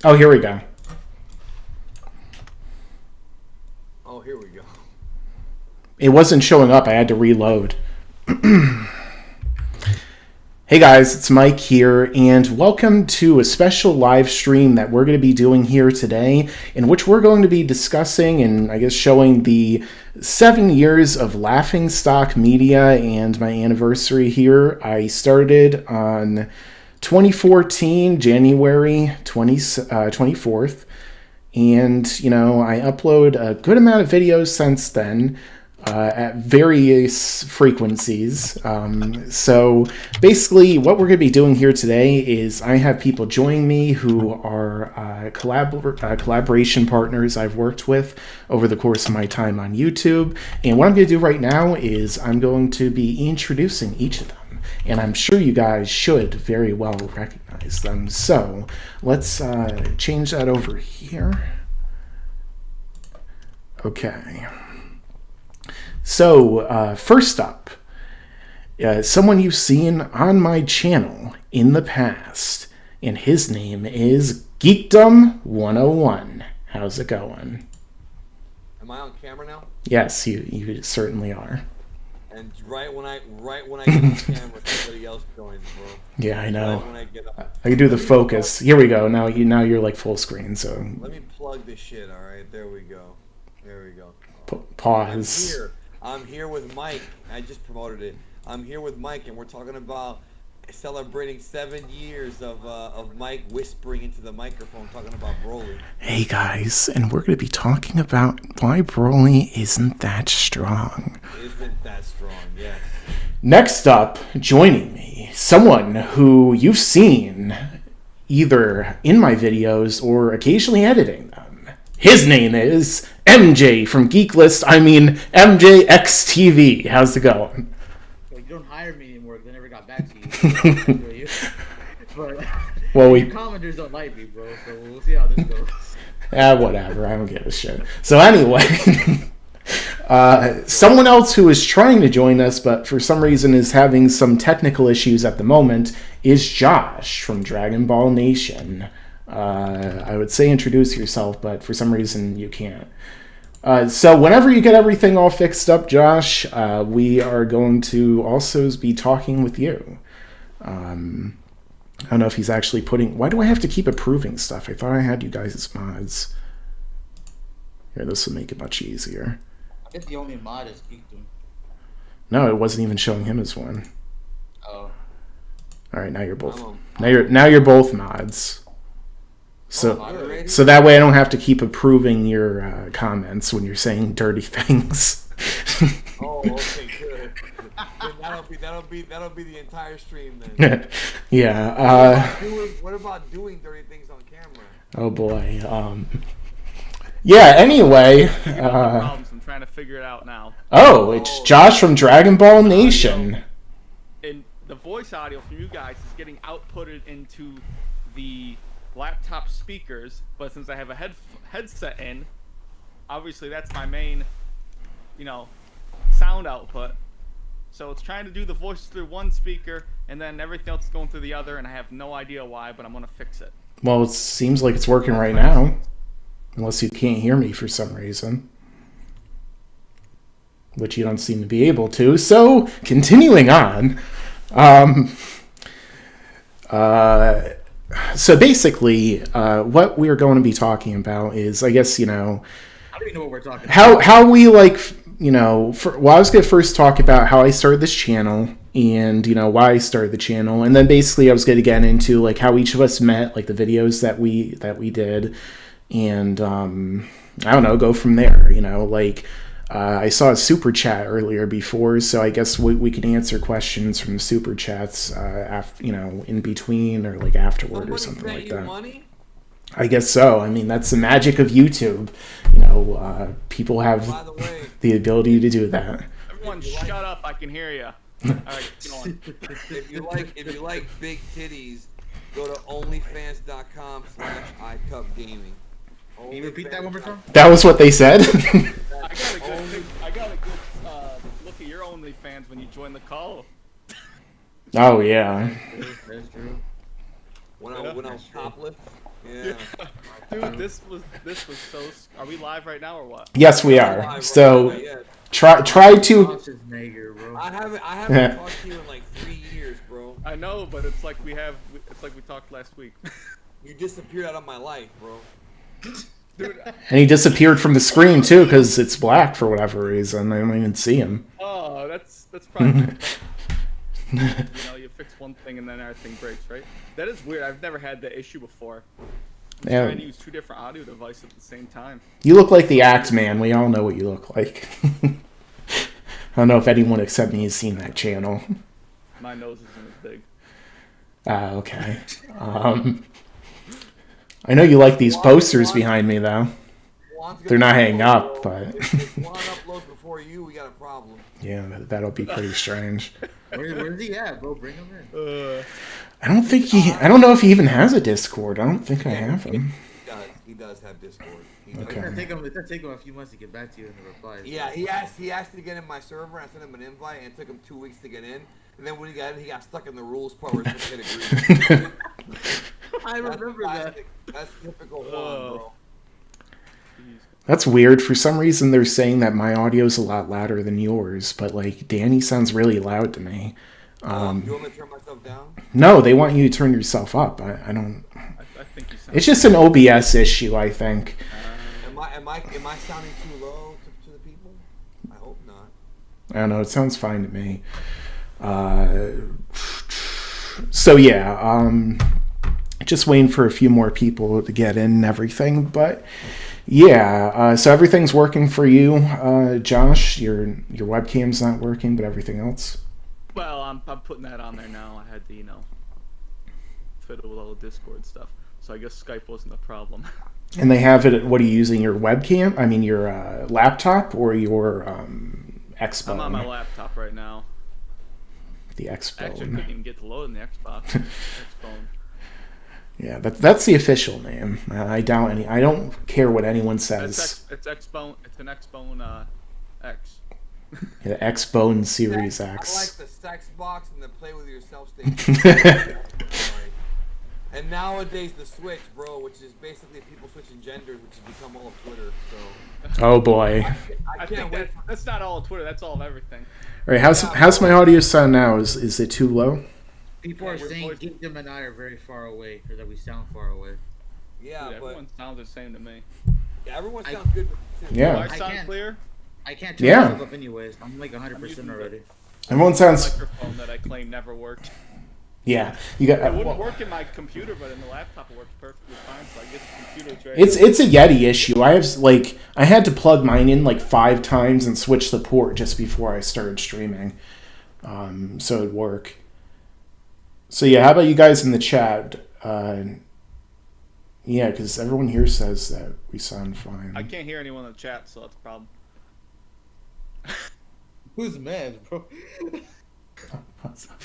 Oh, here we go. Oh, here we go. It wasn't showing up. I had to reload. Hey guys, it's Mike here, and welcome to a special live stream that we're going to be doing here today, in which we're going to be discussing and I guess showing the 7 years of Laughingstock Media and my anniversary here. I started on 2014, January 24th, and I upload a good amount of videos since then. At various frequencies. So basically what we're going to be doing here today is I have people joining me who are collaboration partners I've worked with over the course of my time on YouTube. And what I'm going to do right now is I'm going to be introducing each of them. And I'm sure you guys should very well recognize them. So let's change that over here. Okay. So, first up, someone you've seen on my channel in the past, and his name is Geekdom 101. How's it going? Am I on camera now? Yes, you certainly are. And right when I get on camera, somebody else joins, bro. Yeah, I know. Right when I get up. I can do the focus. Here we go. Now you're like full screen. So let me plug this shit. All right, there we go. There we go. Pause. I'm here with Mike. I just promoted it. I'm here with Mike, and we're talking about celebrating 7 years of Mike whispering into the microphone, talking about Broly. Hey guys, and we're going to be talking about why Broly isn't that strong. Isn't that strong? Yes. Next up, joining me, someone who you've seen either in my videos or occasionally editing them. His name is MJ from MJXTV. How's it going? Well, you don't hire me anymore because I never got back to you. But well, your commenters don't like me, bro. So we'll see how this goes. Whatever. I don't give a shit. So anyway, someone else who is trying to join us, but for some reason is having some technical issues at the moment, is Josh from Dragon Ball Nation. I would say introduce yourself, but for some reason you can't. So whenever you get everything all fixed up, Josh, we are going to also be talking with you. I don't know if he's actually putting... Why do I have to keep approving stuff? I thought I had you guys as mods. Here, this will make it much easier. I guess the only mod is Geekdom. No, it wasn't even showing him as one. Oh. All right, now you're both... Now you're both mods. So that way I don't have to keep approving your comments when you're saying dirty things. Oh, okay, good. That'll be the entire stream then. Yeah. What about doing dirty things on camera? Oh boy. Yeah. Anyway. I'm trying to figure it out now. Oh, it's Josh from Dragon Ball Nation. And the voice audio from you guys is getting outputted into the laptop speakers, but since I have a headset in, obviously that's my main, sound output. So it's trying to do the voice through one speaker, and then everything else is going through the other, and I have no idea why, but I'm gonna fix it. Well, it seems like it's working right now, unless you can't hear me for some reason, which you don't seem to be able to. So continuing on, so basically, what we're going to be talking about is, I guess, I don't even know what we're talking about. How we like, I was going to first talk about how I started this channel and, why I started the channel. And then basically I was going to get into like how each of us met, like the videos that we did. And, I don't know, go from there, I saw a super chat earlier before, so I guess we can answer questions from super chats, in between or like afterward or something like that. Money? I guess so. I mean, that's the magic of YouTube. People have the ability to do that. Everyone, shut up! I can hear you. All right, go on. If you like big titties, go to onlyfans.com/iCupGaming. Can you repeat that one more time? That was what they said. I got a good look at your OnlyFans when you join the call. Oh yeah. That's true. When I was topless. Yeah. Dude, this was so. Are we live right now or what? Yes, we are. So try to. Josh is Nager, bro. I haven't talked to you in like 3 years, bro. I know, but it's like we talked last week. You disappeared out of my life, bro. Dude, And he disappeared from the screen too because it's black for whatever reason. I don't even see him. oh, that's probably. You know, you fix one thing and then everything breaks, right? That is weird. I've never had that issue before. I'm Yeah. trying to use 2 different audio devices at the same time. You look like the Act Man. We all know what you look like. I don't know if anyone except me has seen that channel. My nose isn't as big. Okay. I know you like these posters behind me, though. They're not hanging up, but If Juan uploads before you, we got a problem. yeah, that'll be pretty strange. Where's he at, bro? Bring him in. I don't know if he even has a Discord. I don't think I have him. He does have Discord. Okay. It's gonna take him a few months to get back to you in the replies. Yeah, he asked to get in my server. I sent him an invite, and it took him 2 weeks to get in. And then when he got in, he got stuck in the rules part where he's supposed to get agreement. I remember that. That's typical Juan, bro. That's weird. For some reason, they're saying that my audio's a lot louder than yours, but like Danny sounds really loud to me. Do you want me to turn myself down? No, they want you to turn yourself up. I don't. I think you sound. It's just an OBS issue, I think. Am I sounding too low to the people? I hope not. I don't know. It sounds fine to me. So yeah, just waiting for a few more people to get in and everything. But yeah, so everything's working for you, Josh. Your webcam's not working, but everything else. Well, I'm putting that on there now. I had to, fiddle with all the Discord stuff. So I guess Skype wasn't a problem. And they have it. What are you using? Your webcam? I mean, your laptop or your Xbone? I'm on my laptop right now. The Actually, I Xbone. couldn't even get to load in the Xbox. Xbone. Yeah, that's the official name. I doubt any. I don't care what anyone says. It's Xbone. It's an Xbone X. The Xbone Series I like X. the sex box and the play with yourself station. And nowadays the Switch, bro, which is basically people switching genders, which has become all of Twitter. So Oh boy. I think that's not all of Twitter. That's all of everything. All right, how's my audio sound now? Is it too low? People are saying Geekdom and I are very far away, or that we sound far away. yeah, Dude, but everyone sounds the same to me. everyone sounds good. Too. Yeah. Do I I sound can't. clear? I can't turn Yeah. myself up anyways. I'm like 100% already. Everyone sounds. Microphone that I claim never worked. Yeah, you got. It wouldn't well, work in my computer, but in the laptop it works perfectly fine. So I guess the computer's ready. it's a Yeti issue. I had to plug mine in like 5 times and switch the port just before I started streaming, so it'd work. So yeah, how about you guys in the chat? Yeah, because everyone here says that we sound fine. I can't hear anyone in the chat, so that's a problem. Who's mad, bro? Pretty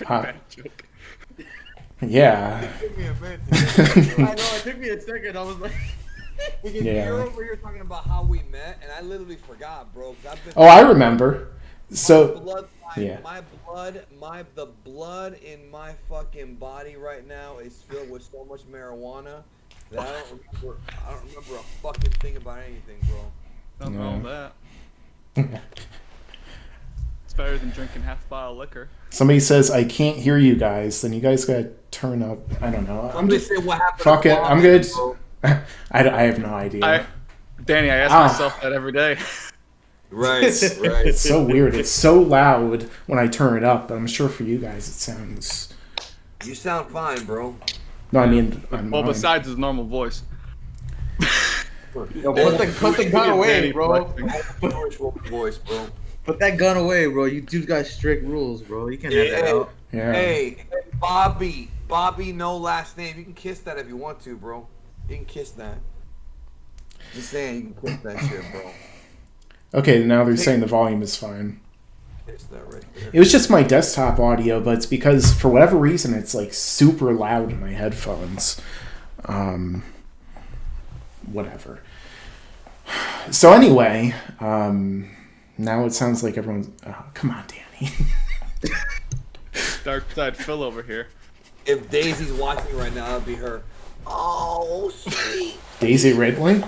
Huh. bad joke. Yeah. Give me a minute. I know, it took me a second. I was like, Because Yeah. you're over here talking about how we met, and I literally forgot, bro. 'Cause I've been Oh, I remember. So yeah. The blood in my fucking body right now is filled with so much marijuana that I don't remember a fucking thing about anything, bro. Nothing wrong with that. It's better than drinking half a bottle of liquor. Somebody says I can't hear you guys. Then you guys gotta turn up. I don't know. I'm just saying what happened. Fuck to it. Bob, I'm good. bro. I have no idea. Danny, I ask myself that every day. Right. It's so weird. It's so loud when I turn it up, but I'm sure for you guys it sounds. You sound fine, bro. No, I mean, I'm Well, mine. besides his normal voice. yo, put the gun away, bro. Voice, bro. Put that gun away, bro. You dudes got strict rules, bro. You can't have that out. Yeah. Hey, Bobby, no last name. You can kiss that if you want to, bro. You can kiss that. Just saying, you can kiss that shit, bro. Okay, now they're saying the volume is fine. Kiss that right there. It was just my desktop audio, but it's because for whatever reason it's like super loud in my headphones. Whatever. So anyway, now it sounds like everyone's. Oh, come on, Danny. Dark side Phil over here. If Daisy's watching right now, that'll be her. Oh, sweet. Daisy Ridley?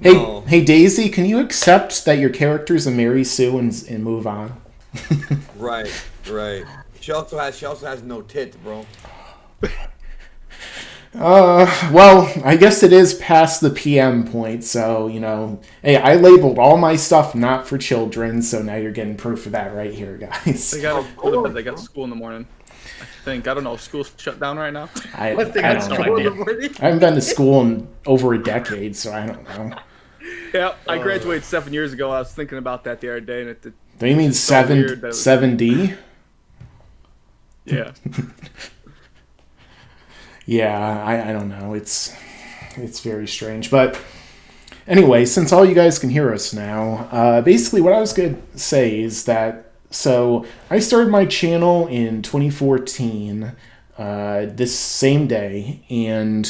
No. Hey, Daisy, can you accept that your character's a Mary Sue and move on? Right. She also has no tits, bro. Well, I guess it is past the PM point, so, hey, I labeled all my stuff not for children, so now you're getting proof of that right here, guys. They got school in the morning. I think. I don't know. School's shut down right now. I What they don't got know. school in the morning? I haven't been to school in over a decade, so I don't know. Yeah, I graduated 7 years ago. I was thinking about that the other day, and Do you mean so weird that it was- 7D? yeah. Yeah, I don't know. It's very strange. But anyway, since all you guys can hear us now, basically what I was going to say is that, so I started my channel in 2014, this same day, and,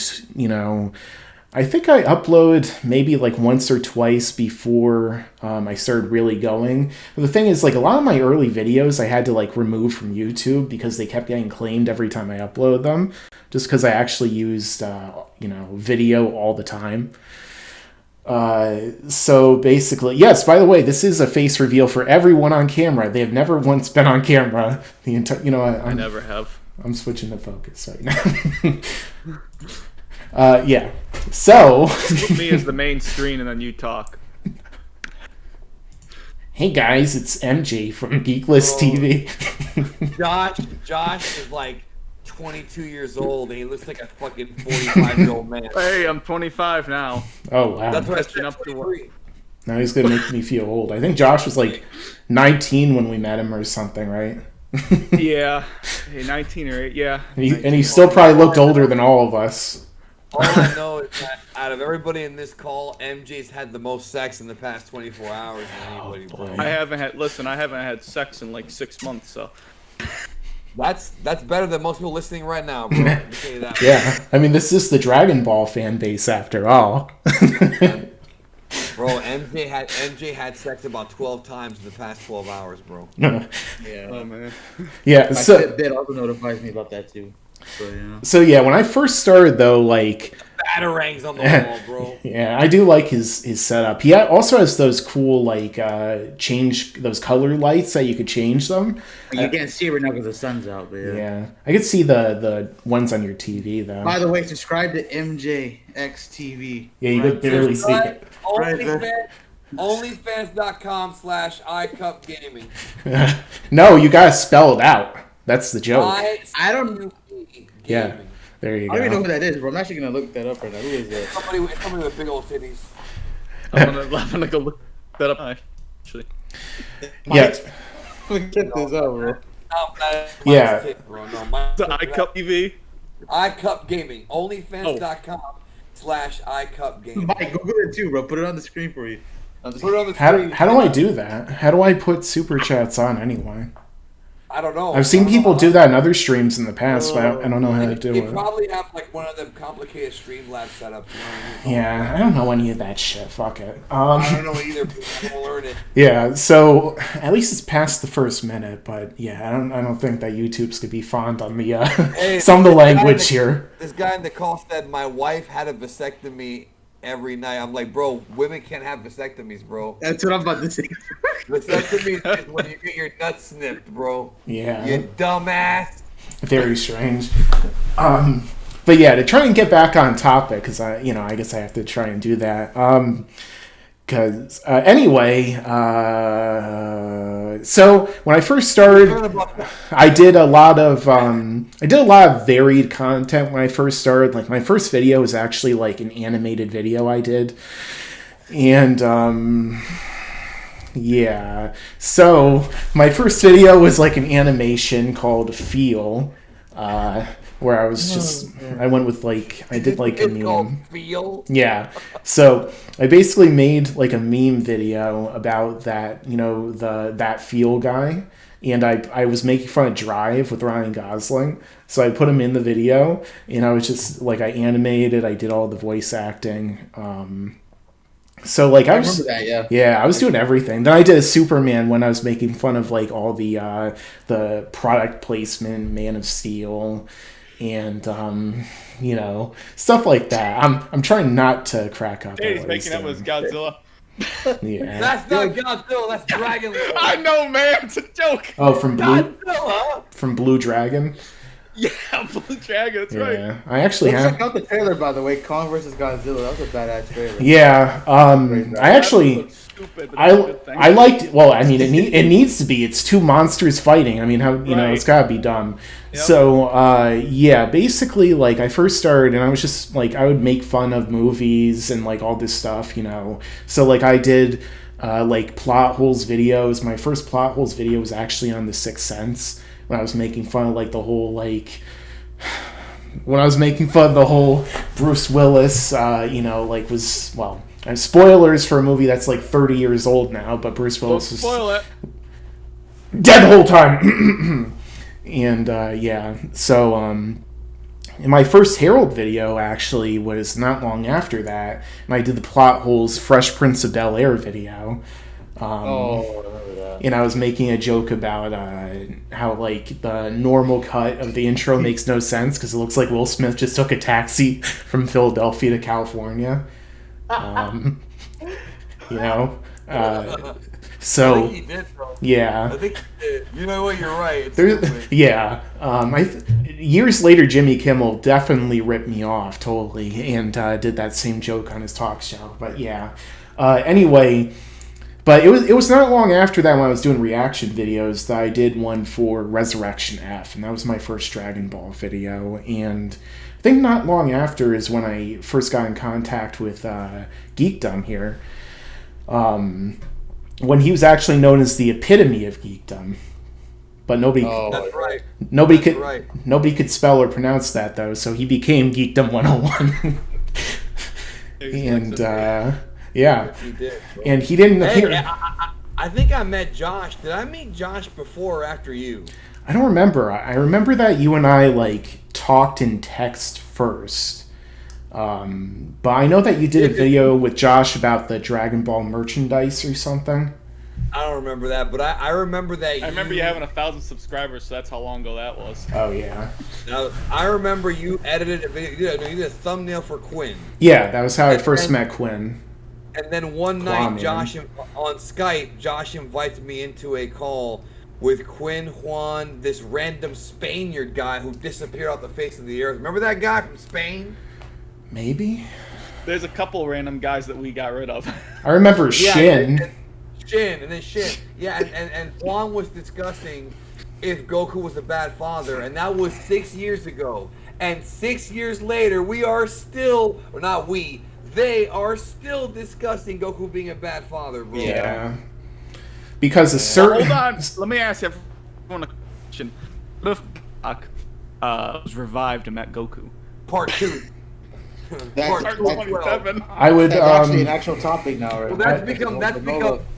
I think I upload maybe like once or twice before I started really going. But the thing is, like, a lot of my early videos I had to like remove from YouTube because they kept getting claimed every time I upload them, just because I actually used video all the time. So basically, yes, by the way, this is a face reveal for everyone on camera. They have never once been on camera. The entire, I never have. I'm switching the focus right now. Yeah. So Put me as the main screen, and then you talk. hey guys, it's MJ from Geekless TV. Josh is like 22 years old and he looks like a fucking 45-year-old man. Hey, I'm 25 now. Oh wow. That's what I Catching said. up to 23. Now he's gonna make me feel old. I think Josh was like 19 when we met him or something, right? Yeah, hey, 19 or 8. Yeah, And he still probably looked older than all of us. All I know is that out of everybody in this call, MJ's had the most sex in the past 24 hours than anybody. boy. Bro. I haven't had sex in like 6 months, so. That's better than most people listening right now, bro. Let me tell you that. Yeah, I mean, this is the Dragon Ball fan base after all. Bro, MJ had sex about 12 times in the past 12 hours, bro. Yeah. Oh man. Yeah, My so Fitbit also notifies me about that too. so yeah, when I first started though, like, Batarangs on the wall, bro. yeah, I do like his setup. He also has those cool like change those color lights that you could change them. You can't see it right now because the sun's out, but yeah. Yeah, I could see the ones on your TV though. By the way, subscribe to MJXTV. Yeah, you could barely see it. Onlyfans.com/iCupGaming. No, you gotta spell it out. That's the joke. I don't. Yeah, there you I don't even know go. who that is, bro. I'm actually gonna look that up right now. Who is that? Somebody with big old titties. I'm gonna go look that up. Actually, Yeah, Check this out, bro. No, that's Yeah. it, bro. No, mine's the iCup TV. iCup Gaming. Onlyfans.com/iCupGaming. Mike, Google it too, bro. Put it on the screen for you. Put it on the how screen. do I do that? How do I put super chats on anyway? I don't know. I've seen people do that in other streams in the past, but I don't know how to do You it. probably have like one of them complicated Streamlabs setups. You know what I mean? Yeah, I don't know any of that shit. Fuck it. I don't know either, but I'm gonna learn it. Yeah, so at least it's past the first minute, but yeah, I don't think that YouTube's gonna be fond on the Hey, some of the this guy language that- here. This guy in the call said my wife had a vasectomy every night. I'm like, bro, women can't have vasectomies, bro. That's what I'm about to say. Vasectomy is when you get your nuts snipped, bro. Yeah, You dumbass. very strange. But yeah, to try and get back on topic, because I guess I have to try and do that. Because anyway, so when I first started, I did a lot of varied content when I first started. Like my first video was actually like an animated video I did, and yeah. So my first video was like an animation called Feel, where I was just I went with like I did like a It's called meme. feel. Yeah. So I basically made like a meme video about that, that Feel guy. And I was making fun of Drive with Ryan Gosling. So I put him in the video and I was just like, I animated, I did all the voice acting. So like I was, remember that, yeah. yeah, I was doing everything. Then I did a Superman when I was making fun of like all the product placement, Man of Steel. and stuff like that. I'm trying not to crack up. He's making up with Godzilla. Yeah. That's not Godzilla. That's Dragon Lord. I know, man. It's a joke. Oh, from Godzilla. Blue Dragon. Yeah, Blue Dragon. That's right. Yeah, I actually have. Check out the trailer, by the way. Kong vs. Godzilla. That was a badass trailer. Yeah. I actually. Stupid, but I liked. Well, I mean, it needs to be. It's two monsters fighting. I mean, how it's gotta be dumb. Yep. So yeah, basically, like I first started, and I was just like I would make fun of movies and like all this stuff, So like I did like plot holes videos. My first plot holes video was actually on The Sixth Sense when I was making fun of like the whole like. When I was making fun of the whole Bruce Willis, and spoilers for a movie that's like 30 years old now, but Bruce Willis was dead the whole time. And so in my first Herald video actually was not long after that, and I did the plot holes Fresh Prince of Bel-Air video. I remember that. And I was making a joke about how like the normal cut of the intro makes no sense because it looks like Will Smith just took a taxi from Philadelphia to California. So I think he did, bro. yeah. I think he did. You know what? You're right. It's There, stupid. yeah. Years later, Jimmy Kimmel definitely ripped me off totally and did that same joke on his talk show. But yeah. Anyway, but it was not long after that when I was doing reaction videos that I did one for Resurrection F, and that was my first Dragon Ball video. And I think not long after is when I first got in contact with Geekdom here. When he was actually known as the epitome of geekdom, but nobody That's right. nobody could spell or pronounce that though, so he became Geekdom 101. And yeah, Yes, he did, bro. and he didn't Hey, appear. I think I met Josh. Did I meet Josh before or after you? I don't remember. I remember that you and I like talked in text first. But I know that you did a video with Josh about the Dragon Ball merchandise or something. I don't remember that, but I remember that. I remember you having 1,000 subscribers, so that's how long ago that was. Oh yeah. Now, I remember you edited a video. You did a thumbnail for Quinn. Yeah, that was how I first met Quinn. And then one Claw night, Man. on Skype, Josh invites me into a call with Quinn, Juan, this random Spaniard guy who disappeared off the face of the earth. Remember that guy from Spain? Maybe. There's a couple random guys that we got rid of. I remember Shin. And then Shin. Yeah, and Juan was discussing if Goku was a bad father, and that was 6 years ago. And 6 years later, we are still, or not we, they are still discussing Goku being a bad father, bro. Yeah. Because a certain... Hold on. Let me ask everyone a question. What if Doc was revived and met Goku? Part 2. That's, Part that's, 27. I would... that's actually an actual topic now, right? Well, that's become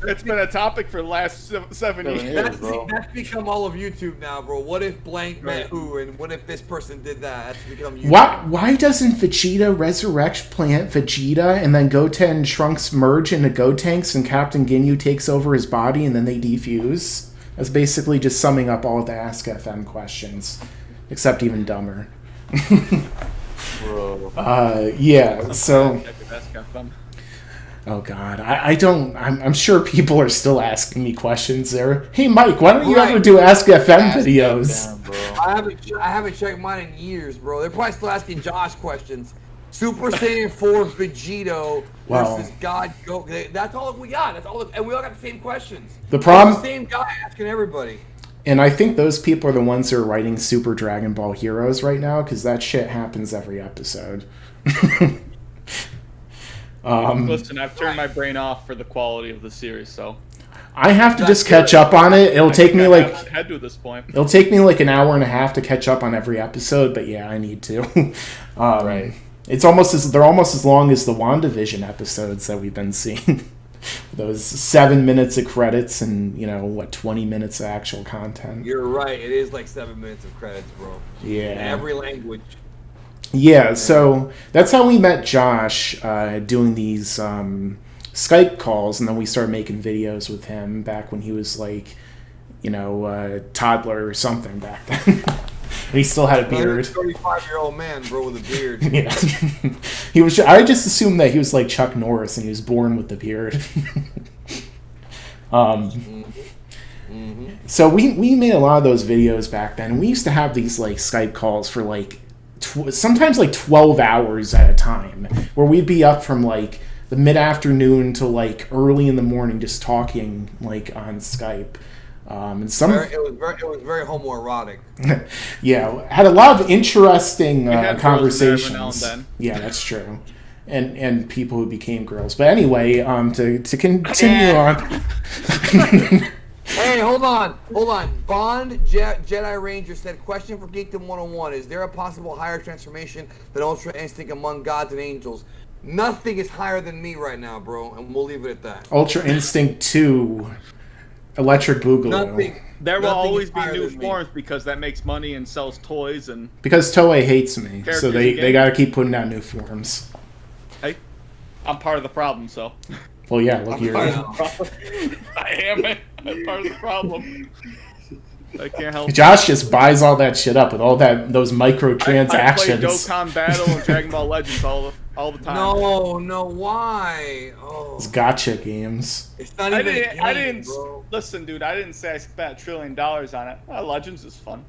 It's been a topic for the last 7 years. bro. that's become all of YouTube now, bro. What if blank met who, and what if this person did that? That's become YouTube. Why doesn't Vegeta resurrect Plant Vegeta and then Goten and Trunks merge into Gotenks and Captain Ginyu takes over his body and then they defuse? That's basically just summing up all of the Ask FM questions, except even dumber. Bro. Yeah, so... Oh God, I don't. I'm sure people are still asking me questions there. Hey Mike, why don't you ever do Ask FM videos? Damn, bro. I haven't checked mine in years, bro. They're probably still asking Josh questions. Super Saiyan 4 Vegito versus God Goku. That's all we got. That's all, and we all got the same questions. The problem, It's the same guy asking everybody. and I think those people are the ones who are writing Super Dragon Ball Heroes right now because that shit happens every episode. Listen, I've turned my brain off for the quality of the series, so I have to just catch up on it. It'll take me like head to at this point. it'll take me like an hour and a half to catch up on every episode, but yeah, I need to. Right. It's almost they're almost as long as the WandaVision episodes that we've been seeing. Those 7 minutes of credits and 20 minutes of actual content. You're right. It is like 7 minutes of credits, bro. Yeah. In every language. Yeah, so that's how we met Josh, doing these Skype calls, and then we started making videos with him back when he was like, a toddler or something back then. And he still had a beard. 35-year-old man, bro, with a beard. Yeah. He was. I just assumed that he was like Chuck Norris and he was born with the beard. So we made a lot of those videos back then. And we used to have these like Skype calls for like sometimes like 12 hours at a time, where we'd be up from like the mid-afternoon to like early in the morning just talking like on Skype. And some it was very homoerotic. yeah, had a lot of interesting had conversations. girls there every now and then. Yeah, that's true. And people who became girls. But anyway, to continue on. Hey, hold on. Bond Jedi Ranger said, question for Geekdom 101. Is there a possible higher transformation than Ultra Instinct among gods and angels? Nothing is higher than me right now, bro. And we'll leave it at that. Ultra Instinct 2, Electric Boogaloo. There will Nothing always is be higher new than me. forms because that makes money and sells toys and... Because Toei hates me, so Characters they again. got to keep putting out new forms. Hey, I'm part of the problem, so... Well, yeah, look here. I am it. I'm part of the problem. I can't help it. Josh just buys all that shit up with all those I play microtransactions. Dokkan Battle and Dragon Ball Legends all the time. No, why? Oh, Those gotcha games. it's not even a game, I didn't bro. listen, dude. I didn't say I spent $1 trillion on it. Legends is fun.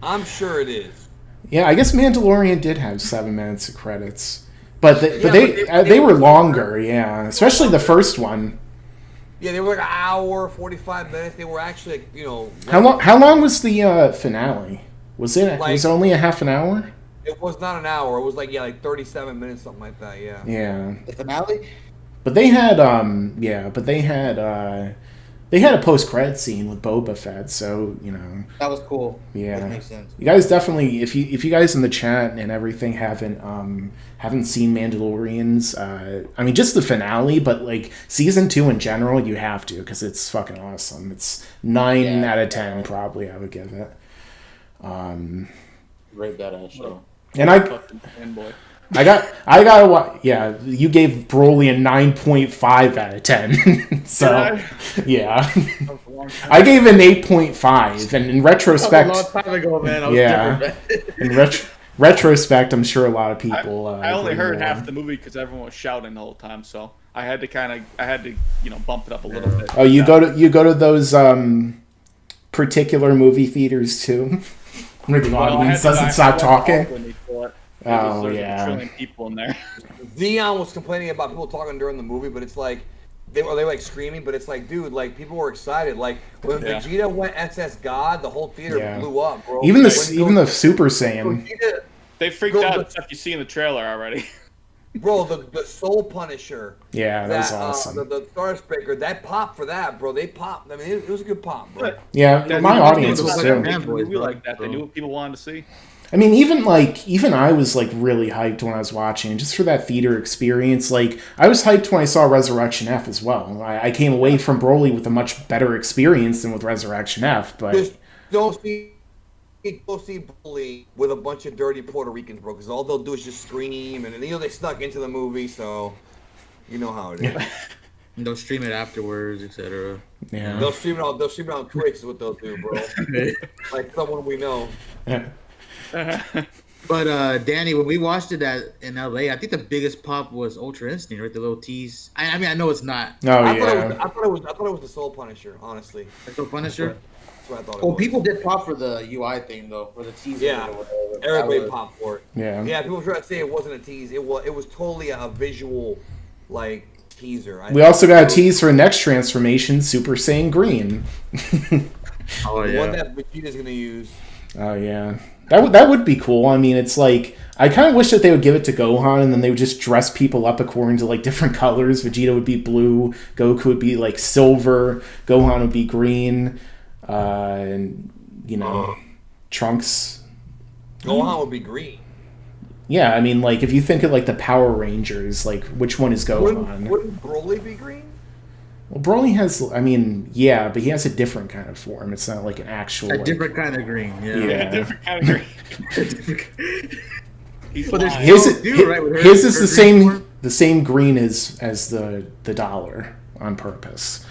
I'm sure it is. Yeah, I guess Mandalorian did have 7 minutes of credits, but Yeah, they were longer. Yeah, especially the first one. Yeah, they were like an hour, 45 minutes. They were actually, you know... How long was the finale? Was it Like- only a half an hour? It was not an hour. It was like 37 minutes, something like that. Yeah. Yeah, The finale? but they had they had a post-credit scene with Boba Fett, so you know. That was cool. Yeah. That makes sense. You guys definitely, if you guys in the chat and everything haven't seen Mandalorians, I mean just the finale, but like season 2 in general, you have to because it's fucking awesome. It's 9 out of 10 probably I would give it. Great badass show. And I Fucking fanboy. gotta yeah, you gave Broly a 9.5 out of 10. So yeah, I gave it an 8.5, and in retrospect, That was a long time ago, man. I was yeah. different. In retrospect, I'm sure a lot of people. I only agree heard more. half the movie because everyone was shouting the whole time, so I had to bump it up a little bit. Oh, you go to those particular movie theaters too, where the audience doesn't stop talking. Oh, There's yeah. a trillion people in there. Zeon was complaining about people talking during the movie, but it's like they were like screaming, but it's like, dude, like people were excited. Like when Yeah. Vegeta went SS God, the whole theater Yeah. blew up, bro. Even the When the Super Saiyan. Vegeta, They freaked Bro, out but- except you see in the trailer already. bro, the Soul Punisher. Yeah, that was awesome. The Star Springer, that pop for that, bro. They popped. I mean, it was a good pop, bro. Yeah, That my movie audience was was like too. a Fanboys, movie bro. like that. They knew what people wanted to see. I mean, even I was like really hyped when I was watching, just for that theater experience. Like, I was hyped when I saw Resurrection F as well. I came away from Broly with a much better experience than with Resurrection F. But Just don't see Bully with a bunch of dirty Puerto Ricans, bro. Because all they'll do is just scream, and you know they snuck into the movie, so you know how it is. And they'll stream it afterwards, etc. yeah, They'll stream it on Twitch is what they'll do, bro. Like someone we know. But Danny, when we watched it in LA, I think the biggest pop was Ultra Instinct, right? The little tease. I mean, I know it's not. oh I yeah, thought it was the Soul Punisher, honestly. It's the Punisher. That's what I thought it Well, was. people did pop for the UI thing though, for the teaser. Yeah, or whatever. everybody That was- popped for it. yeah. Yeah, people try to say it wasn't a tease. It was totally a visual, like teaser. We also got a tease for the next transformation, Super Saiyan Green. Oh The yeah. one that Vegeta's gonna use. Oh yeah, that would be cool. I mean, it's like I kind of wish that they would give it to Gohan and then they would just dress people up according to like different colors. Vegeta would be blue, Goku would be like silver, Gohan would be green, and you know, Trunks. Gohan would be green. Yeah, I mean, like if you think of like the Power Rangers, like which one is Gohan? Wouldn't Broly be green? Well, Broly has, I mean, yeah, but he has a different kind of form. It's not like an actual. A like- different kind of green. Yeah. Yeah. Different category. He's But there's lying. His, Yo, dude, right, with her- his is her the green same form? the same green as the dollar on purpose.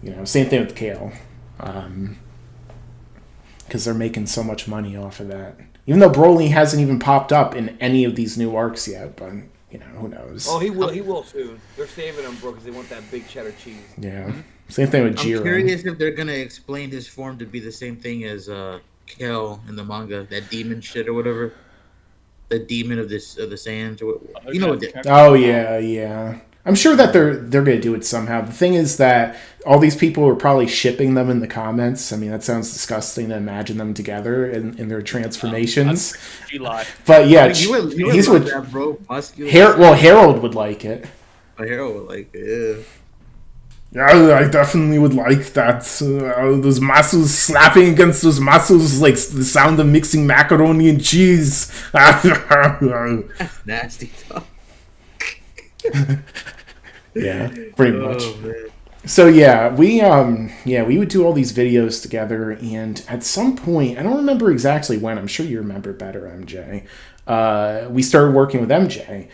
You know, same thing with Kale. because they're making so much money off of that. Even though Broly hasn't even popped up in any of these new arcs yet, but who knows? Oh, he will. He will soon. They're saving him, bro, because they want that big cheddar cheese. Yeah. Same thing with Jiren. I'm curious if they're gonna explain his form to be the same thing as Kel in the manga, that demon shit or whatever. The demon of the sands, or you know what? Oh yeah. I'm sure that they're gonna do it somehow. The thing is that all these people are probably shipping them in the comments. I mean, that sounds disgusting to imagine them together in their transformations. But yeah, you would he's love with that, bro. Muscular. Harold would like it. Harold would like it. Yeah, I definitely would like that. Those muscles slapping against those muscles, like the sound of mixing macaroni and cheese. Nasty stuff. Yeah, pretty much. Man. So yeah, we would do all these videos together, and at some point, I don't remember exactly when. I'm sure you remember better, MJ. We started working with MJ,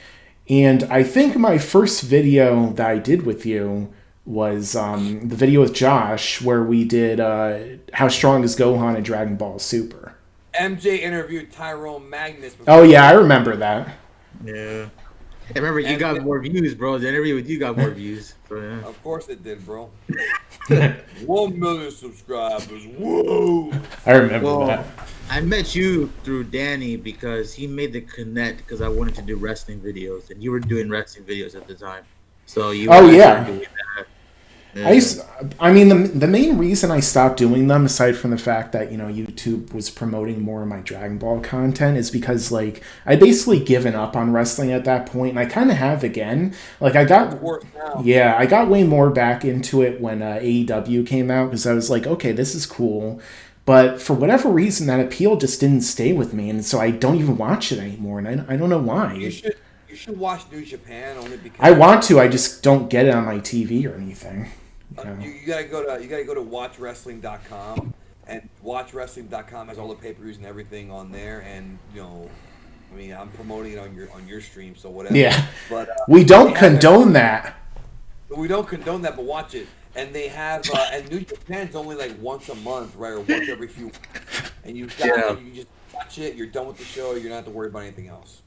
and I think my first video that I did with you was the video with Josh where we did How Strong is Gohan in Dragon Ball Super. MJ interviewed Tyrone Magnus. Oh yeah, I remember that. Yeah. I remember you got more views, bro. The interview with you got more views. So, yeah. Of course it did, bro. 1 million subscribers. Whoa! I remember that. I met you through Danny because he made the connect because I wanted to do wrestling videos, and you were doing wrestling videos at the time. So you. Oh yeah. Doing that. I mean, the main reason I stopped doing them, aside from the fact that YouTube was promoting more of my Dragon Ball content, is because like I basically given up on wrestling at that point, and I kind of have again. Like I got way more back into it when AEW came out because I was like, okay, this is cool, but for whatever reason, that appeal just didn't stay with me, and so I don't even watch it anymore, and I don't know why. You should watch New Japan only because I want to. I just don't get it on my TV or anything. You gotta go to watchwrestling.com, and watchwrestling.com has all the pay-per-views and everything on there, and I mean, I'm promoting it on your stream, so whatever. Yeah, but we don't condone that. We don't condone that, but watch it. And they have and New Japan's only like once a month, right, or once every few weeks, and you just watch it. You're done with the show. You don't have to worry about anything else.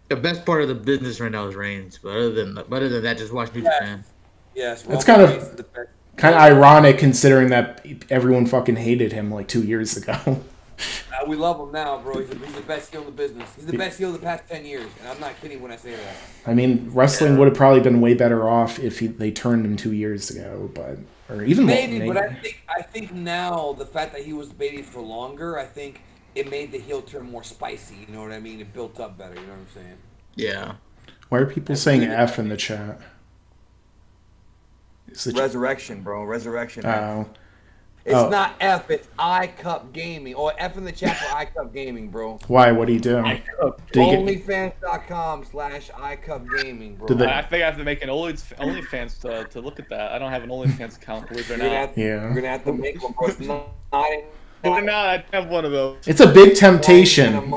The best part of the business right now is Reigns, but other than that, just watch New Japan. Yes, that's kind of ironic considering that everyone fucking hated him like 2 years ago. We love him now, bro. He's the best heel in the business. He's the best heel of the past 10 years, and I'm not kidding when I say that. I mean, wrestling would have probably been way better off if they turned him 2 years ago, or even maybe. More, But I think now the fact that he was baby for longer, I think it made the heel turn more spicy. You know what I mean? It built up better. You know what I'm saying? Yeah. Why are people saying F in the chat? Resurrection, bro. Resurrection. Oh. It's not F, it's iCup Gaming. Or F in the chat for iCup Gaming, bro. Why? What do you do? Onlyfans.com/iCup Gaming, bro. I think I have to make an OnlyFans to look at that. I don't have an OnlyFans account, believe it or not. You're going to have to make one, bro. It's not I have one of those. It's a big temptation.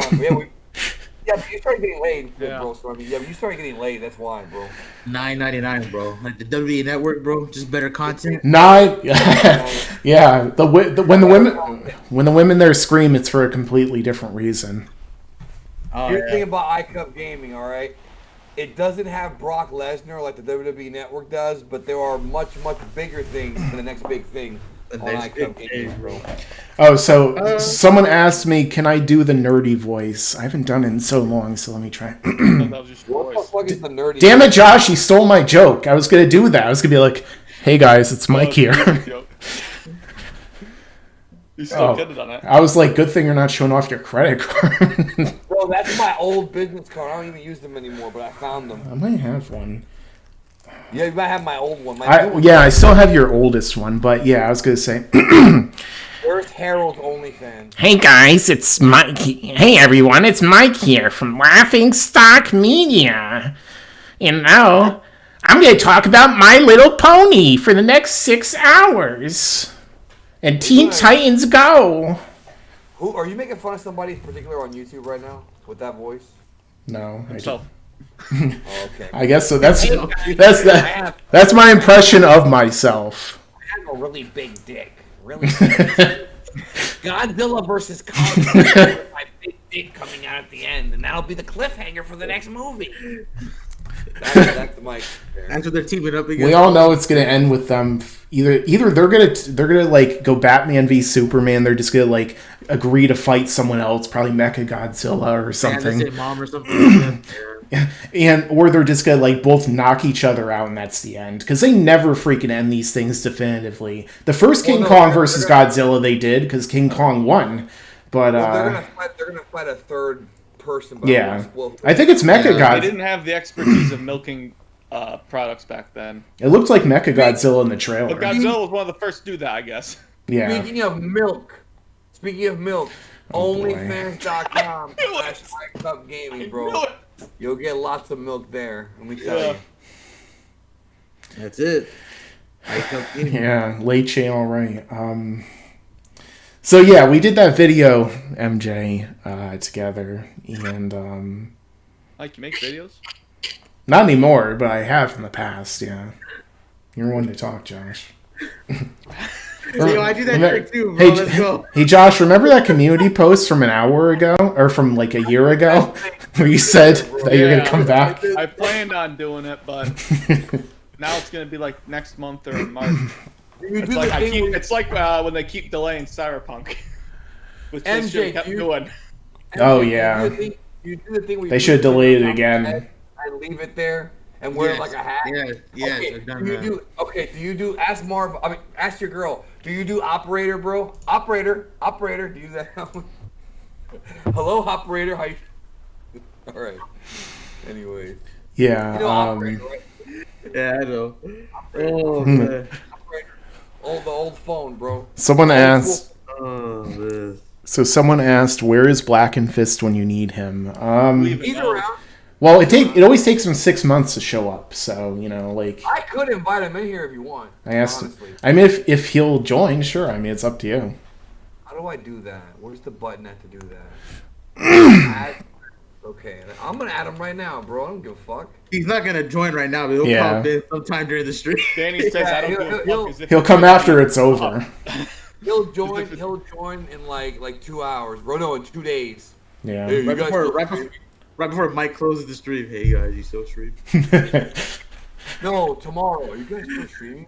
Yeah, but you started getting laid, bro. So, but you started getting laid. That's why, bro. $9.99, bro. Like the WWE Network, bro. Just better content. Yeah. When the women there scream, it's for a completely different reason. Here's the thing about iCup Gaming, all right? It doesn't have Brock Lesnar like the WWE Network does, but there are much, much bigger things than the next big thing. Oh, so someone asked me, can I do the nerdy voice? I haven't done it in so long, so let me try. What the fuck is the nerdy Damn it, Josh, you stole my joke. I was going to do that. I was going to be like, hey guys, it's Mike here. You still get it on it. I was like, good thing you're not showing off your credit card. Bro, that's my old business card. I don't even use them anymore, but I found them. I might have one. Yeah, you might have my old one. I still have your oldest one, but yeah, I was going to say. Where's Harold's OnlyFans? Hey guys, it's Mike. Hey everyone, it's Mike here from Laughingstock Media. I'm going to talk about My Little Pony for the next 6 hours. And Teen Titans Go. Who are you making fun of somebody in particular on YouTube right now with that voice? No, himself. Okay. I guess so. That's my impression of myself. I have a really big dick. Really big. Godzilla versus Kong with my big dick coming out at the end, and that'll be the cliffhanger for the next movie. That's my. That's what they're teaming up against. We all know it's gonna end with them either they're gonna like go Batman v Superman. They're just gonna like agree to fight someone else, probably Mecha Godzilla or something. Yeah, mom or something. Or they're just gonna like both knock each other out, and that's the end. Because they never freaking end these things definitively. The first King Kong versus Godzilla they did because King Kong won, but they're gonna fight a third person. Yeah, I think it's Mecha Godzilla. They didn't have the expertise of milking products back then. It looked like Mecha Godzilla in the trailer. But Godzilla was one of the first to do that, I guess. Yeah. Speaking of milk, OnlyFans.com /Cup Gaming, bro. You'll get lots of milk there. Let me tell you. That's it. Yeah, late channel, right. So yeah, we did that video, MJ, together, and Like, you make videos? not anymore, but I have in the past. Yeah, you're one to talk, Josh. Yo, I do that trick too, bro. Let's go. Hey, Josh, remember that community post from an hour ago, or from like a year ago, where you said that you're gonna come back? I planned on doing it, but now it's gonna be like next month or in March. It's like when they keep delaying Cyberpunk, which they should have kept doing. Oh yeah, You do the thing where they should have delayed it again. I leave it there and wear it like a hat. Yeah, Okay, I've done that. do you do ask Marv? I mean, ask your girl. Do you do operator, bro? Operator. Do you do that? Hello, operator. How you? All right. Anyway. Yeah. You know, operator, right? Yeah, I know. Oh man. The old phone, bro. Someone asked. Oh man. So someone asked, "Where is Black and Fist when you need him?" He's around. Well, it always takes him 6 months to show up. So like I could invite him in here if you want. I asked honestly. him. I mean, if he'll join, sure. I mean, it's up to you. How do I do that? Where's the button at to do that? Okay, I'm gonna add him right now, bro. I don't give a fuck. He's not gonna join right now, but he'll pop in sometime during the stream. Danny says, "I don't give a fuck." He'll come after it's over. He'll join in like 2 hours, bro. No, in 2 days. Yeah. Hey, Right before Mike closes the stream. Hey guys, you still stream? No, tomorrow. You guys still streaming?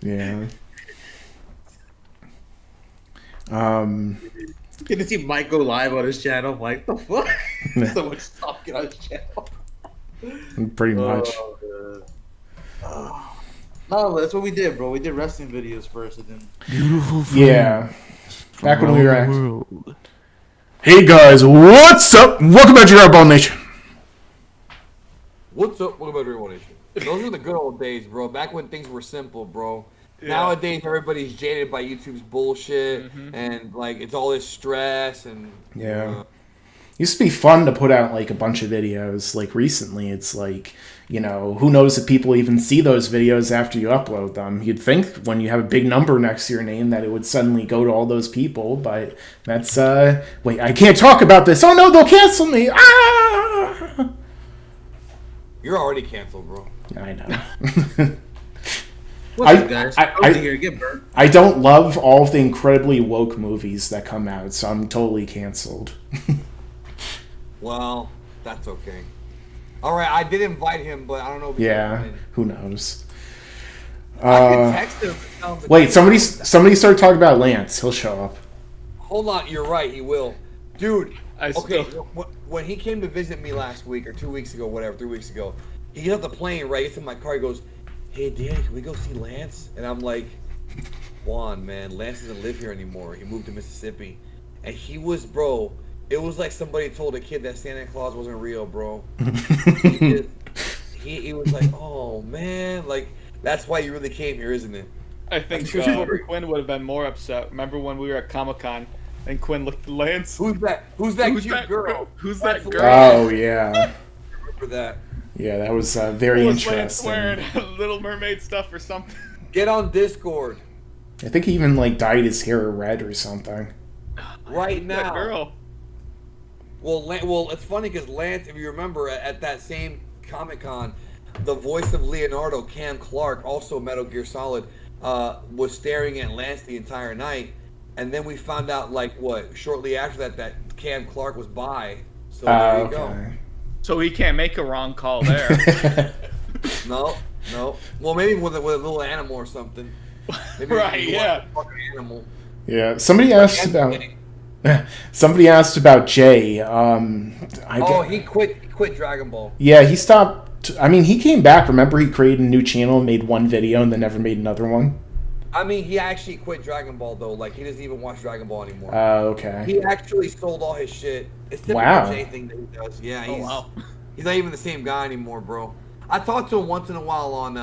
Yeah. Get to see Mike go live on his channel. Like, the fuck? So much talking on his channel. Pretty much. No, that's what we did, bro. We did wrestling videos first, and then. Beautiful. Yeah. Back when we were at. World. Hey guys, what's up? Welcome back to your Ball Nation. What's up? Welcome back to Real Nation. Those were the good old days, bro. Back when things were simple, bro. Yeah. Nowadays, everybody's jaded by YouTube's bullshit, and like it's all this stress and. Yeah. Used to be fun to put out like a bunch of videos. Like recently, it's like, who knows if people even see those videos after you upload them. You'd think when you have a big number next to your name that it would suddenly go to all those people, but that's wait, I can't talk about this. Oh no, they'll cancel me. Ah! You're already canceled, bro. I know. What's up, guys? I don't love all of the incredibly woke movies that come out, so I'm totally canceled. Well, that's okay. All right, I did invite him, but I don't know if yeah, who knows? I can text him. Wait, somebody started talking about Lance. He'll show up. Hold on, you're right. He will, dude. Okay, when he came to visit me last week or 2 weeks ago, whatever, 3 weeks ago, he gets off the plane, right? Gets in my car. He goes, "Hey, Danny, can we go see Lance?" And I'm like, "Juan, man, Lance doesn't live here anymore. He moved to Mississippi." And he was, bro. It was like somebody told a kid that Santa Claus wasn't real, bro. he was like, "Oh man, like that's why you really came here, isn't it?" I think Quinn would have been more upset. Remember when we were at Comic-Con and Quinn looked at Lance? Who's that cute girl? Who's that girl? Oh yeah. Remember that? Yeah, that was very interesting. Lance wearing Little Mermaid stuff or something? Get on Discord. I think he even like dyed his hair red or something. Right now. That girl. Well, it's funny because Lance, if you remember, at that same Comic-Con, the voice of Leonardo, Cam Clark, also Metal Gear Solid, was staring at Lance the entire night, and then we found out like what shortly after that Cam Clark was by. So there you go. So he can't make a wrong call there. No. Well, maybe with a little animal or something. Maybe Right, yeah. Fucking animal. Yeah. Somebody asked about Jay. He quit Dragon Ball. Yeah, he stopped. I mean, he came back. Remember, he created a new channel, made one video, and then never made another one. I mean, he actually quit Dragon Ball though. Like he doesn't even watch Dragon Ball anymore. Okay. He actually sold all his shit. It's typical Jay thing that he does. Yeah, he's not even the same guy anymore, bro. I talk to him once in a while on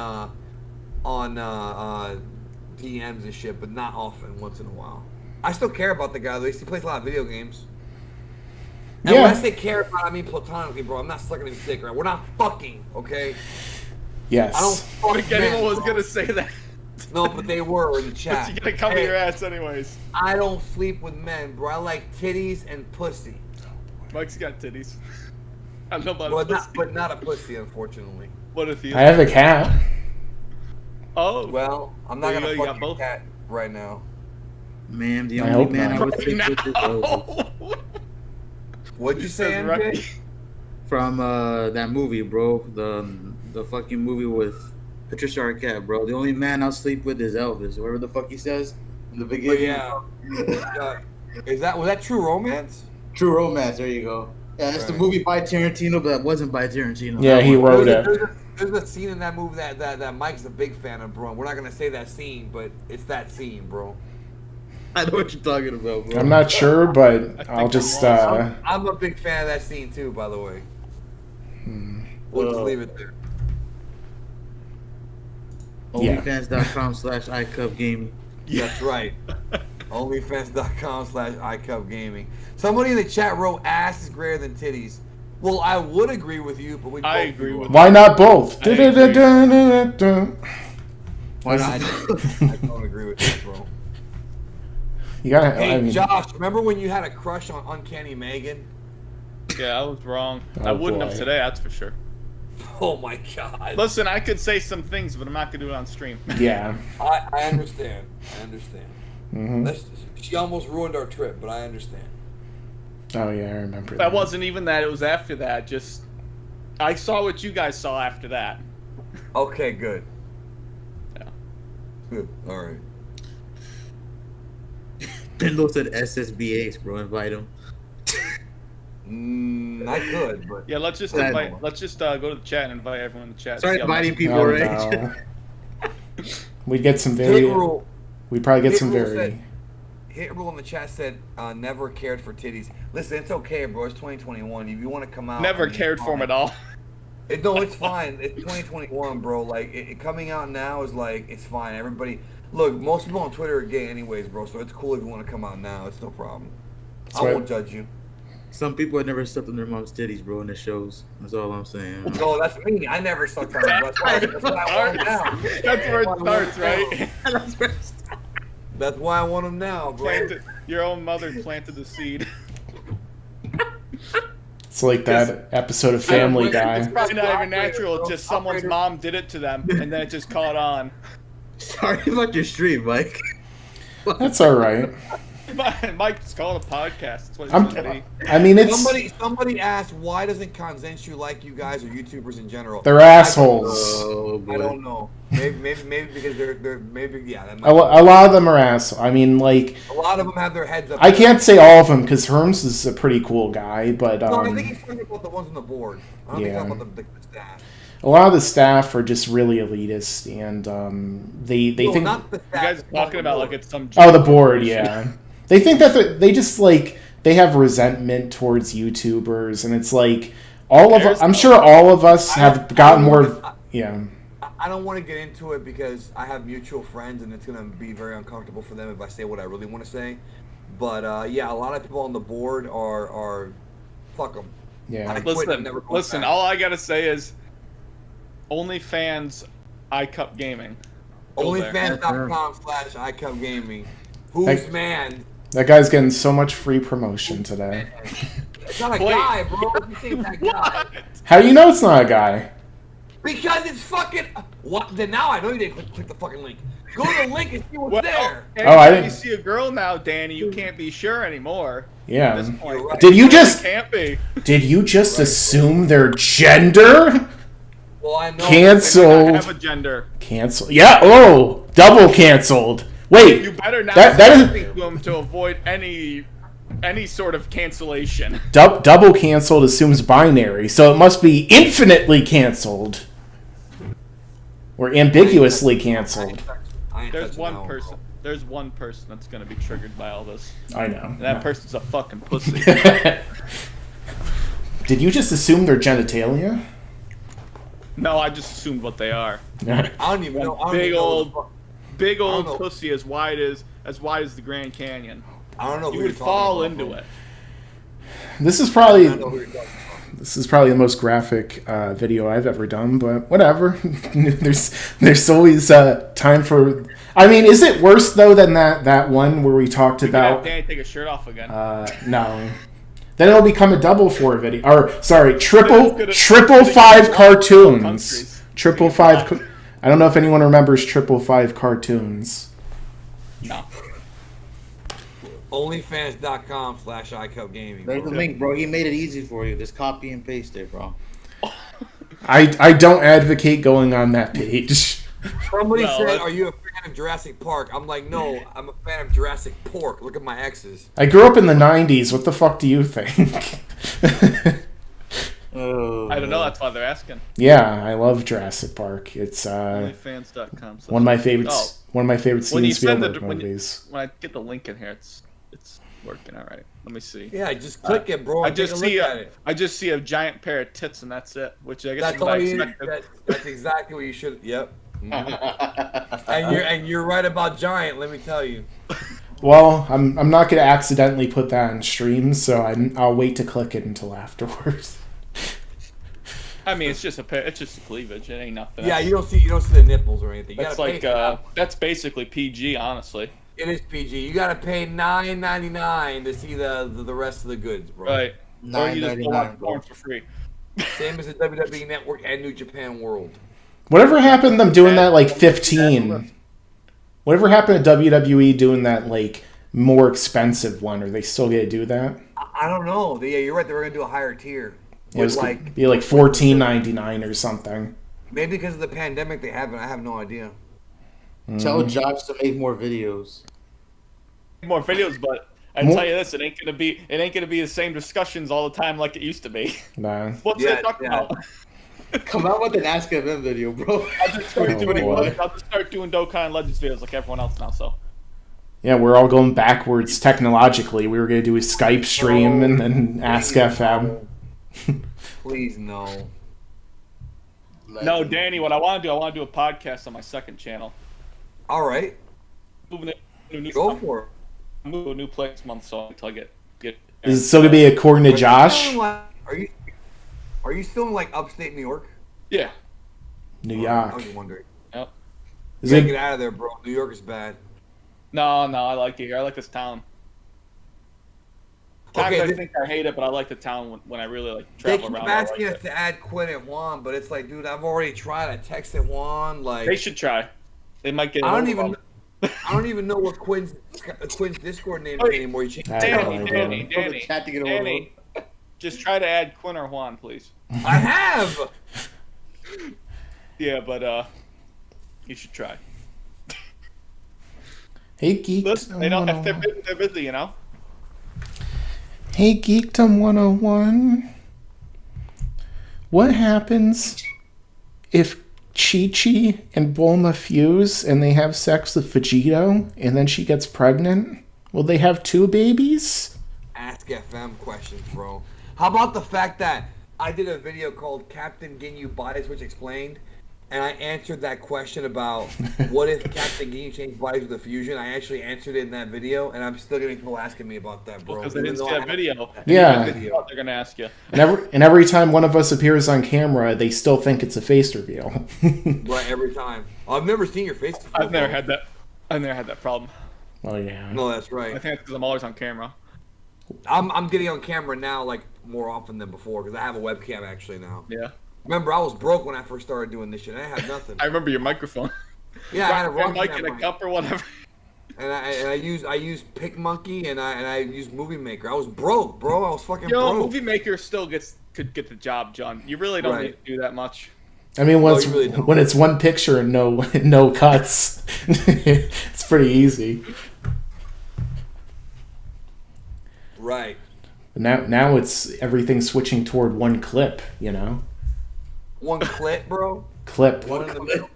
DMs and shit, but not often. Once in a while. I still care about the guy though. He plays a lot of video games. And when I say care about, I mean platonically, bro. I'm not sucking his dick, right? We're not fucking, okay? Yes. I don't fuck I think anyone was gonna say that. No, but they were in the chat. You gotta cover your ass anyways. I don't sleep with men, bro. I like titties and pussy. Mike's got titties. I don't know about But pussy. not a pussy, unfortunately. What if he? I have a cat. Oh. Well, I'm not There gonna you go, fuck you your got both? cat right now. Man, the I only hope man not. I would sleep with is Obi. What'd you say, MJ? From that movie, bro. The fucking movie with Patricia Arquette, bro. The only man I'll sleep with is Elvis. Whatever the fuck he says in the But beginning. yeah. Was that True Romance? True Romance. There you go. Yeah, that's the Right. movie by Tarantino, but that wasn't by Tarantino. Yeah, he wrote it. There's a scene in that movie that Mike's a big fan of, bro. We're not gonna say that scene, but it's that scene, bro. I know what you're talking about, bro. I'm not sure, but I'll just. I'm a big fan of that scene too, by the way. We'll just leave it there. Onlyfans.com/iCupGaming. That's right. Onlyfans.com/iCupGaming. Somebody in the chat wrote ass is greater than titties. Well, I would agree with you, but we I both agree with Why not both? I agree. Why not? I don't agree with you, bro. You gotta. Hey, I mean, Josh, remember when you had a crush on Uncanny Megan? Yeah, I was wrong. Oh, I wouldn't boy. have today, that's for sure. Oh my god. Listen, I could say some things, but I'm not gonna do it on stream. yeah. I understand. Hmm. She almost ruined our trip, but I understand. Oh yeah, I remember That wasn't even that. It was after that. Just I saw what you guys saw after that. Okay, good. Yeah. Good. All right. Pendle said SSBAs, bro. Invite him. I could, but Yeah, let's just That- invite. Let's just go to the chat and invite everyone in the chat. Start See how inviting much- people, Oh, right? no. We'd get some Hit very. Rule. We'd probably get Hit some Rule very. said- Hit Rule in the chat said never cared for titties. Listen, it's okay, bro. It's 2021. If you want to come out, Never I mean, cared for him at all. No, it's fine. It's 2021, bro. Like it coming out now is like it's fine. Everybody, look, most people on Twitter are gay, anyways, bro. So it's cool if you want to come out now. It's no problem. I right. won't judge you. Some people have never stepped on their mom's titties, bro, in the shows. That's all I'm saying. No, that's me. I never sucked on it. That's why I want them now. That's where it starts, right? That's why I want them now, bro. Planted, your own mother planted the seed. It's like that episode of Family It's Guy. probably not even natural. It's just someone's mom did it to them, and then it just caught on. Sorry about your stream, Mike. That's all right. Mike, it's called a podcast. That's what I'm, it's gonna be. I mean, it's Somebody asked why doesn't Konzenshu like you guys or YouTubers in general? they're assholes. Oh, boy. I don't know. Maybe because they're maybe yeah. That A, might a lot of them are assholes. I mean, like a lot of them have their heads up. I can't say all of them because Herms is a pretty cool guy, but No, I think he's talking about the ones on the board. I don't think Yeah. he's talking about the staff. a lot of the staff are just really elitist, and they No, think not the You staff. guys are talking about like it's some. oh the board, yeah. They think that they just like they have resentment towards YouTubers, and it's like all of I'm sure all of us have gotten more. Yeah. I don't want to get into it because I have mutual friends, and it's gonna be very uncomfortable for them if I say what I really want to say. But yeah, a lot of people on the board are fuck them. Yeah. I quit and Listen, never go listen. back. All I gotta say is, OnlyFans, iCup Gaming. Go there. OnlyFans.com/iCupGaming. Who's Hey. man? That guy's getting so much free promotion today. It's not a Wait. guy, bro. You say it's that guy. How do you know it's not a guy? Because it's fucking. What? Then now I know you didn't click the fucking link. Go to the link and see what's there. Anytime you see a girl now, Danny, you can't be sure anymore. Yeah. At this point. Right. Did you just Can't be. Did you just assume their gender? Well, I know. Canceled. Have a gender. Cancel. Yeah. Oh, double canceled. Wait. You better not that speak to them to avoid any sort of cancellation. double canceled assumes binary, so it must be infinitely canceled or ambiguously canceled. There's one person. There's one person that's gonna be triggered by all this. I know. And that person's a fucking pussy. Did you just assume their genitalia? No, I just assumed what they are. I don't even know. Big old pussy as wide as the Grand Canyon. I don't know. You would fall into it. This is probably the most graphic video I've ever done, but whatever. there's always time for. I mean, is it worse though than that one where we talked about? Danny take a shirt off again. No. Then it'll become a double 4 video. Or sorry, triple 5 cartoons. Triple 5. I don't know if anyone remembers triple 5 cartoons. No. Onlyfans.com/iCupGaming. There's the link, bro. He made it easy for you. Just copy and paste it, bro. I don't advocate going on that page. Somebody said, "Are you a fan of Jurassic Park?" I'm like, "No, I'm a fan of Jurassic Pork. Look at my exes." I grew up in the 90s. What the fuck do you think? I don't know. That's why they're asking. Yeah, I love Jurassic Park. It's Onlyfans.com. one of my favorites. One of my favorite Steven Spielberg when movies. When I get the link in here, it's working. All right. Let me see. Yeah, just click it, bro. I just see a giant pair of tits, and that's it. Which I guess that's is what I all you. expected. That's exactly what you should. Yep. Mm-hmm. and you're right about giant. Let me tell you. Well, I'm not gonna accidentally put that on stream, so I'll wait to click it until afterwards. I mean, it's just a cleavage. It ain't nothing. Yeah, you don't see the nipples or anything. You That's gotta like pay for that's basically PG, honestly. It is PG. You gotta pay $9.99 to see the rest of the goods, bro. Right. Or you just go watch porn for free. Same as the WWE Network and New Japan World. Whatever happened to them doing that like 15? Whatever happened to WWE doing that like more expensive one? Are they still gonna do that? I don't know. Yeah, you're right. They were gonna do a higher tier. It was like be like $14.99 or something. Maybe because of the pandemic they haven't. I have no idea. Tell Josh to make more videos. More videos, but I tell you this: it ain't gonna be the same discussions all the time like it used to be. Nah. What's they talking about? Come out with an Ask FM video, bro. I'll just start doing Dokkan Legends videos like everyone else now. So. Yeah, we're all going backwards technologically. We were gonna do a Skype stream and then Ask FM. Please no. No, Danny. What I want to do a podcast on my second channel. All right. Moving to a new Go for it. Move to a new place this month, so until I get. Is it still gonna be according to Josh? Are you still in like upstate New York? Yeah. New I York. was wondering. Yep. Is You gotta it? get out of there, bro. New York is bad. No, I like it here. I like this town. Times I think I hate it, but I like the town when I really like They travel keep around. asking us to add Quinn and Juan, but it's like, dude, I've already tried. I texted Juan. Like, They should try. They might get. I don't even know what Quinn's Discord name is anymore. You changed it. Danny. Just try to add Quinn or Juan, please. I have. Yeah, but you should try. Hey, Geekdom. Listen, they don't. If they're busy, you know. Hey, Geekdom 101. What happens if Chi-Chi and Bulma fuse and they have sex with Vegito and then she gets pregnant? Will they have 2 babies? Ask FM questions, bro. How about the fact that I did a video called Captain Ginyu Bodies, which explained, and I answered that question about what if Captain Ginyu changed bodies with a fusion. I actually answered it in that video, and I'm still getting people asking me about that, bro. Because they didn't see that video. Yeah. They're gonna ask you. And every time one of us appears on camera, they still think it's a face reveal. Right, every time. I've never seen your face before. I've never had that problem. Oh, yeah. No, that's I right. think it's because I'm always on camera. I'm getting on camera now, like, more often than before, because I have a webcam actually now. Yeah. Remember, I was broke when I first started doing this shit. I had nothing. I remember your microphone. Yeah, I had a Rock Rocky mic in a cup or whatever. And I used Pick Monkey and I used Movie Maker. I was broke, bro. I was fucking Yo, broke. Movie Maker still could get the job done. You really don't need to do that much. I mean, No, you really don't. when it's one picture and no cuts, it's pretty easy. Right. Now it's everything switching toward one clip, you know? One clip, bro. Clip. One in the middle.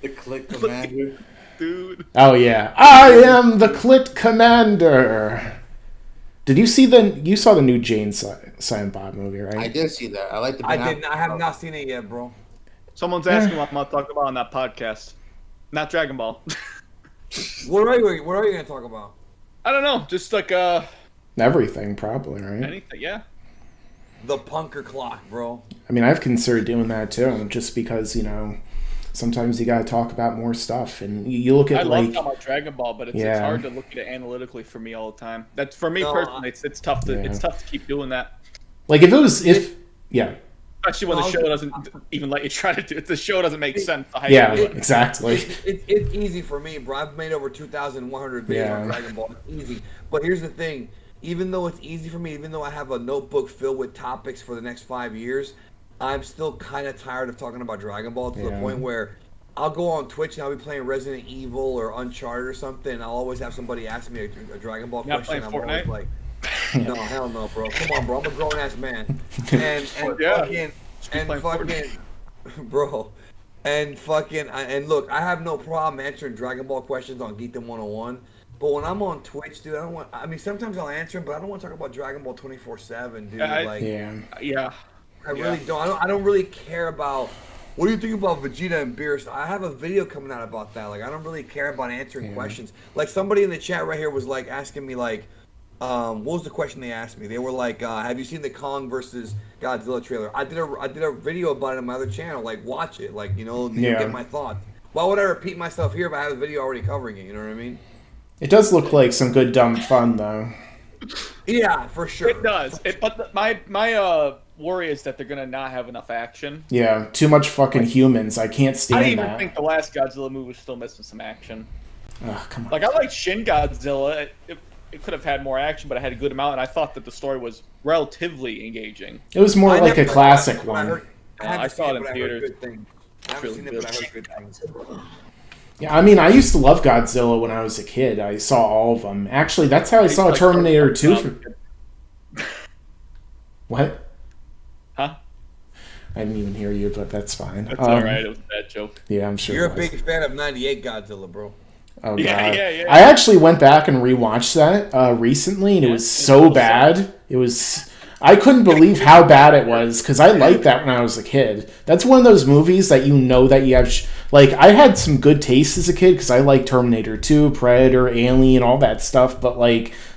The click commander. Dude. Oh yeah. I am the Clit Commander. Did you see you saw the new Jane Silent Bob movie, right? I did see that. I like the. I didn't. I have not seen it yet, bro. Someone's asking what I'm going to talk about on that podcast. Not Dragon Ball. What are you gonna talk about? I don't know. Just like Everything, probably, right? anything. Yeah. The punker clock, bro. I mean, I've considered doing that too, just because, sometimes you gotta talk about more stuff, and you look at I love like talking about Dragon Ball, but it's hard to look at it analytically for me all the time. That's for me personally. It's tough to keep doing that. like if yeah. Especially when the show doesn't even let you try to do it. The show doesn't make sense. Yeah, exactly. It's easy for me, bro. I've made over 2,100 videos on Dragon Ball. It's easy. But here's the thing. Even though it's easy for me, even though I have a notebook filled with topics for the next 5 years, I'm still kind of tired of talking about Dragon Ball to the point where I'll go on Twitch and I'll be playing Resident Evil or Uncharted or something, and I'll always have somebody ask me a Dragon Ball question. I'm always like, no, hell no, bro. Come on, bro. I'm a grown ass man. And look, I have no problem answering Dragon Ball questions on Geekdom 101. But when I'm on Twitch, dude, sometimes I'll answer them, but I don't want to talk about Dragon Ball 24/7, dude. I really don't. I don't really care about. What do you think about Vegeta and Beerus? I have a video coming out about that. Like, I don't really care about answering questions. Like, somebody in the chat right here was like asking me like, what was the question they asked me? They were like, have you seen the Kong versus Godzilla trailer? I did a video about it on my other channel. Like, watch it. Like, you get my thoughts. Why would I repeat myself here if I have a video already covering it? You know what I mean? It does look like some good dumb fun though. Yeah, for sure. It does. But my worry is that they're gonna not have enough action. Yeah, too much fucking humans. I can't stand that. I didn't even think the last Godzilla movie was still missing some action. Oh, come on. Like, I like Shin Godzilla. It could have had more action, but it had a good amount, and I thought that the story was relatively engaging. It was more like a classic one. I saw it in theaters. I haven't seen it, but I heard good things. Yeah, I mean, I used to love Godzilla when I was a kid. I saw all of them. Actually, that's how I saw Terminator 2. What? Huh? I didn't even hear you, but that's fine. That's alright. It was a bad joke. Yeah, I'm sure. You're a big fan of 98 Godzilla, bro. Oh, yeah, God. yeah. I actually went back and rewatched that recently, and it was so bad. It was... I couldn't believe how bad it was, because I liked that when I was a kid. That's one of those movies that you know that you have... I had some good taste as a kid, because I liked Terminator 2, Predator, Alien, all that stuff, but,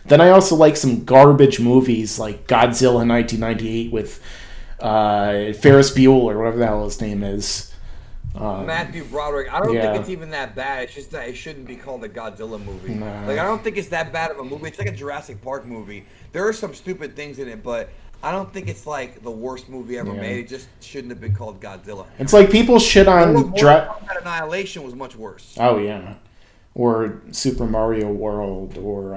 then I also like some garbage movies, like Godzilla in 1998 with Ferris Bueller, or whatever the hell his name is. Matthew Broderick. I don't think it's even that bad. It's just that it shouldn't be called a Godzilla movie. Nah. I don't think it's that bad of a movie. It's like a Jurassic Park movie. There are some stupid things in it, but I don't think it's like the worst movie ever made. It just shouldn't have been called Godzilla. It's like people shit on... Mortal Kombat Annihilation was much worse. Oh, yeah. Or Super Mario World, or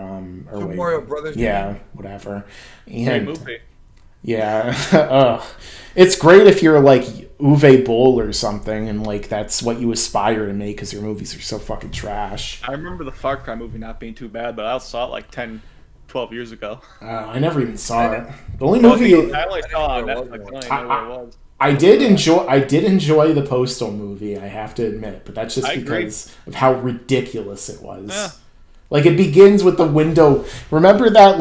Super Mario Brothers. Yeah, whatever. Great movie. Yeah. It's great if you're like Uwe Boll or something, and that's what you aspire to make, because your movies are so fucking trash. I remember the Far Cry movie not being too bad, but I saw it 10, 12 years ago. I never even saw it. The only movie I only saw it on Netflix. I don't even know where it was. I did enjoy the Postal movie, I have to admit, but that's just because of how ridiculous it was. Yeah. It begins with the window. Remember that,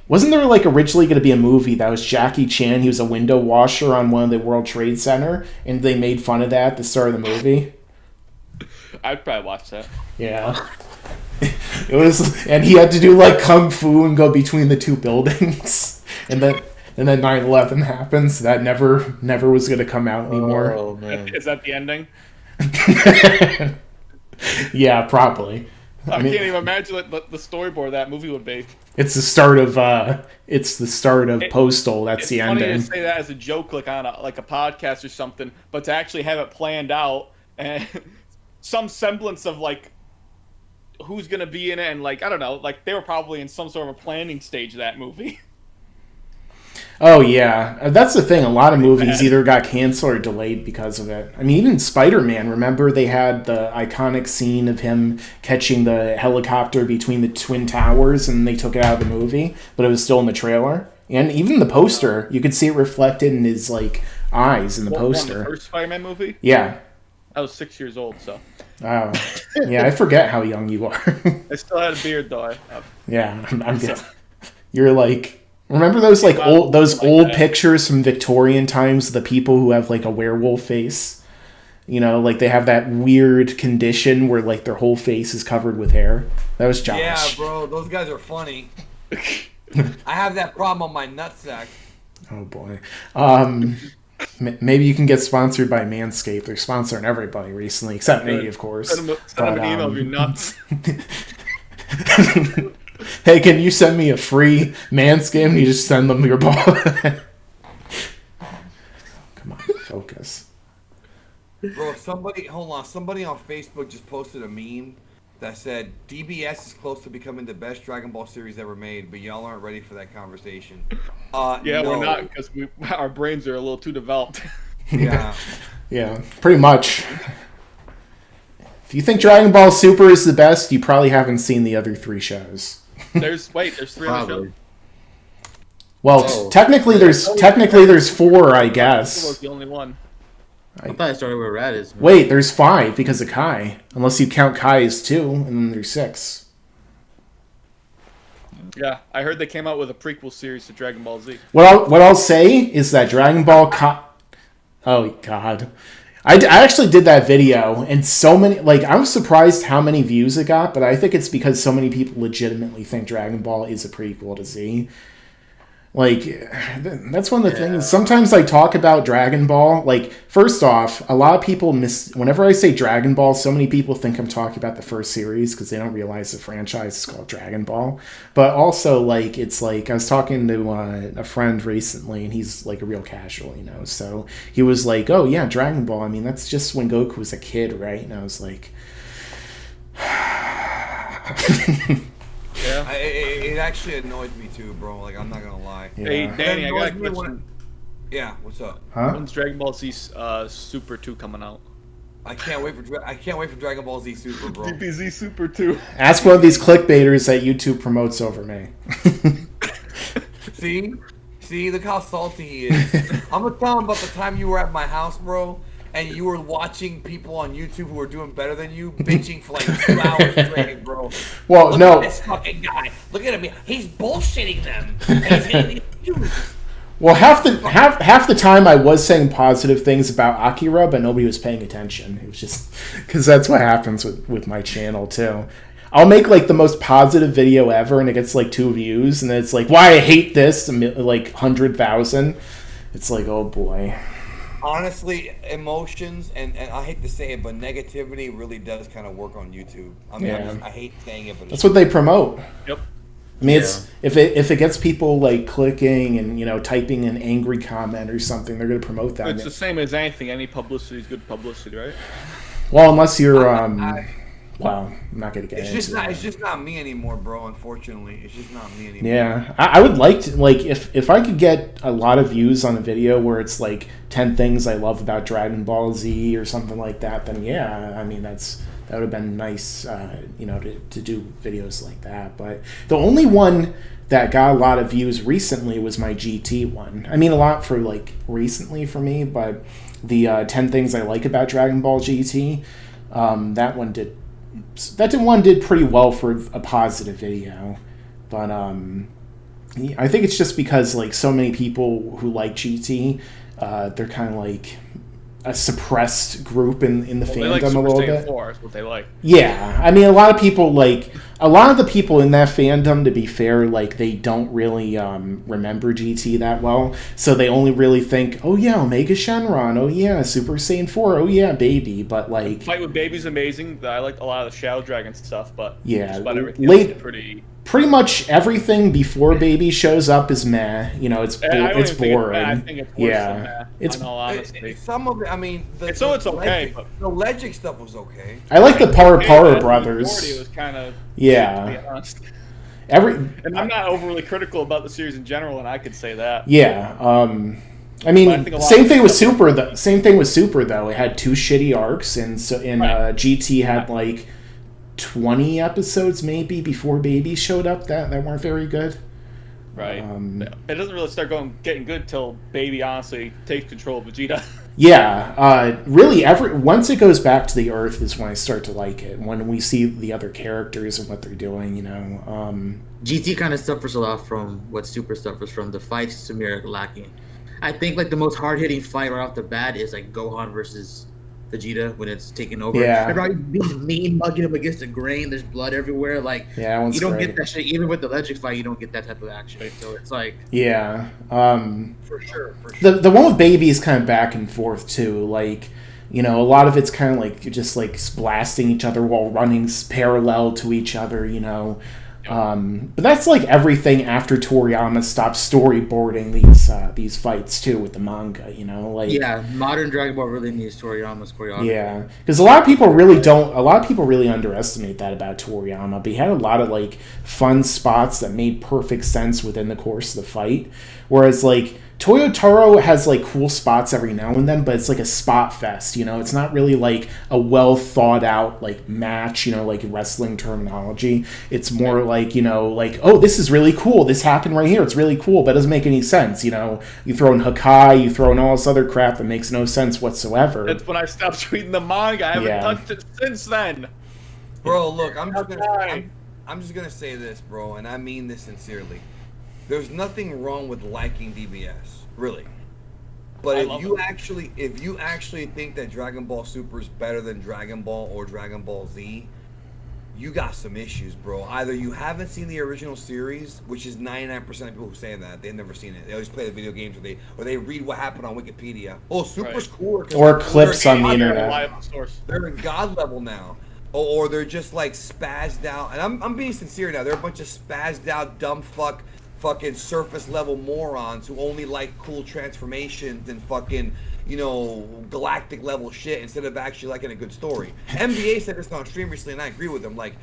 wasn't there, originally going to be a movie that was Jackie Chan? He was a window washer on one of the World Trade Center, and they made fun of that at the start of the movie? I'd probably watch that. Yeah. It was, and he had to do, kung fu and go between the two buildings. And then 9/11 happens. That never was going to come out anymore. Oh, man. Is that the ending? Yeah, probably. I can't even imagine what the storyboard of that movie would be. It's the start of Postal. That's the ending. It's funny to say that as a joke, on a podcast or something, but to actually have it planned out and some semblance of like who's gonna be in it, and like I don't know, like they were probably in some sort of a planning stage of that movie. Oh yeah, that's the thing. A lot of movies either got canceled or delayed because of it. I mean, even Spider-Man. Remember, they had the iconic scene of him catching the helicopter between the Twin Towers, and they took it out of the movie, but it was still in the trailer. And even the poster, you could see it reflected in his like eyes in the poster. The first Spider-Man movie. Yeah. I was 6 years old, so. Oh, yeah. I forget how young you are. I still had a beard though. Yeah, I'm good. You're like. Remember those like old pictures from Victorian times, the people who have like a werewolf face? You know, like they have that weird condition where like their whole face is covered with hair. That was Josh. Yeah, bro, those guys are funny. I have that problem on my nutsack. Oh boy. Maybe you can get sponsored by Manscaped. They're sponsoring everybody recently, except me, of course. Send them an email if you're nuts. Hey, can you send me a free Manscaped? And you just send them your ball. Come on, focus. Bro, somebody on Facebook just posted a meme that said DBS is close to becoming the best Dragon Ball series ever made, but y'all aren't ready for that conversation. Yeah, no. we're not, because our brains are a little too developed. Yeah. Yeah, pretty much. If you think Dragon Ball Super is the best, you probably haven't seen the other 3 shows. There's 3 other shows. Well, technically there's 4, I guess. Was the only one. I thought I started with Raditz. Wait, there's 5 because of Kai. Unless you count Kai as 2, and then there's 6. Yeah, I heard they came out with a prequel series to Dragon Ball Z. What I'll say is that Dragon Ball Oh god. I actually did that video, and so many, like, I was surprised how many views it got, but I think it's because so many people legitimately think Dragon Ball is a prequel to Z. Like, that's one of the things. Sometimes I talk about Dragon Ball. Like, first off, a lot of people whenever I say Dragon Ball, so many people think I'm talking about the first series because they don't realize the franchise is called Dragon Ball. But also, like, it's like, I was talking to a friend recently, and he's like a real casual, you know. So he was like, oh, yeah, Dragon Ball. I mean, that's just when Goku was a kid, right? And I was like... Yeah. It actually annoys me too, bro. Like, I'm not gonna lie. Yeah. Hey, Danny, I got a question. Yeah, what's up? Huh? When's Dragon Ball Z Super 2 coming out? I can't wait for Dragon Ball Z Super, bro. DBZ Super 2. Ask one of these clickbaiters that YouTube promotes over me. See, look how salty he is. I'm gonna tell him about the time you were at my house, bro, and you were watching people on YouTube who were doing better than you, bitching for like 2 hours straight, bro. Well, Look no. at this fucking guy. Look at him. He's bullshitting them. And he's hitting these views. Well, half the time I was saying positive things about Akira, but nobody was paying attention. It was just because that's what happens with my channel too. I'll make like the most positive video ever, and it gets like 2 views, and then it's like, why I hate this, like 100,000. It's like, oh boy. Honestly, emotions, and I hate to say it, but negativity really does kind of work on YouTube. I mean, Yeah. I hate saying it, but That's what they promote. Yep. I mean, it's if it gets people like clicking and, you know, typing an angry comment or something, they're going to promote that. It's the same as anything. Any publicity is good publicity, right? Well, unless you're well, I'm not going to get into that. It's just not me anymore, bro. Unfortunately, it's just not me anymore. Yeah, I would like to, like, if I could get a lot of views on a video where it's like 10 things I love about Dragon Ball Z or something like that, then yeah, I mean, that would have been nice, you know, to do videos like that. But the only one that got a lot of views recently was my GT one. I mean, a lot for like recently for me, but the 10 things I like about Dragon Ball GT, that one did pretty well for a positive video. But I think it's just because like so many people who like GT, they're kind of like a suppressed group in the fandom they like a Super little Saiyan bit. 4 is what they like. Yeah, I mean, a lot of people like a lot of the people in that fandom, to be fair, like they don't really remember GT that well, so they only really think, oh yeah, Omega Shenron, oh yeah, Super Saiyan 4, oh yeah, Baby, but like Fight with Baby's amazing. I like a lot of the Shadow Dragon stuff, but yeah, just about everything late, else is pretty much everything before Baby shows up is meh. You know, it's boring. I think it's worse than that. It's in all honesty. Some of it, I mean, It's okay, but the Legic stuff was okay. I like the Para The brothers. It was kind of to be honest. And I'm not overly critical about the series in general, and I could say that. Yeah. I mean, same thing with Super though. It had 2 shitty arcs, and so GT had like 20 episodes maybe before Baby showed up that weren't very good. Right. It doesn't really start getting good till Baby honestly takes control of Vegeta. Yeah, really, once it goes back to the Earth is when I start to like it. When we see the other characters and what they're doing, you know. GT kind of suffers a lot from what Super suffers from. The fights to me are lacking. I think like the most hard-hitting fight right off the bat is like Gohan versus Vegeta when it's taken over. Yeah. He's mean mugging him against the grain. There's blood everywhere. Like you don't get that shit. Even with the Legic fight, you don't get that type of action. So it's like For sure. The one with Baby is kind of back and forth too. Like, you know, a lot of it's kind of like just like blasting each other while running parallel to each other. You know. But that's like everything after Toriyama stopped storyboarding these fights too with the manga, you know, like modern Dragon Ball really needs Toriyama's choreography. Yeah, because a lot of people really underestimate that about Toriyama. But he had a lot of like fun spots that made perfect sense within the course of the fight, whereas like Toyotaro has like cool spots every now and then, but it's like a spot fest, you know. It's not really like a well thought out like match, you know, like wrestling terminology. It's more like, you know, like, oh, this is really cool. This happened right here. It's really cool, but it doesn't make any sense, you know. You throw in Hakai, you throw in all this other crap that makes no sense whatsoever. That's when I stopped reading the manga. I haven't touched it since then. Bro, look, I'm just gonna say this, bro, and I mean this sincerely. There's nothing wrong with liking DBS, really. But if you actually think that Dragon Ball Super is better than Dragon Ball or Dragon Ball Z, you got some issues, bro. Either you haven't seen the original series, which is 99% of people who say that they've never seen it. They always play the video games, or they read what happened on Wikipedia. Oh, Super's cooler. Or clips on the internet. They're in God level now. Or they're just like spazzed out. And I'm being sincere now. They're a bunch of spazzed out, dumb fucking surface level morons who only like cool transformations and fucking, you know, galactic level shit instead of actually liking a good story. NBA said this on stream recently, and I agree with them. Like,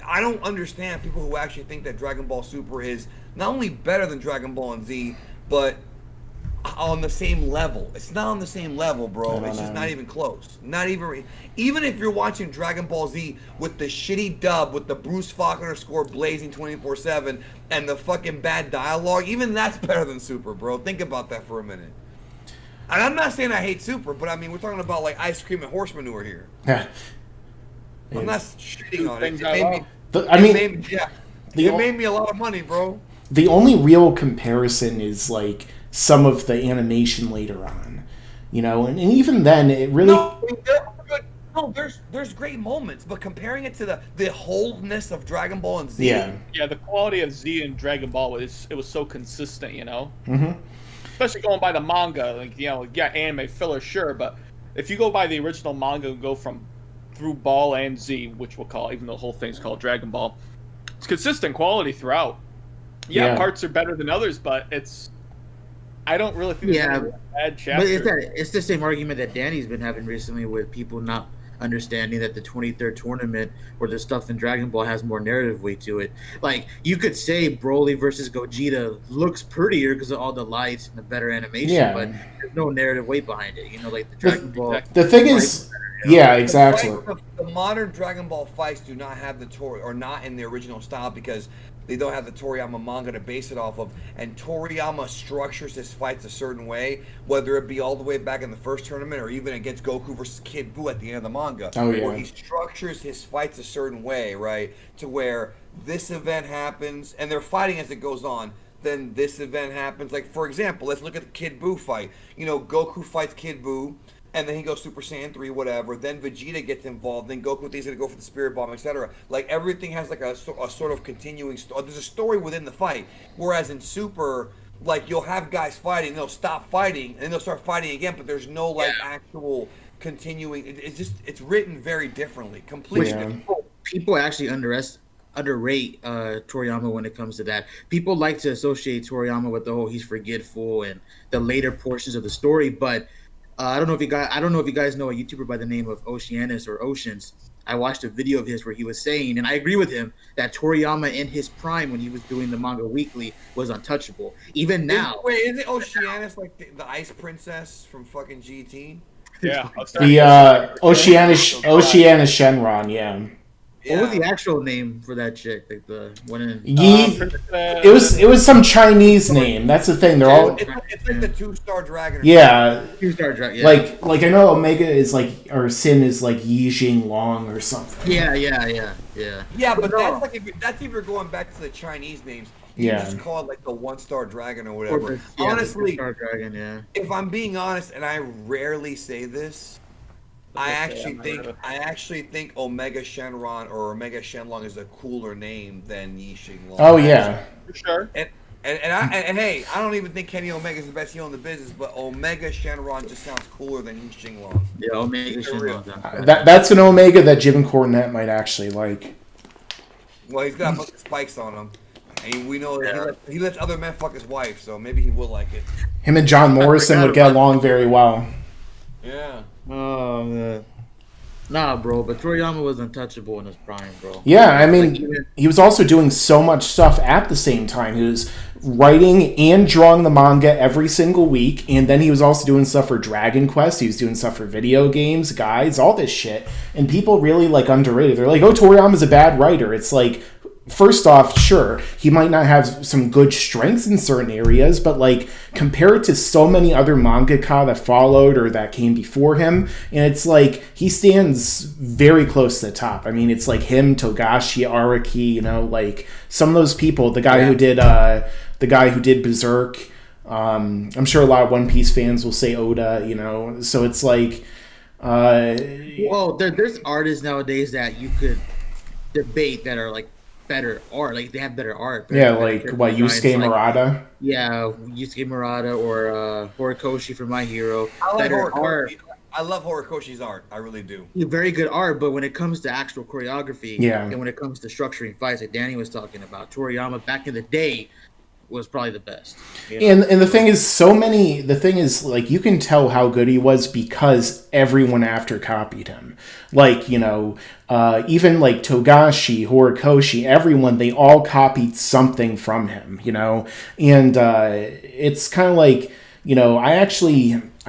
I don't understand people who actually think that Dragon Ball Super is not only better than Dragon Ball and Z, but on the same level. It's not on the same level, bro. It's just not even close. Not even if you're watching Dragon Ball Z with the shitty dub with the Bruce Faulkner score blazing 24/7 and the fucking bad dialogue, even that's better than Super, bro. Think about that for a minute. And I'm not saying I hate Super, but I mean, we're talking about like ice cream and horse manure here. Yeah. I'm not shitting on it. It made me a lot of money, bro. The only real comparison is like some of the animation later on, you know, and even then it really there's great moments, but comparing it to the wholeness of Dragon Ball and Z, the quality of Z and Dragon Ball was so consistent, you know. Mm-hmm. Especially going by the manga, like, you know, anime filler, sure, but if you go by the original manga and go through Ball and Z, which we'll call, even though the whole thing's called Dragon Ball, it's consistent quality throughout. Parts are better than others, but I don't really think it's a bad chapter. But it's the same argument that Danny's been having recently with people not understanding that the 23rd tournament or the stuff in Dragon Ball has more narrative weight to it. Like, you could say Broly versus Gogeta looks prettier because of all the lights and the better animation, but there's no narrative weight behind it. You know, like the Dragon Ball. The thing is, exactly. The modern Dragon Ball fights do not have or not in the original style because they don't have the Toriyama manga to base it off of, and Toriyama structures his fights a certain way, whether it be all the way back in the first tournament or even against Goku versus Kid Buu at the end of the manga, where he structures his fights a certain way, right, to where this event happens, and they're fighting as it goes on, then this event happens. Like, for example, let's look at the Kid Buu fight. You know, Goku fights Kid Buu, and then he goes Super Saiyan 3, whatever. Then Vegeta gets involved. Then Goku thinks he's gonna go for the Spirit Bomb, etc. Like everything has like a sort of continuing story. There's a story within the fight. Whereas in Super, like you'll have guys fighting, they'll stop fighting, and they'll start fighting again. But there's no like actual continuing. It's written very differently, completely different. People actually underrate Toriyama when it comes to that. People like to associate Toriyama with the whole he's forgetful and the later portions of the story, but I don't know if you guys know a YouTuber by the name of Oceanus or Oceans. I watched a video of his where he was saying, and I agree with him, that Toriyama in his prime when he was doing the manga weekly was untouchable. Even now. Wait, is it Oceanus like the Ice Princess from fucking GT? Yeah. The Oceanus Shenron, yeah. What was the actual name for that chick? Like the one in it was some Chinese name. That's the thing. They're all it's like the 2-star dragon. Yeah. 2-star dragon. Yeah. Like I know Omega is like, or Sin is like Yi Jing Long or something. Yeah. Yeah, but that's like that's if you're going back to the Chinese names. You just call it like the 1-star dragon or whatever. Honestly, 2-star dragon, if I'm being honest, and I rarely say this, I actually think Omega Shenron or Omega Shenlong is a cooler name than Yi Xing Long. Oh yeah, for sure. And hey, I don't even think Kenny Omega is the best heel in the business, but Omega Shenron just sounds cooler than Yi Xing Long. Yeah, Omega Shenron. That's an Omega that Jim Cornette might actually like. Well, he's got a bunch of spikes on him, and we know that he lets other men fuck his wife, so maybe he will like it. Him and John Morrison would get along very well. Yeah. Oh man. Nah, bro, but Toriyama was untouchable in his prime, bro. Yeah, I mean, he was also doing so much stuff at the same time. He was writing and drawing the manga every single week, and then he was also doing stuff for Dragon Quest. He was doing stuff for video games, guides, all this shit. And people really, like, underrated. They're like, oh, Toriyama's a bad writer. It's like, first off, sure, he might not have some good strengths in certain areas, but like compared to so many other mangaka that followed or that came before him, and it's like he stands very close to the top. I mean, it's like him, Togashi, Araki, you know, like some of those people. The guy who did Berserk. I'm sure a lot of One Piece fans will say Oda, you know. So it's like, well, there's artists nowadays that you could debate that are like better art, like they have better art. Yusuke Murata? Yeah, Yusuke Murata or Horikoshi from My Hero. I love Horikoshi's art. I really do. Very good art, but when it comes to actual choreography, and when it comes to structuring fights, like Danny was talking about, Toriyama back in the day was probably the best. You know? And the thing is, like, you can tell how good he was because everyone after copied him. Like, you know, even like Togashi, Horikoshi, everyone, they all copied something from him, you know? And it's kind of like, you know, I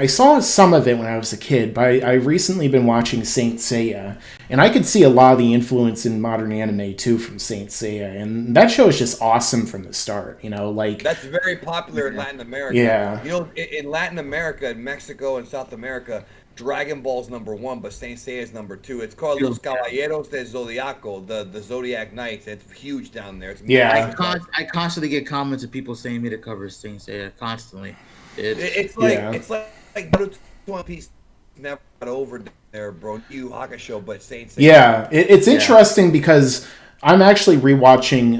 saw some of it when I was a kid, but I've recently been watching Saint Seiya, and I could see a lot of the influence in modern anime too from Saint Seiya, and that show is just awesome from the start, you know, like... That's very popular in Latin America. Yeah. You know, in Latin America, in Mexico and South America, Dragon Ball's #1, but Saint Seiya's #2. It's called Los Caballeros de Zodiaco, the Zodiac Knights. It's huge down there. I constantly get comments of people saying me to cover Saint Seiya constantly. It's like One Piece never got over there, bro. Yu Hakusho, but Saint Seiya. Yeah, it's interesting because I'm actually rewatching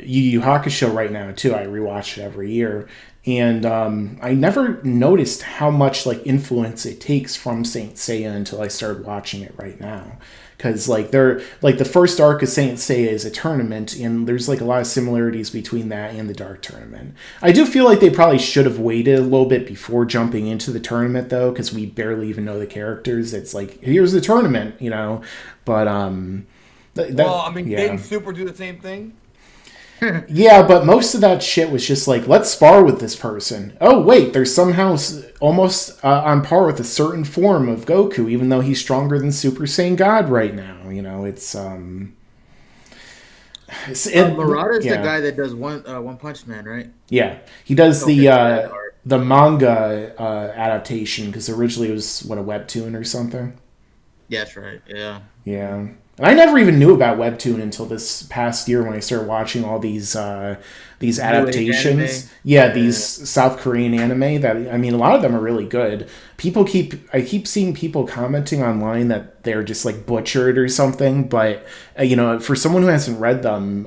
Yu Yu Hakusho right now too. I rewatch it every year, and I never noticed how much like influence it takes from Saint Seiya until I started watching it right now. Because like they're like the first arc of Saint Seiya is a tournament, and there's like a lot of similarities between that and the Dark Tournament. I do feel like they probably should have waited a little bit before jumping into the tournament though, because we barely even know the characters. It's like here's the tournament, you know. But didn't Super do the same thing? Yeah, but most of that shit was just like, let's spar with this person. Oh, wait, they're somehow almost on par with a certain form of Goku, even though he's stronger than Super Saiyan God right now. You know, it's... Murata's the guy that does One Punch Man, right? Yeah, he does the manga adaptation, because originally it was, a webtoon or something? Yeah, that's right, yeah. Yeah. And I never even knew about Webtoon until this past year when I started watching all these adaptations. anime. Yeah, these South Korean anime that, I mean, a lot of them are really good. I keep seeing people commenting online that they're just like butchered or something, but for someone who hasn't read them,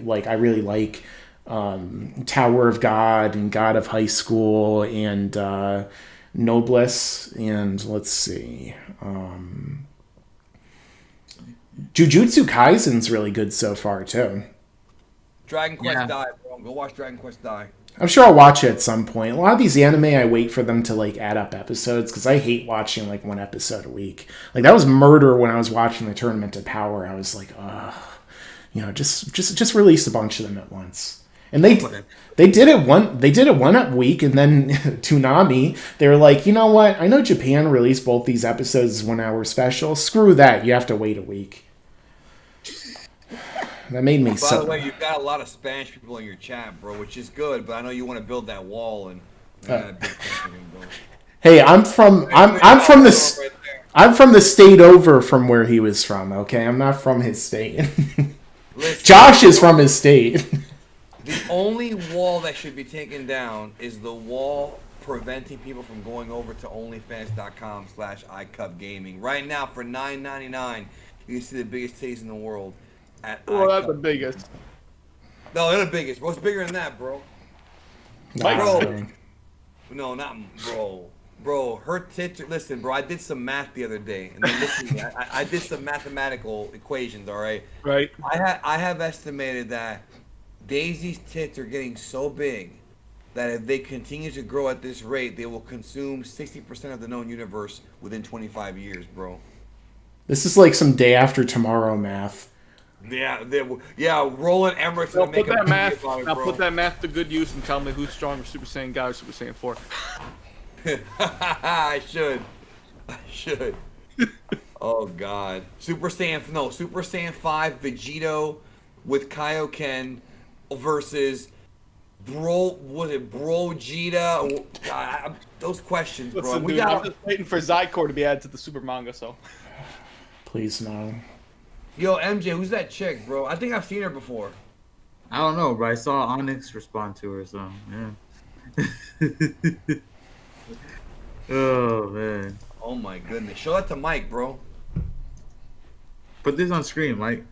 like I really like Tower of God and God of High School and Noblesse, and let's see. Jujutsu Kaisen's really good so far too. Dragon Quest Yeah. Die, bro. Go watch Dragon Quest Die. I'm sure I'll watch it at some point. A lot of these anime, I wait for them to like add up episodes because I hate watching like one episode a week. Like that was murder when I was watching the Tournament of Power. I was like, just release a bunch of them at once. And they did it one up week, and then Toonami, they were like, you know what? I know Japan released both these episodes as 1 hour special. Screw that. You have to wait a week. That made me By so. the way, you've got a lot of Spanish people in your chat, bro, which is good. But I know you want to build that wall and. Hey, I'm from the state over from where he was from. Okay, I'm not from his state. Listen, Josh is from his state. The only wall that should be taken down is the wall preventing people from going over to onlyfans.com/iCupGaming. Right now, for $9.99, you can see the biggest titties in the world at Well, that's the iCup. biggest. No, they're the biggest. What's bigger than that, bro? Bro. No, not bro. Bro, her tits. Listen, bro. I did some math the other day, and then listen to me. I did some mathematical equations. All right. Right. I have estimated that Daisy's tits are getting so big that if they continue to grow at this rate, they will consume 60% of the known universe within 25 years, bro. This is like some day after tomorrow math. Yeah, Roland Emmerich Now gonna make put that a movie math. about it, Now bro. put that math to good use and tell me who's stronger, Super Saiyan God or Super Saiyan 4. I should. Oh God, Super Saiyan 5 Vegito with Kaioken versus Brogeta? God, those questions, bro. Listen, We dude, I'm got just waiting for Zycor to be added to the Super manga. So Please no. yo MJ, who's that chick, bro? I think I've seen her before. I don't know, but I saw Onyx respond to her, so yeah. Oh man. Oh my goodness, show that to Mike, bro. Put this on screen, Mike.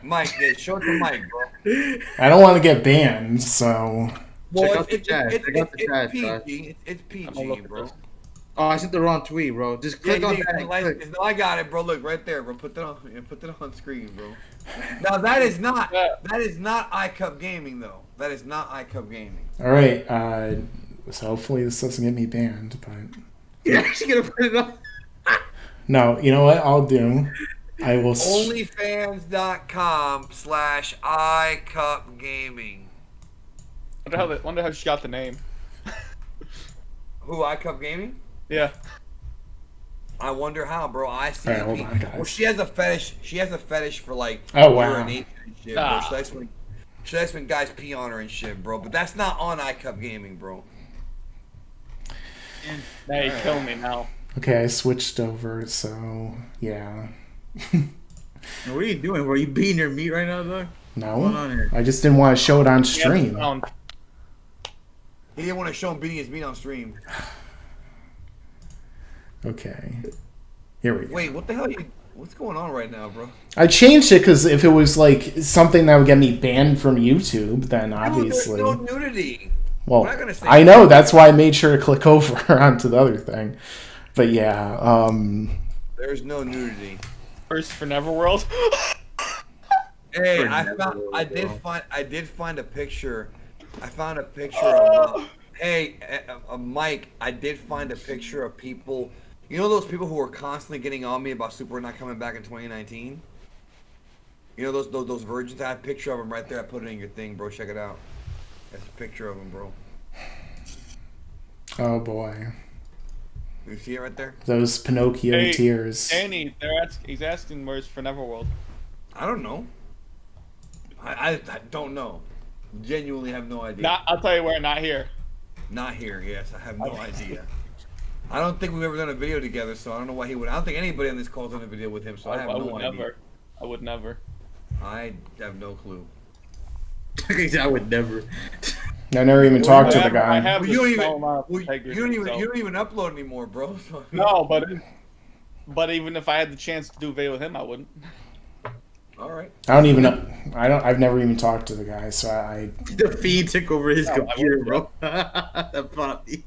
Mike, yeah, show it to Mike, bro. I don't want to get banned, so. Check out the chat. It's Check out the chat, Josh. PG. It's I'm gonna PG, look at bro. this. Oh, I sent the wrong tweet, bro. Just click on that. And click. No, I got it, bro. Look right there, bro. Put that on screen, bro. Now that is not iCup Gaming though. That is not iCup Gaming. All right. So hopefully this doesn't get me banned, but. You're actually gonna put it on. No, you know what I'll do? I will. Onlyfans.com/iCupGaming. Wonder how she got the name. Who, iCup Gaming? Yeah. I wonder how, bro. I see. Alright, hold on, guys. Well, she has a fetish. She has a fetish for like Oh, wow. urination and shit, bro. Ah. She likes when guys pee on her and shit, bro. But that's not on iCup Gaming, bro. Now you kill me now. Okay, I switched over, so yeah. What are you doing? Were you beating your meat right now, dog? No, What's going on here? I just didn't want to show it on stream. He didn't want to show him beating his meat on stream. Okay, here we go. Wait, what the hell? What's going on right now, bro? I changed it because if it was like something that would get me banned from YouTube, then obviously. Dude, there's no nudity. Well, We're not gonna say I know that's why I made sure to click over onto the other thing. But yeah, There's no nudity. First for Neverworld. Hey, For I did find a picture. I found a picture of Mike. I did find a picture of people. You know those people who were constantly getting on me about Super not coming back in 2019. You know those virgins. I have a picture of them right there. I put it in your thing, bro. Check it out. That's a picture of them, bro. oh boy, You see it right there? those Pinocchio Hey, tears. Danny, he's asking where's for Neverworld. I don't know. I don't know. Genuinely have no idea. I'll tell you where. Not here. Not here. Yes, I have no idea. I don't think we've ever done a video together, so I don't know why he would. I don't think anybody on this call's done a video with him, so I have no idea. I would never. I have no clue. I would never. I never even talked to the I guy. have Well, this you don't small even. amount of Well, integrity, you so- don't even upload anymore, bro. So, No, but even if I had the chance to do a video with him, I wouldn't. all right. I don't even know. I've never even talked to the guy, so I The feed took over his No, I computer, wouldn't. bro. That's funny.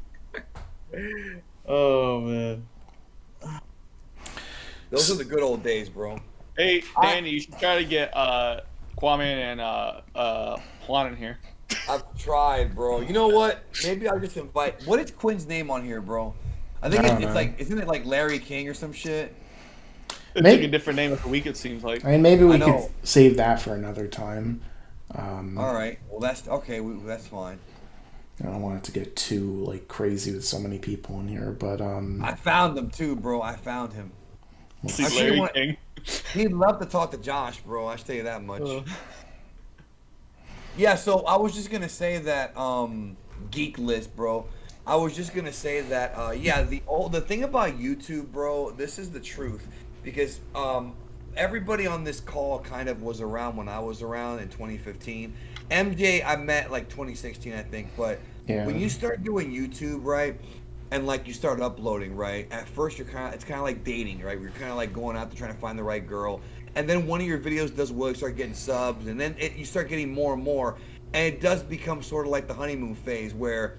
Oh man. Those are the good old days, bro. Hey, Danny, you should try to get Kwame and Juan in here. I've tried, bro. You know what? Maybe I'll just invite. What is Quinn's name on here, bro? I think I don't it's know. like, isn't it like Larry King or some shit? It Maybe- took a different name of the week, it seems like. I mean, maybe we I know. could save that for another time. All right. Well, that's okay. That's fine. I don't want it to get too like crazy with so many people in here, but I found him too, bro. I found him. See Actually, Larry what- King. He'd love to talk to Josh, bro. I tell you that much. Yeah. So I was just gonna say that geek list, bro. I was just gonna say that yeah. The thing about YouTube, bro. This is the truth because everybody on this call kind of was around when I was around in 2015. MJ, I met like 2016, I think. But Yeah. when you start doing YouTube, right, and like you start uploading, right, at first it's kind of like dating, right? You're kind of like going out to trying to find the right girl, and then one of your videos does well, you start getting subs, and then you start getting more and more, and it does become sort of like the honeymoon phase where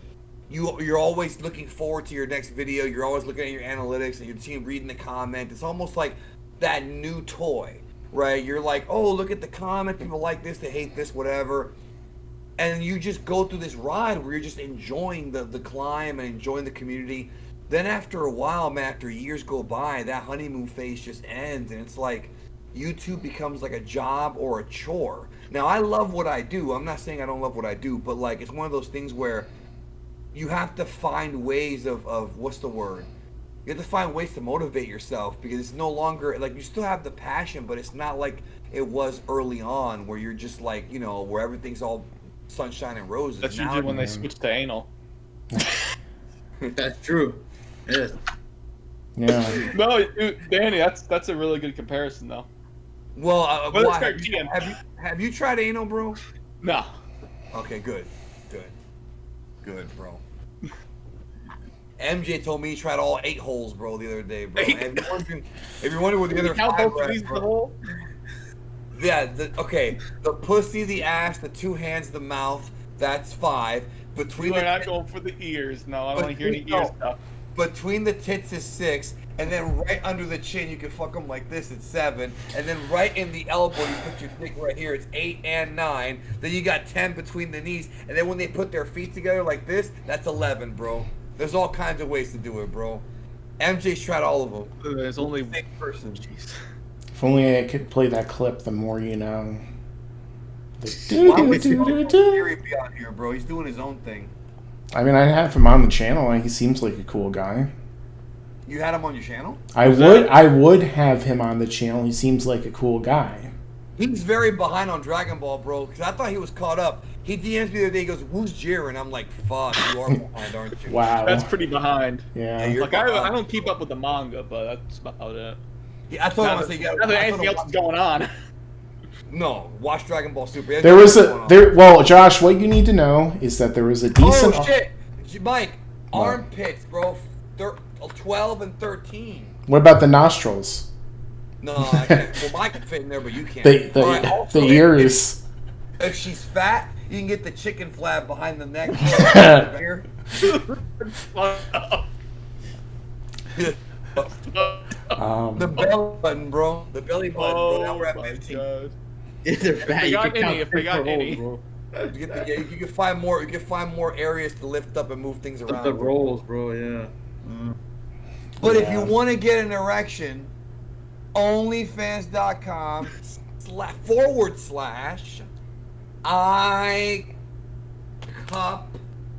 you're always looking forward to your next video. You're always looking at your analytics and you're reading the comment. It's almost like that new toy, right? You're like, oh, look at the comment. People like this, they hate this, whatever. And you just go through this ride where you're just enjoying the climb and enjoying the community. Then after a while, man, after years go by, that honeymoon phase just ends. And it's like YouTube becomes like a job or a chore. Now, I love what I do. I'm not saying I don't love what I do, but like it's one of those things where you have to find ways of what's the word? You have to find ways to motivate yourself because it's no longer like you still have the passion, but it's not like it was early on where you're just like, you know, where everything's all sunshine and roses. That's Now, usually when they switch to anal. That's true. Yes. yeah. No, dude, Danny, that's a really good comparison, though. well, Well, why? it's Ian. Have you tried anal, bro? No. Okay, good, bro. MJ told me he tried all 8 holes, bro, the other day, bro. Eight? If you're wondering what the other Count 5 both were of at, these in bro. the hole? Yeah, okay. The pussy, the ass, the 2 hands, the mouth. That's 5. Between You are the not going for the ears. No, I don't want to hear any No. ear stuff. between the tits is 6, and then right under the chin you can fuck them like this. It's 7, and then right in the elbow you put your dick right here. It's 8 and 9. Then you got 10 between the knees, and then when they put their feet together like this, that's 11, bro. There's all kinds of ways to do it, bro. MJ's tried all of them. There's only Same person. Jeez. If only I could play that clip, the more you know. Why would The Fury be on here, bro? He's doing his own thing. I mean, I have him on the channel, and he seems like a cool guy. You had him on your channel? I would have him on the channel. He seems like a cool guy. He's very behind on Dragon Ball, bro, because I thought he was caught up. He DMs me the other day, he goes, who's Jiren? I'm like, fuck, you are behind, aren't you? Wow. That's pretty behind. Yeah. you're- Like I don't keep up with the manga, but that's about it. Yeah, I told him, I Not said, that, not that anything else is going on. No, watch Dragon Ball Super. There was well, Josh, what you need to know is that there was a decent. Oh, shit. Mike, armpits, bro. 12 and 13. What about the nostrils? No, I can't. Well, Mike can fit in there, but you can't. The All right, also, the ears. If she's fat, you can get the chicken flap behind the neck. Here. The belly button, bro. The belly button, bro. Now we're at 15. God. If they're fat, they you got can count any, if they got rolls, any. bro. You can find more. You can find more areas to lift up and move things around. The rolls, bro. Yeah. But if Yeah. you want to get an erection, onlyfans.com / I cup.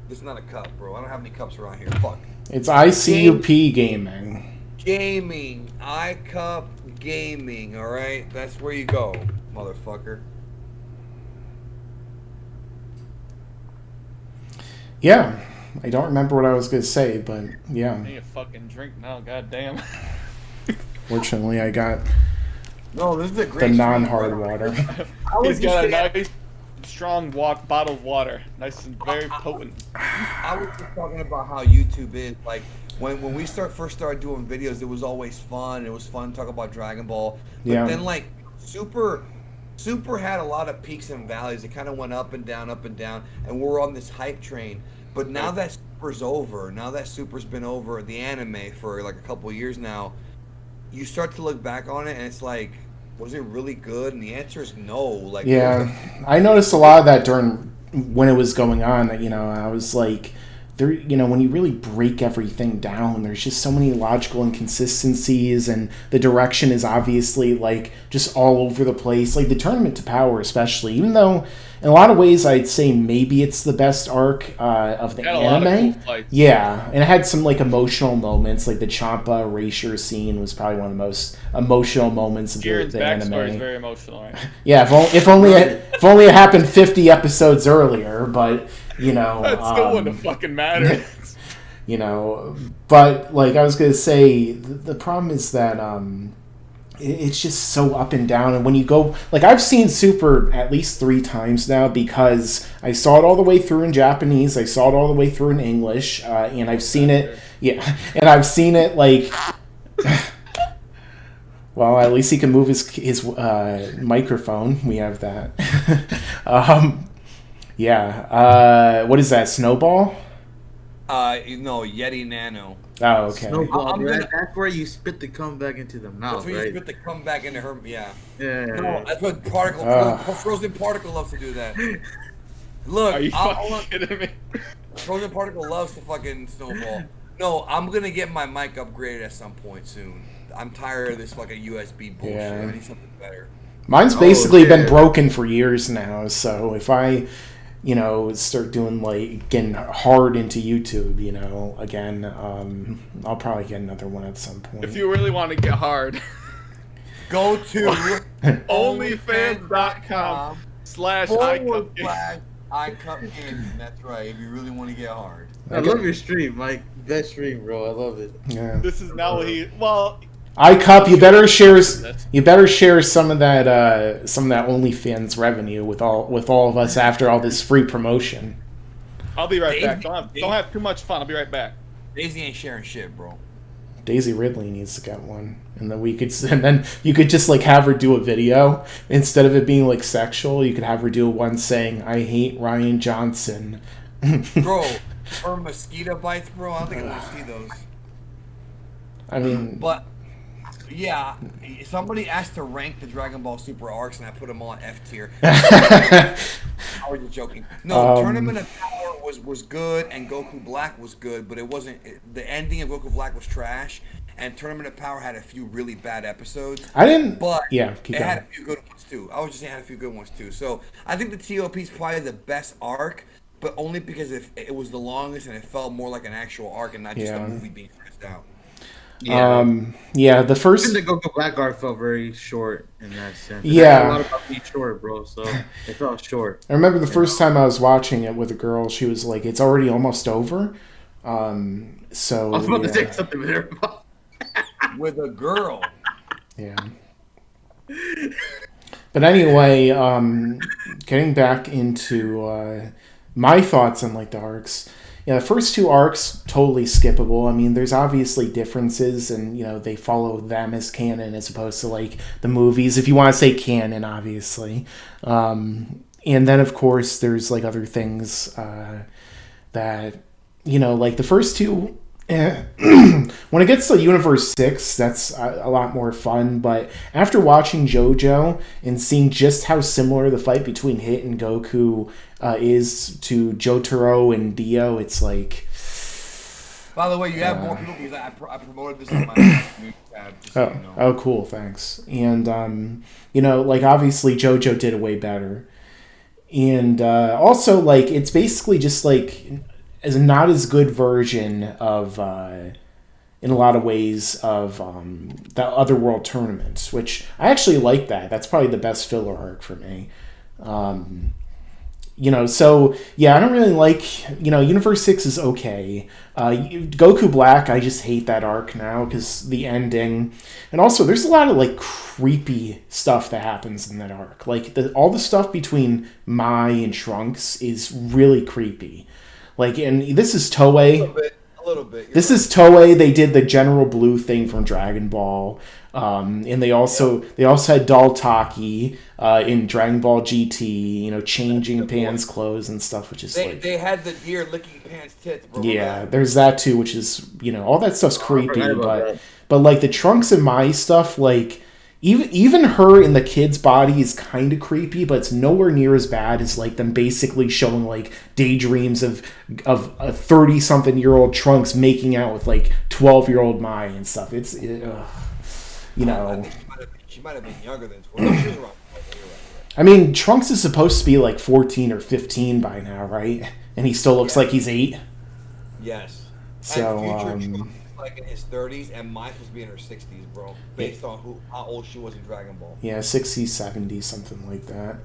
This is not a cup, bro. I don't have any cups around here. Fuck. It's ICUP gaming. Gaming. I cup gaming. All right, that's where you go, motherfucker. Yeah, I don't remember what I was gonna say, but I yeah. need a fucking drink now, goddamn. Fortunately, I got No, this is a great the stream, non-hard bro. water. I was He's got a just nice, strong bottle of water. Nice and very potent. I was just talking about how YouTube is like when we first started doing videos. It was always fun. It was fun to talk about Dragon Ball. But Yeah. then like Super had a lot of peaks and valleys. It kind of went up and down, and we're on this hype train. But now that Super's over, now that Super's been over the anime for like a couple of years now, you start to look back on it and it's like, was it really good? And the answer is no. Like, Yeah, I noticed a lot of that during when it was going on. That I was like, there. When you really break everything down, there's just so many logical inconsistencies, and the direction is obviously like just all over the place. Like the Tournament to Power, especially, even though in a lot of ways I'd say maybe it's the best arc of the Had a lot of anime. cool fights. Yeah, and it had some like emotional moments, like the Champa erasure scene was probably one of the most emotional moments of Jiren's the backstory anime. is very emotional, right? Yeah, if only it happened 50 episodes earlier, but That still wouldn't have fucking mattered. But like I was gonna say, the problem is that it's just so up and down, and when you go, like I've seen Super at least 3 times now because I saw it all the way through in Japanese, I saw it all the way through in English, and I've seen it, and I've seen it like. Well, at least he can move his microphone. We have that. What is that? Snowball? No, Yeti Nano. Oh, okay. Snowball, that's where you spit the cum back into the mouth, That's where right? you spit the cum back into her. Yeah. Yeah. No, that's what Frozen Particle loves to do that. Look, Are you fucking kidding me? Frozen Particle loves to fucking Snowball. No, I'm gonna get my mic upgraded at some point soon. I'm tired of this fucking USB bullshit. Yeah. I need something better. Mine's basically been yeah. broken for years now, so if I, start doing like getting hard into YouTube, again, I'll probably get another one at some point. If you really want to get hard, Go to onlyfans.com /iCupGaming. That's right. If you really want to get hard. I love your stream, Mike. Best stream, bro. I love it. Yeah. This is now what iCup, you better share some of that OnlyFans revenue with all of us after all this free promotion. I'll be right back. Daisy- Don't have too much fun. I'll be right back. Daisy ain't sharing shit, bro. Daisy Ridley needs to get one, and then you could just like have her do a video instead of it being like sexual. You could have her do one saying, "I hate Ryan Johnson." Bro, or mosquito bites, bro. I don't think I want to see those. I mean, But yeah, somebody asked to rank the Dragon Ball Super arcs, and I put them all in F tier. I was just joking. No, Tournament of Power was good, and Goku Black was good, but it wasn't. The ending of Goku Black was trash, and Tournament of Power had a few really bad episodes. I didn't. But keep it going. had a few good ones too. I was just saying it had a few good ones too. So I think the TOP is probably the best arc, but only because it was the longest and it felt more like an actual arc and not just a movie being stressed out. The first. Even the Goku Black arc felt very short in that sense. Yeah. A lot about being short, bro. So it felt short. I remember the first time I was watching it with a girl. She was like, "It's already almost over." So I was about to say something with her. With a girl. Yeah. But anyway, getting back into my thoughts on like the arcs. The first 2 arcs totally skippable. I mean, there's obviously differences, and they follow them as canon as opposed to like the movies, if you want to say canon, obviously. And then of course there's like other things that like the first 2. When it gets to Universe 6, that's a lot more fun, but after watching JoJo and seeing just how similar the fight between Hit and Goku is to Jotaro and Dio, it's like... By the way, you have more people because I promoted this on my YouTube tab. Just so you know. Oh, cool, thanks. And, like obviously JoJo did it way better. And also, like, it's basically just like... is not as good version of, in a lot of ways, of the Otherworld tournaments, which I actually like that. That's probably the best filler arc for me. So yeah, I don't really like, Universe 6 is okay. Goku Black, I just hate that arc now because the ending, and also there's a lot of like creepy stuff that happens in that arc. Like all the stuff between Mai and Trunks is really creepy. Like, and this is Toei. A little bit. This is Toei. They did the General Blue thing from Dragon Ball. And they also had Daltaki in Dragon Ball GT, changing Pan's clothes and stuff, which is they had the deer licking Pan's tits, bro. Yeah, there's that too, which is all that stuff's creepy, but like the Trunks and Mai stuff, like even her in the kid's body is kind of creepy, but it's nowhere near as bad as like them basically showing like daydreams of a 30-something-year-old Trunks making out with like 12-year-old Mai and stuff. It's I think she might have been younger than 12. She was wrong. I mean, Trunks is supposed to be like 14 or 15 by now, right? And he still looks like he's 8. Yes. So, and future Trunks is like in his 30s, and Mai's supposed to be in her 60s, bro. Based on how old she was in Dragon Ball. Yeah, 60s, 70s, something like that.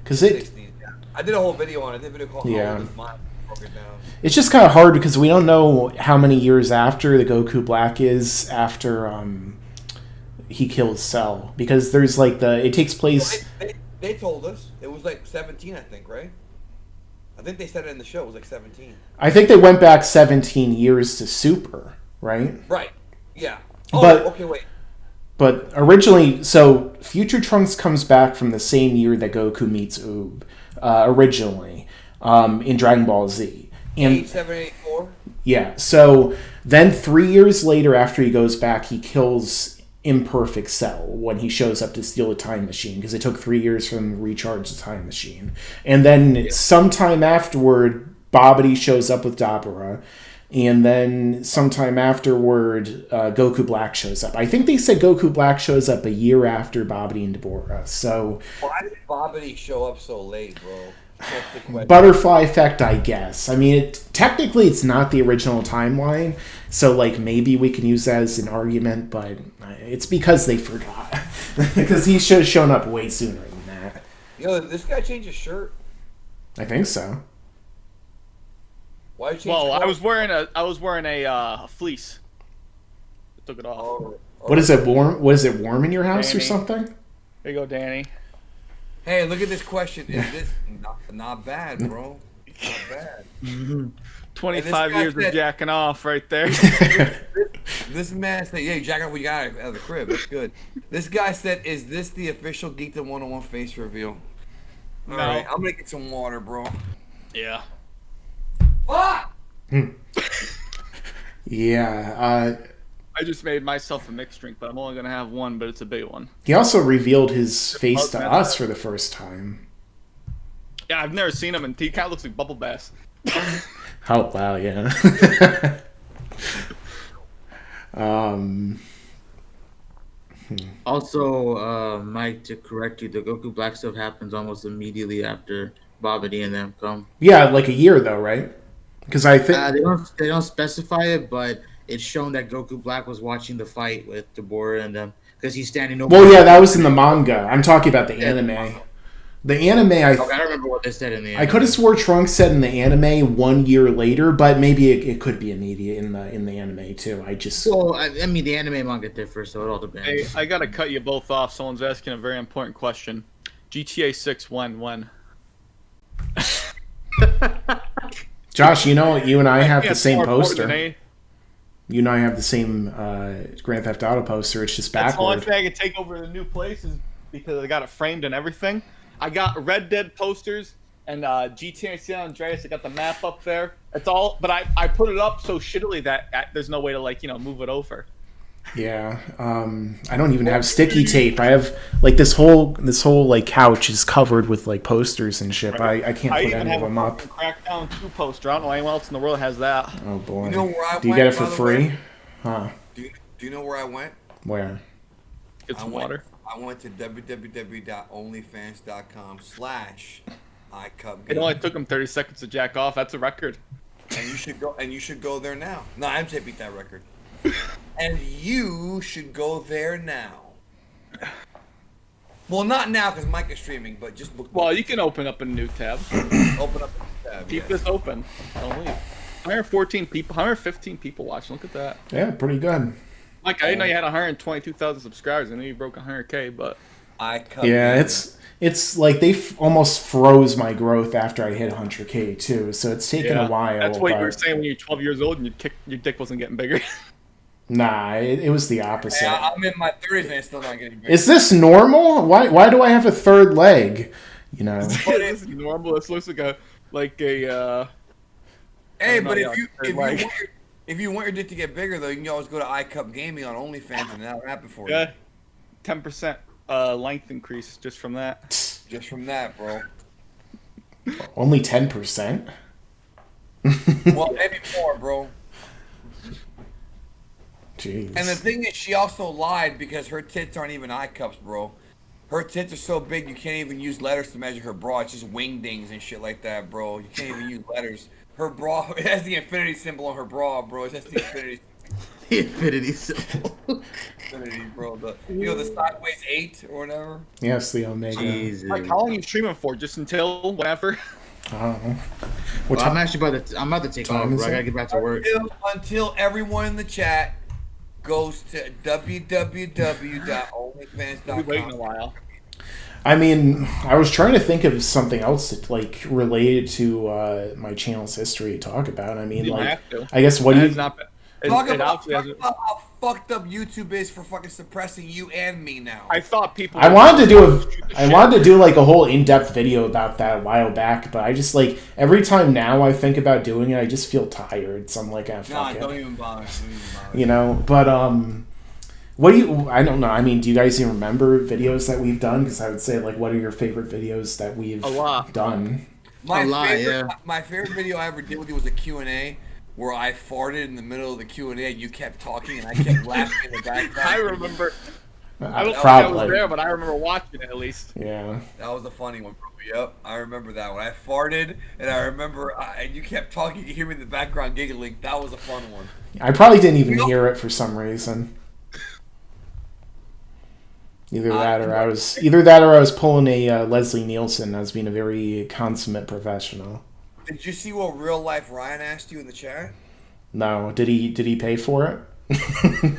60s, yeah. I did a whole video on it. I did a video called Yeah. How Old Is Mai? Broke it down. It's just kind of hard because we don't know how many years after the Goku Black is after he kills Cell, because there's like it takes place. Well, they told us it was like 17, I think, right? I think they said it in the show. It was like 17. I think they went back 17 years to Super, right? Right. Yeah. Okay, wait. But originally, so Future Trunks comes back from the same year that Goku meets Oob, originally, in Dragon Ball Z. And 87, 84? Yeah, so then 3 years later, after he goes back, he kills Imperfect Cell when he shows up to steal a time machine, because it took 3 years for him to recharge the time machine. And then sometime afterward, Babidi shows up with Dabura, and then sometime afterward, Goku Black shows up. I think they said Goku Black shows up a year after Babidi and Dabura. So why did Babidi show up so late, bro? Butterfly effect, I guess. I mean, technically it's not the original timeline, so like maybe we can use that as an argument, but it's because they forgot. Because he should have shown up way sooner than that. Yo, did this guy change his shirt? I think so. Why change? Well, I was wearing a fleece. I took it off. Oh, What is it warm? Was it warm in your house or Danny. something? There you go, Danny. Hey, look at this question. Is this not bad, bro? Not bad. 25 guy years said- of jacking off right there. This man said, "Yeah, you jack off what you got out of the crib. That's good." This guy said, "Is this the official Geekdom 101 face reveal?" All right, I'm gonna get some water, bro. Yeah. Fuck! Yeah. I just made myself a mixed drink, but I'm only gonna have one, but it's a big one. He also revealed his face to us for the first time. Yeah, I've never seen him, and he kind of looks like Bubble Bass. Oh wow, yeah. Also, Mike, to correct you, the Goku Black stuff happens almost immediately after Babidi and them come. Yeah, like a year though, right? Because I think They don't specify it, but it's shown that Goku Black was watching the fight with Dabura and them because he's standing over. Well, yeah, that was in the manga. I'm talking about the anime. The anime, I don't remember what they said in the anime. I could have swore Trunks said in the anime 1 year later, but maybe it could be immediate in the anime too. Well, I mean, the anime and manga differ, so it all depends. Hey, I gotta cut you both off. Someone's asking a very important question. GTA 6 when? Josh, you and I have the can't same more important poster. than any- You and I have the same Grand Theft Auto poster. It's just That's the only backward. thing I can take over the new place is because I got it framed and everything. I got Red Dead posters and GTA San Andreas. I got the map up there. That's all. But I put it up so shittily that there's no way to move it over. Yeah, I don't even have sticky tape. I have like this whole like couch is covered with like posters and shit. Right. I can't I put even any have of them a up. Crackdown 2 poster. I don't know anyone else in the world has that. Oh boy, You know where I do you went, get it for by the free? way? Huh? Do you know where I went? Where? Get some water. I went to www.onlyfans.com/iCupGame. It only took him 30 seconds to jack off. That's a record. And you should go there now. No, I'm to beat that record. And you should go there now. Well, not now because Mike is streaming, but just book. Well, you can open up a new tab. Open up the tab. Keep this open. Don't leave. 114 people, 115 people watching. Look at that. Yeah, pretty good. Like, I didn't know you had 122,000 subscribers. I knew you broke 100K, but Yeah, it's like they almost froze my growth after I hit 100K too. So it's taken a while. That's what you were but- saying when you were 12 years old and your dick wasn't getting bigger. Nah, it was the opposite. Yeah, I'm in my 30s and it's still not getting big. Is this normal? Why do I have a third leg? You know. This is normal. This looks like a. Hey, don't but know, if you want your dick to get bigger though, you can always go to iCup Gaming on OnlyFans and that'll happen for you. Yeah, 10% length increase just from that. Just from that, bro. Only 10%. Well, maybe more, bro. Jeez. And the thing is, she also lied because her tits aren't even eye cups, bro. Her tits are so big you can't even use letters to measure her bra. It's just wingdings and shit like that, bro. You can't even use letters. Her bra, it has the infinity symbol on her bra, bro. It has the infinity, The infinity symbol. infinity, bro. The sideways 8 or whatever. Yes, the Omega. Jesus. Like, how long are you streaming for? Just until whatever? I don't know. What Well, time? I'm about to take off, time is bro. I it? gotta get back to work. Until everyone in the chat goes to www.onlyfans.com. We'll be waiting a while. I mean, I was trying to think of something else to, like, related to my channel's history to talk about. I mean, You don't like, have to. I guess what do It's you? not bad. Talk It about obviously hasn't- how fucked up YouTube is for fucking suppressing you and me now. I thought people. I wanted to do I I wanted to do like a whole in-depth video about that a while back, but I just like every time now I think about doing it, I just feel tired. So I'm like, ah, Nah, fuck don't it. even bother. Don't even bother. You know, but what do you? I don't know. I mean, do you guys even remember videos that we've done? Because I would say, like, what are your favorite videos that we've A lot. done? My A lot, favorite, yeah. my favorite video I ever did with you was a Q&A where I farted in the middle of the Q&A and you kept talking and I kept laughing in the background. I remember. I don't think I Probably. was there, but I remember watching it at least. Yeah. That was a funny one, bro. Yep, I remember that one. I farted and I remember and you kept talking. You could hear me in the background giggling. That was a fun one. I probably didn't even hear it for some reason. Either that or I was pulling a Leslie Nielsen. I was being a very consummate professional. Did you see what real life Ryan asked you in the chat? No, did he pay for it?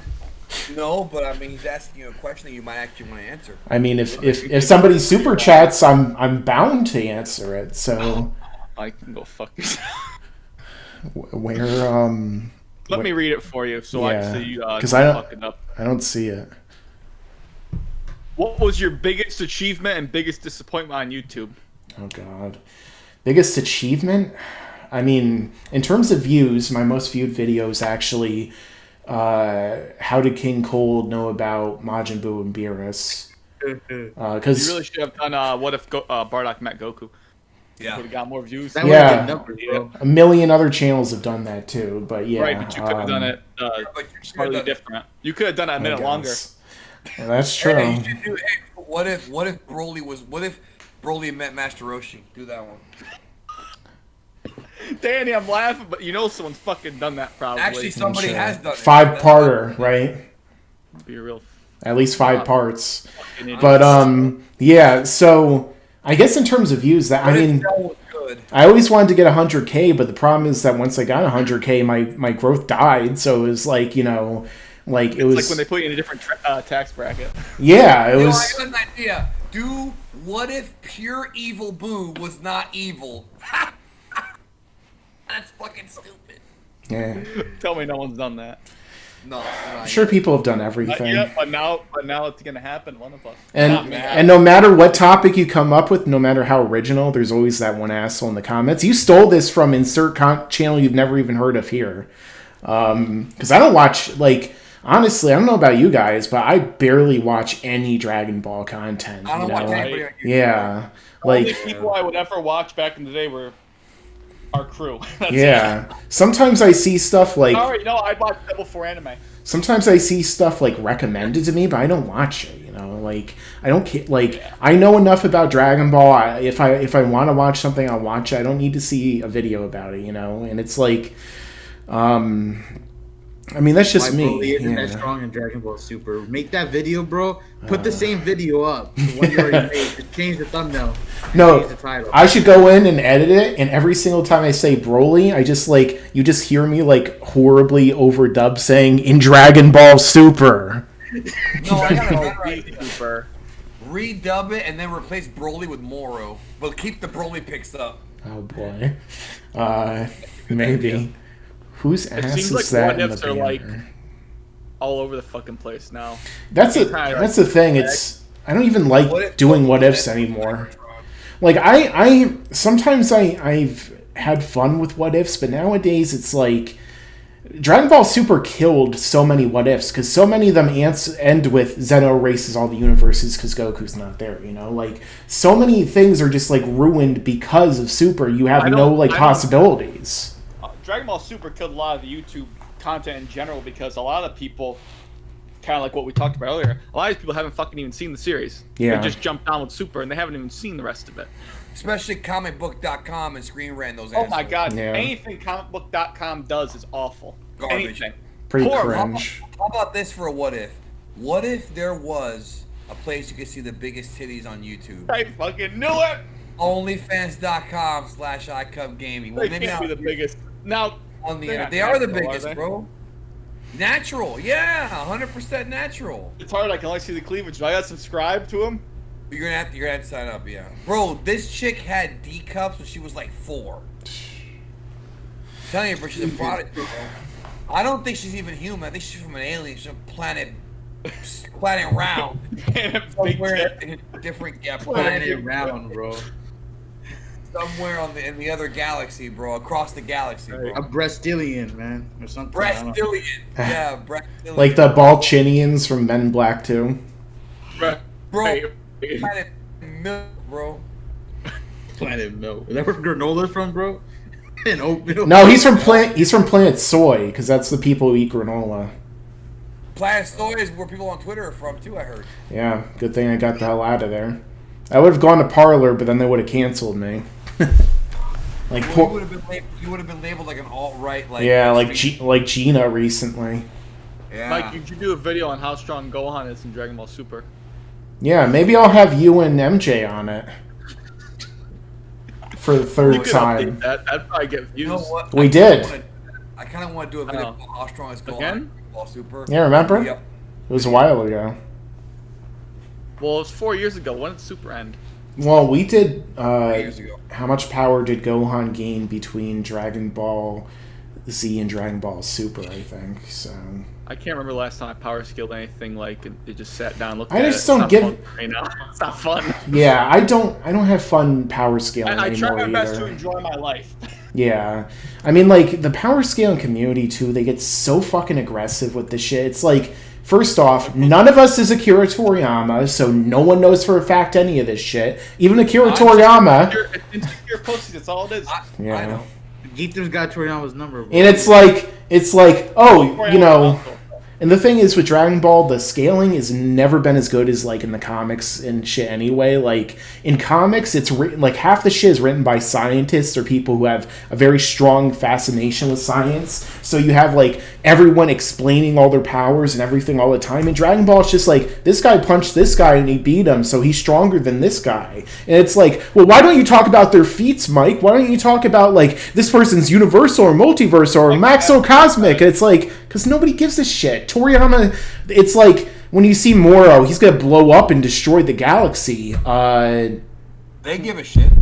No, but I mean he's asking you a question that you might actually want to answer. I mean, if somebody super chats, I'm bound to answer it. So I can go fuck yourself. where Let me read it for you so I Yeah, can see you 'cause I don't- fuck it up. I don't see it. What was your biggest achievement and biggest disappointment on YouTube? Oh God, biggest achievement. I mean, in terms of views, my most viewed video is actually how did King Cold know about Majin Buu and Beerus? You Because really should have done what if Bardock met Goku? Yeah. Would have got more views. That Yeah. would have been numbers, bro. a million other channels have done that too. But yeah, Right, but you could have done it But you should've slightly done it. different. You could have done it a I minute longer. guess. Well, that's true. Hey, you should do. Hey, what if Broly met Master Roshi? Do that one. Danny, I'm laughing, but you know someone's fucking done that probably. Actually, somebody Sure. has done it. 5-parter, right? Be a real At least 5 parts. fucking idiot. But yeah. So I guess in terms of views, that I What if mean, that was good? I always wanted to get 100K, but the problem is that once I got 100K, my growth died. So it was like, you know, like it was It's like when they put you in a different tax bracket. yeah, it You know, was. I got an idea. What if pure evil Boo was not evil? That's fucking stupid. Yeah. Tell me no one's done that. No, I'm sure people have done everything. Yeah, but now it's gonna happen. One of us. And Not me. and no matter what topic you come up with, no matter how original, there's always that one asshole in the comments. You stole this from insert channel you've never even heard of here. Because I don't watch, like, honestly, I don't know about you guys, but I barely watch any Dragon Ball content. I don't you watch know? anybody on YouTube. Yeah, Only like people I would ever watch back in the day were our crew. That's it. yeah. Sometimes I see stuff like Sorry, no, I'd watch Double 4 anime. sometimes I see stuff like recommended to me, but I don't watch it. You know, like I don't care. Like I know enough about Dragon Ball. If I want to watch something, I'll watch it. I don't need to see a video about it. You know, and it's like, I mean, that's just Why me. Broly isn't that strong in Dragon Ball Super? Make that video, bro. Put the same video up. The one you already made. Just change the thumbnail. No, Change the title. I should go in and edit it, and every single time I say Broly, I just like you just hear me like horribly overdub saying in Dragon Ball Super. No, I got a better Beat idea. Super. Redub it and then replace Broly with Moro, but keep the Broly pics up. Oh boy, maybe. Whose It ass seems is like that what in the ifs are like banner? all over the fucking place now. That's Kinda that's the thing. It's I don't even What like if- doing what ifs anymore. Like I sometimes I've had fun with what ifs, but nowadays it's like Dragon Ball Super killed so many what ifs because so many of them end with Zeno erases all the universes because Goku's not there. You know, like so many things are just like ruined because of Super. You have no like possibilities. Dragon Ball Super killed a lot of the YouTube content in general because a lot of people, kind of like what we talked about earlier, a lot of these people haven't fucking even seen the series. Yeah. They just jumped on with Super and they haven't even seen the rest of it. Especially comicbook.com and Screen Rant, those Oh my assholes. god, Yeah. anything comicbook.com does is awful. Garbage. Anything. Pretty Horrible. cringe. How about this for a what if? What if there was a place you could see the biggest titties on YouTube? I fucking knew it! Onlyfans.com/iCubGaming. Well, They maybe can't not be the biggest. Now, on the they're internet. not They are the natural, biggest, they? bro. Natural, yeah, 100% natural. It's hard, I can only see the cleavage. Do I gotta subscribe to him? But you're gonna have to sign up, yeah. Bro, this chick had D cups when she was like 4. I'm telling you, bro, she's a prodigy, bro. I don't think she's even human. I think she's from an alien. She's from planet round. And a big Somewhere tip. in a different Planet round, bro. somewhere in the other galaxy, bro. Across the galaxy, bro. A Brastilian, man, or something. I don't know. Brastilian. Yeah, Brastilian. Like the Balchinians from Men in Black 2. Bro, Hey, planet milk, bro. Planet Milk. Is that where granola from, bro? And oatmeal. No, he's from Planet Soy because that's the people who eat granola. Planet Soy is where people on Twitter are from too, I heard. Yeah, good thing I got the hell out of there. I would have gone to Parlor, but then they would have canceled me. Like Well, poor, you would have been labeled like an alt-right, like yeah, like Gina recently. yeah. Mike, you should do a video on how strong Gohan is in Dragon Ball Super. Yeah, maybe I'll have you and MJ on it for the You third could time. update that. That'd probably get views. You know what? We did. I kind of want to do a video Oh. about how strong is Gohan Again? in Ball Super. Yeah, remember? Yep. It was a while ago. Well, it was 4 years ago. When did Super end? Well, we did. Years ago. How much power did Gohan gain between Dragon Ball Z and Dragon Ball Super? I think so. I can't remember the last time I power scaled anything like it just sat down and looked I at just it. don't It's give- not fun right now. It's not fun. Yeah, I don't have fun power scaling I try anymore my best either. to enjoy my life. Yeah. I mean, like, the power scaling community, too, they get so fucking aggressive with this shit. It's like, first off, none of us is Akira Toriyama, so no one knows for a fact any of this shit. Even Akira Toriyama. It's your posties, that's all it is. Yeah. I know. Geetham's got Toriyama's number, bro. And it's like, oh, you know. Toriyama's And the thing is, with Dragon Ball, the scaling has never been as good as, like, in the comics and shit anyway. Like, in comics, it's written, like, half the shit is written by scientists or people who have a very strong fascination with science. So you have, like, everyone explaining all their powers and everything all the time. In Dragon Ball, it's just like, this guy punched this guy and he beat him, so he's stronger than this guy. And it's like, well, why don't you talk about their feats, Mike? Why don't you talk about, like, this person's universal or multiversal or maxo-cosmic? And it's like, because nobody gives a shit. Toriyama, it's like when you see Moro, he's gonna blow up and destroy the galaxy. They give a shit.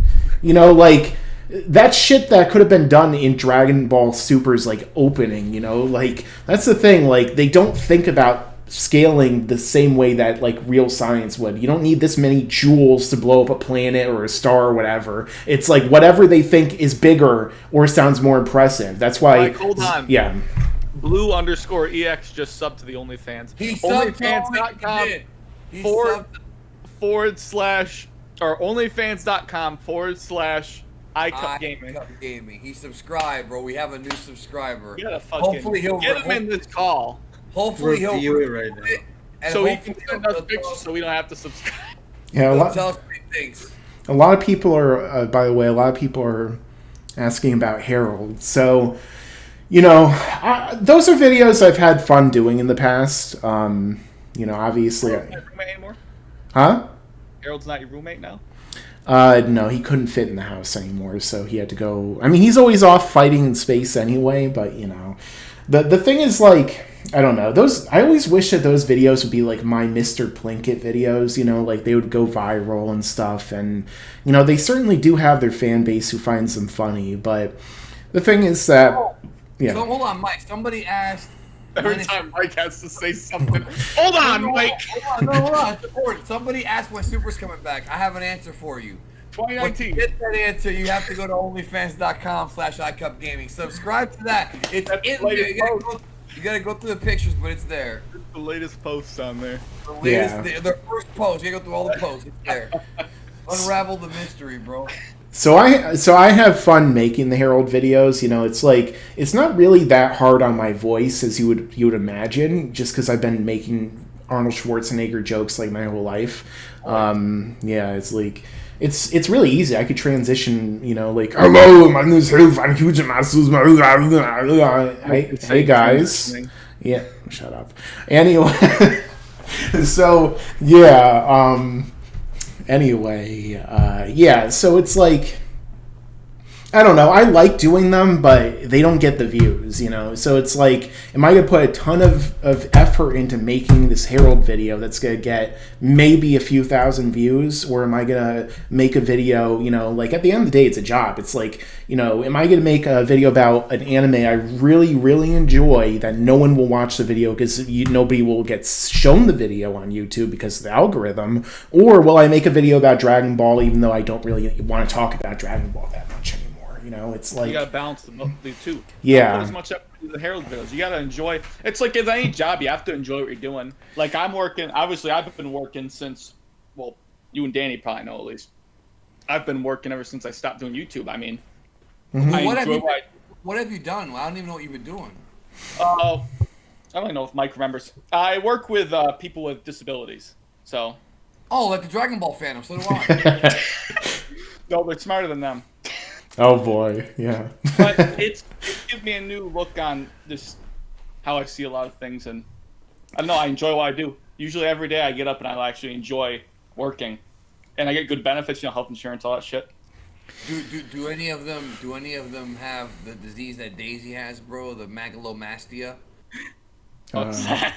You know, like that shit that could have been done in Dragon Ball Super's like opening. You know, like that's the thing. Like they don't think about scaling the same way that like real science would. You don't need this many joules to blow up a planet or a star or whatever. It's like whatever they think is bigger or sounds more impressive. That's why. Mike, hold on. Yeah. Blue_EX just subbed to the OnlyFans. He subbed to OnlyFans.com it. He forward subbed slash or OnlyFans.com /iCup Gaming. iCup Gaming. He subscribed, bro. We have a new subscriber. You gotta fucking Hopefully he'll get him in this call Hopefully he'll Review it right now. and so he hopefully can send us he'll pictures so we don't have to subscribe. Yeah. he'll tell us what he thinks. A lot of people are, by the way, a lot of people are asking about Harold. So, those are videos I've had fun doing in the past. Obviously, Harold's not your roommate anymore? huh? Harold's not your roommate now? No, he couldn't fit in the house anymore, so he had to go. I mean, he's always off fighting in space anyway, but the thing is, like, I don't know. I always wish that those videos would be like my Mr. Plinkett videos, like they would go viral and stuff, and they certainly do have their fan base who finds them funny, but the thing is that So hold on, Mike. Somebody asked. Every time Mike has to say something. Hold on, Mike. Hold on. It's important. Somebody asked when Super's coming back. I have an answer for you. 2019. To get that answer, you have to go to onlyfans.com/iCupGaming. Subscribe to that. It's in there. You gotta go through the pictures, but it's there. The latest posts on there. The first post. You gotta go through all the posts. It's there. Unravel the mystery, bro. So I have fun making the Herald videos. It's like it's not really that hard on my voice as you would imagine, just because I've been making Arnold Schwarzenegger jokes like my whole life. It's like it's really easy. I could transition. Like hello, my name is Van Huge Masters. Hey guys. Yeah, shut up. Anyway, so so it's like, I don't know, I like doing them, but they don't get the views, so it's like, am I going to put a ton of effort into making this Herald video that's going to get maybe a few thousand views, or am I going to make a video, like at the end of the day, it's a job. It's like, am I going to make a video about an anime I really, really enjoy that no one will watch the video because nobody will get shown the video on YouTube because of the algorithm, or will I make a video about Dragon Ball even though I don't really want to talk about Dragon Ball that much anymore? It's like, you gotta balance the two. Yeah. Don't put as much effort into the Herald videos. You gotta enjoy. It's like as any job, you have to enjoy what you're doing. Like I'm working. Obviously, I've been working since. Well, you and Danny probably know at least. I've been working ever since I stopped doing YouTube. I mean, What have you done? I don't even know what you've been doing. I don't know if Mike remembers. I work with people with disabilities. So. Oh, like the Dragon Ball fandom. So do I. No, they're smarter than them. Oh boy, yeah. But it gives me a new look on this, how I see a lot of things, and I don't know. I enjoy what I do. Usually every day I get up and I actually enjoy working, and I get good benefits, health insurance, all that shit. Do any of them have the disease that Daisy has, bro? The megalomastia? What's that?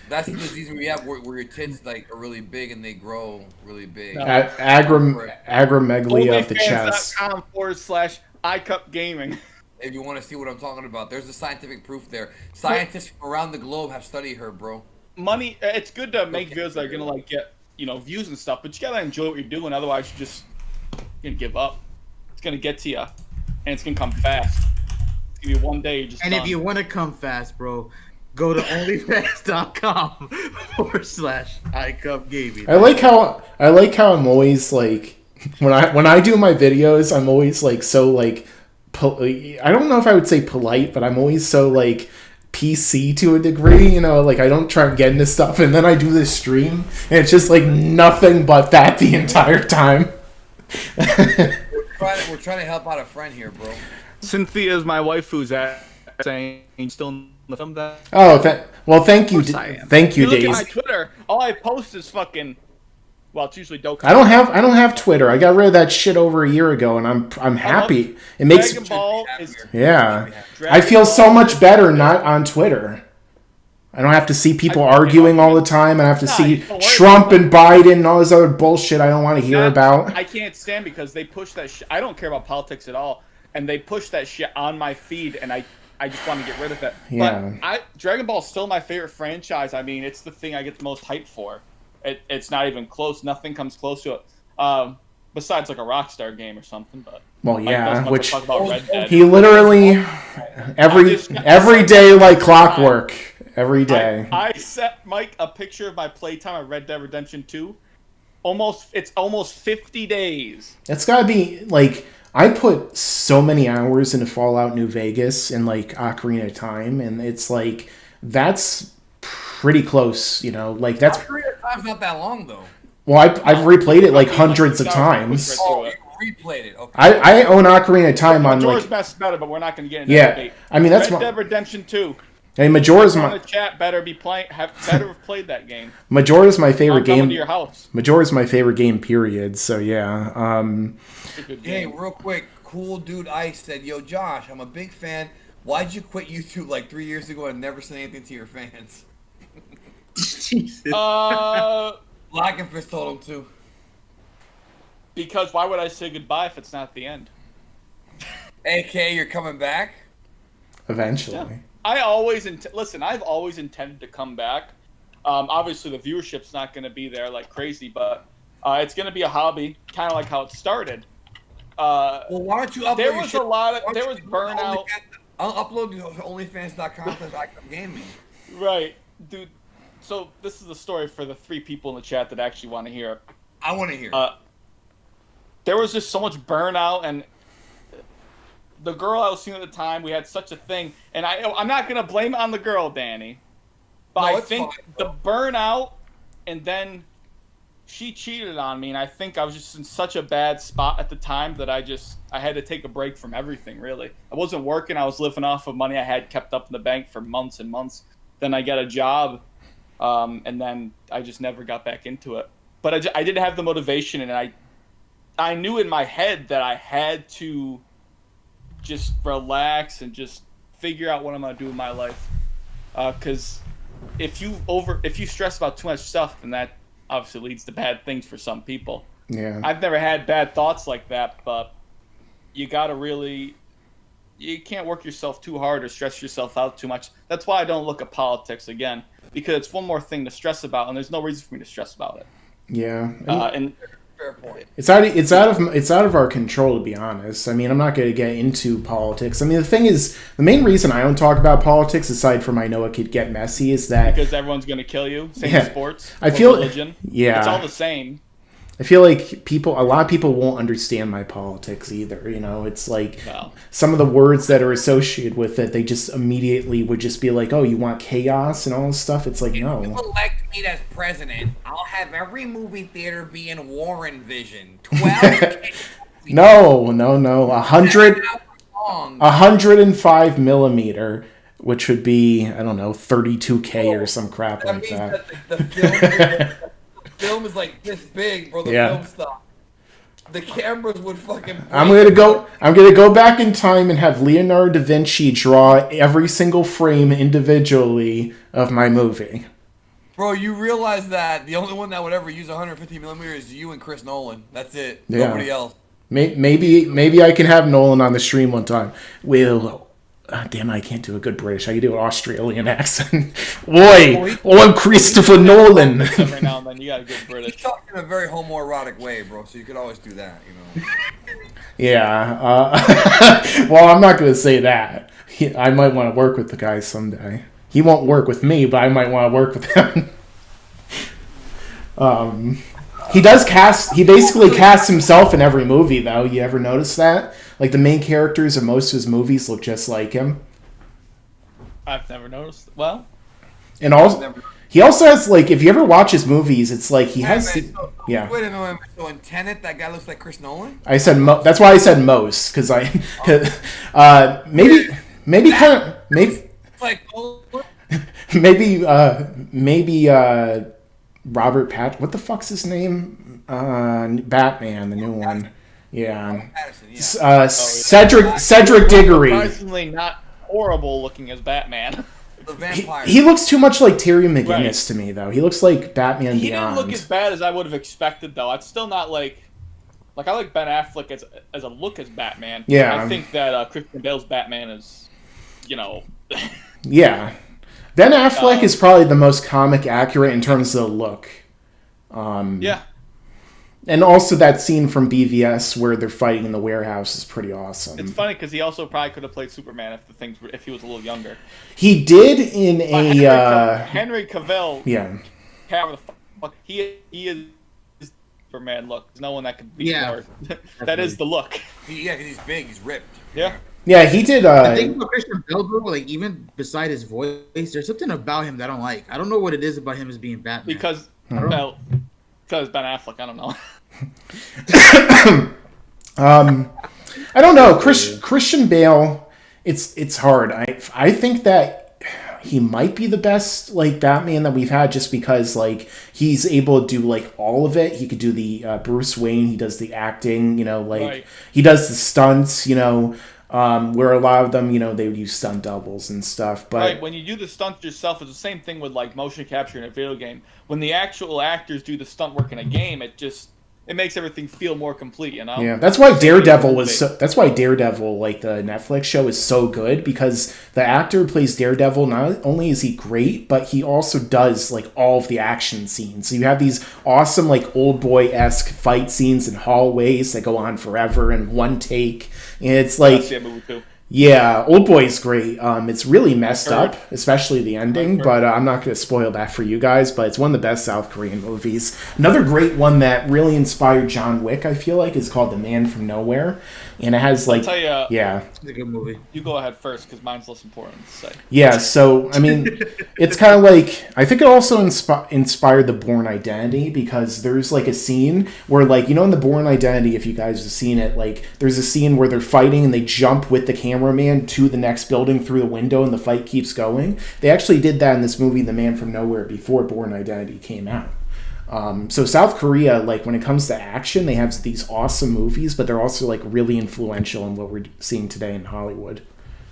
That's the disease where you have where your tits like are really big and they grow really big. Agromegaly of the chest. OnlyFans.com/iCupGaming. If you want to see what I'm talking about, there's the scientific proof there. Scientists from around the globe have studied her, bro. Money. It's good to make videos that are gonna get views and stuff, but you gotta enjoy what you're doing. Otherwise, you're just gonna give up. It's gonna get to you, and it's gonna come fast. It's gonna be one day. You're just. And done. if you want to come fast, bro, go to onlyfans.com/iCupGaming. I like how I'm always like when I do my videos, I'm always like so like I don't know if I would say polite, but I'm always so like PC to a degree, like I don't try and get into stuff, and then I do this stream and it's just like nothing but that the entire time. We're trying to help out a friend here, bro. Cynthia is my wife, who's saying still in the film that. Oh, thank you, thank you, Look Daisy. at my Twitter. All I post is fucking. Well, it's usually Dokkan. I don't have Twitter. I got rid of that shit over a year ago, and I'm happy. It makes Dragon Ball is. I feel so much better not on Twitter. I don't have to see people arguing all the time. I have to see Trump and Biden and all this other bullshit I don't want to hear about. I can't stand because they push that shit. I don't care about politics at all, and they push that shit on my feed, and I just want to get rid of it. Yeah. But Dragon Ball is still my favorite franchise. I mean, it's the thing I get the most hype for. It's not even close. Nothing comes close to it. Besides like a Rockstar game or something. But which talk about Red Dead. He literally every day like clockwork. Every day. I sent Mike a picture of my playtime at Red Dead Redemption 2. It's almost 50 days. That's gotta be like I put so many hours into Fallout New Vegas and like Ocarina of Time, and it's like that's pretty close, like that's. Ocarina of Time's not that long though. Well, I've replayed it like hundreds of times. Oh, you replayed it. Okay. I own Ocarina of Time on Majora's like Mask is better, but we're not going to get into yeah. that debate. I mean that's Red my Dead Redemption 2. I mean, Majora's Everyone my in the chat better have played that game. Majora's my favorite I'm coming game. to your house. Majora's my favorite game. Period. So yeah. It's a good Hey, game. real quick, Cool Dude Ice said, "Yo, Josh, I'm a big fan. Why'd you quit YouTube like 3 years ago and never say anything to your fans?" Jesus. Blackenfist told him to. Because why would I say goodbye if it's not the end? AK, you're coming back? Eventually. Yeah. I've always intended to come back. Obviously, the viewership's not going to be there like crazy, but it's going to be a hobby, kind of like how it started. Well, why don't you upload There your was shit- a lot of why don't there you was do burnout. I'll upload to OnlyFans.com/gaming. Right, dude. So this is the story for the 3 people in the chat that actually want to hear it. I want to hear. There was just so much burnout, and the girl I was seeing at the time, we had such a thing, and I'm not gonna blame it on the girl, Danny, but No, I it's think fine, the burnout, and then she cheated on me, and I think I was just in such a bad spot at the time that I had to take a break from everything. Really, I wasn't working; I was living off of money I had kept up in the bank for months and months. Then I got a job, and then I just never got back into it. But I didn't have the motivation, and I knew in my head that I had to just relax and just figure out what I'm gonna do in my life. Because if you stress about too much stuff, then that obviously leads to bad things for some people. Yeah. I've never had bad thoughts like that, but you can't work yourself too hard or stress yourself out too much. That's why I don't look at politics again, because it's one more thing to stress about, and there's no reason for me to stress about it. Yeah. And Fair point. It's out of our control, to be honest. I mean, I'm not going to get into politics. I mean, the thing is, the main reason I don't talk about politics, aside from I know it could get messy, is that because everyone's gonna kill you. Same Yeah. with sports. I or feel- religion. yeah. It's all the same. I feel like a lot of people won't understand my politics either. You know, it's like Well, some of the words that are associated with it, they just immediately would just be like, "Oh, you want chaos and all this stuff." It's like, If you no. elect me as president, I'll have every movie theater be in Warren Vision. 12 No. 105 millimeter, which would be, I don't know, 32K or some crap That like means that. that the film is like this big, bro. The Yeah. film stuff. The cameras would fucking. I'm gonna go back in time and have Leonardo da Vinci draw every single frame individually of my movie. Bro, you realize that the only one that would ever use 150 millimeter is you and Chris Nolan. That's it. Yeah. Nobody else. Maybe I can have Nolan on the stream one time. Well, damn, I can't do a good British. I can do an Australian accent. Oi, I'm Christopher Nolan. every now and then you got a good He's British. talking in a very homoerotic way, bro. So you could always do that, you know. Yeah. Well, I'm not gonna say that. I might want to work with the guy someday. He won't work with me, but I might want to work with him. He basically casts himself in every movie, though. You ever notice that? Like, the main characters of most of his movies look just like him. I've never noticed. Well, And also, he also has, like, if you ever watch his movies, it's like he has... Wait a minute, yeah. Wait a minute. So in Tenet, that guy looks like Chris Nolan? I said that's why I said most, because maybe It's like, oh, maybe Robert what the fuck's his name? Batman, the new one. Yeah. Patterson, yeah. Cedric Diggory. surprisingly not horrible looking as Batman. The vampire. He looks too much like Terry McGinnis Right. to me, though. He looks like Batman He Beyond. didn't look as bad as I would have expected, though. It's still not like I like Ben Affleck as a look as Batman. Yeah. I think that Christian Bale's Batman is, Yeah. Ben Affleck is probably the most comic accurate in terms of the look. yeah. And also that scene from BVS where they're fighting in the warehouse is pretty awesome. It's funny because he also probably could have played Superman if he was a little younger. He did in a... Henry Cavill, yeah. however the fuck he is Superman look. There's no one that could beat Yeah. more. That is the look. Yeah, because he's big. He's ripped. Yeah. Yeah, he did... I think about Christian Bale, bro, like, even beside his voice, there's something about him that I don't like. I don't know what it is about him as being Batman. Because Ben Affleck, I don't know. I don't know. Christian Bale, it's hard. I think that he might be the best like Batman that we've had, just because like he's able to do like all of it. He could do the Bruce Wayne. He does the acting. Like Right. he does the stunts. Where a lot of them, they would use stunt doubles and stuff. But Right, when you do the stunts yourself, it's the same thing with like motion capture in a video game. When the actual actors do the stunt work in a game, it makes everything feel more complete, you know? yeah, that's why Daredevil that's why Daredevil, like the Netflix show, is so good, because the actor who plays Daredevil, not only is he great, but he also does like all of the action scenes. So you have these awesome like old boy-esque fight scenes in hallways that go on forever in one take. And it's I like, see that movie too. yeah, Old Boy's great. It's really messed up, especially the ending, but I'm not going to spoil that for you guys, but it's one of the best South Korean movies. Another great one that really inspired John Wick, I feel like, is called The Man from Nowhere. And it has like, I'll tell you, yeah. It's a good movie. You go ahead first, because mine's less important to say. Yeah, so, I mean, it's kind of like, I think it also inspired The Bourne Identity, because there's like a scene where, like, in The Bourne Identity, if you guys have seen it, like, there's a scene where they're fighting and they jump with the cameraman to the next building through the window and the fight keeps going. They actually did that in this movie, The Man from Nowhere, before Bourne Identity came out. So South Korea, like, when it comes to action, they have these awesome movies, but they're also like really influential in what we're seeing today in Hollywood.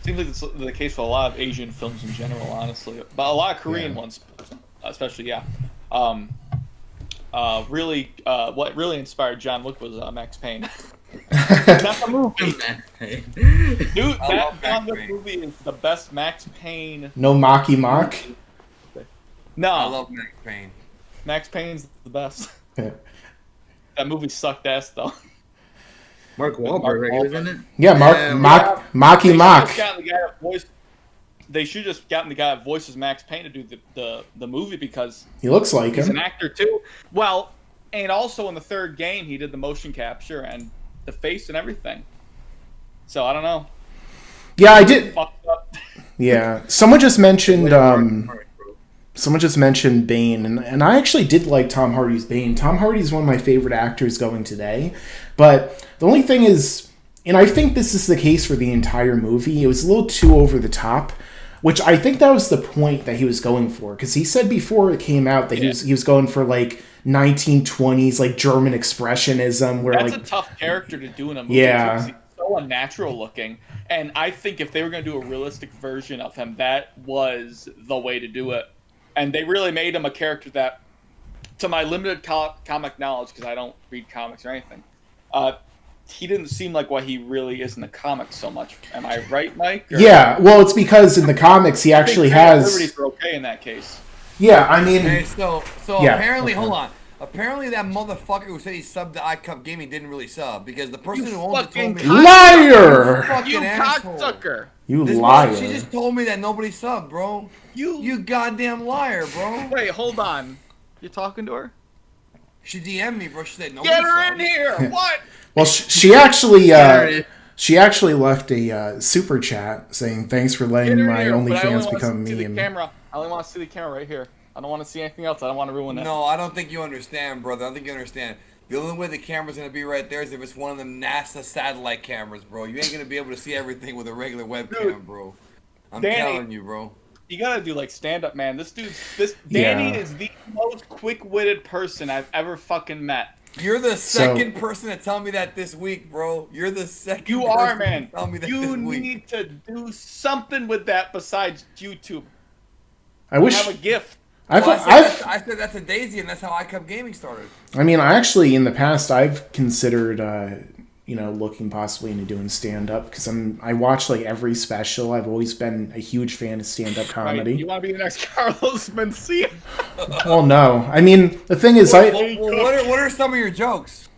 Seems like it's the case for a lot of Asian films in general, honestly, but a lot of Korean ones, especially. Yeah. Really, what really inspired John Wick was Max Payne. That's a movie, dude. That John Wick movie is the best Max Payne. No Mocky Mock. No, I love Max Payne. Max Payne's the best. Yeah. That movie sucked ass though. Mark Wahlberg, right? Isn't it? Yeah, Mocky Mock. They should just gotten the guy that voices Max Payne to do the movie, because He looks like he's him. an actor too. Well, and also in the third game he did the motion capture and the face and everything. So I don't know. Yeah, I did. Fucked up. Yeah, someone just mentioned Bane, and I actually did like Tom Hardy's Bane. Tom Hardy's one of my favorite actors going today, but the only thing is, and I think this is the case for the entire movie, it was a little too over the top, which I think that was the point that he was going for, because he said before it came out that he was going for like 1920s like German expressionism, where That's like a tough character to do in a movie. Yeah. Because he's so unnatural looking, and I think if they were going to do a realistic version of him, that was the way to do it. And they really made him a character that, to my limited comic knowledge, because I don't read comics or anything, he didn't seem like what he really is in the comics so much. Am I right, Mike? Or... Yeah, well, it's because in the comics he actually has. Liberties are okay in that case. Yeah, I mean. Okay, so Yeah. apparently, hold on. Apparently, that motherfucker who said he subbed to iCup Gaming didn't really sub, because the person who owns it told me. Liar! Fucking You asshole. cocksucker! You This liar! She just told me that nobody subbed, bro. You goddamn liar, bro. Wait, hold on. You talking to her? She DM'd me, bro. She said nobody Get her subbed. in here! What? Well, she actually left a super chat saying thanks for letting Get her my in here, but I only OnlyFans wanna become see me. the camera. I only want to see the camera right here. I don't want to see anything else. I don't want to ruin it. No, I don't think you understand, brother. I don't think you understand. The only way the camera's gonna be right there is if it's one of them NASA satellite cameras, bro. You ain't gonna be able to see everything with a regular webcam, bro. I'm Danny, telling you, bro. You gotta do like stand up, man. Danny Yeah. is the most quick-witted person I've ever fucking met. You're the second person to tell me that this week, bro. You're the second. You person are, to man. tell me that You this week. need to do something with that besides YouTube. I wish. Have a gift. I've, Well, I've, I said that's a daisy, and that's how iCup Gaming started. I mean, I actually in the past I've considered, looking possibly into doing stand up, because I watch like every special. I've always been a huge fan of stand up Right, comedy. you want to be the next Carlos Mencia? Well, no, I mean the thing is, Well, what are some of your jokes?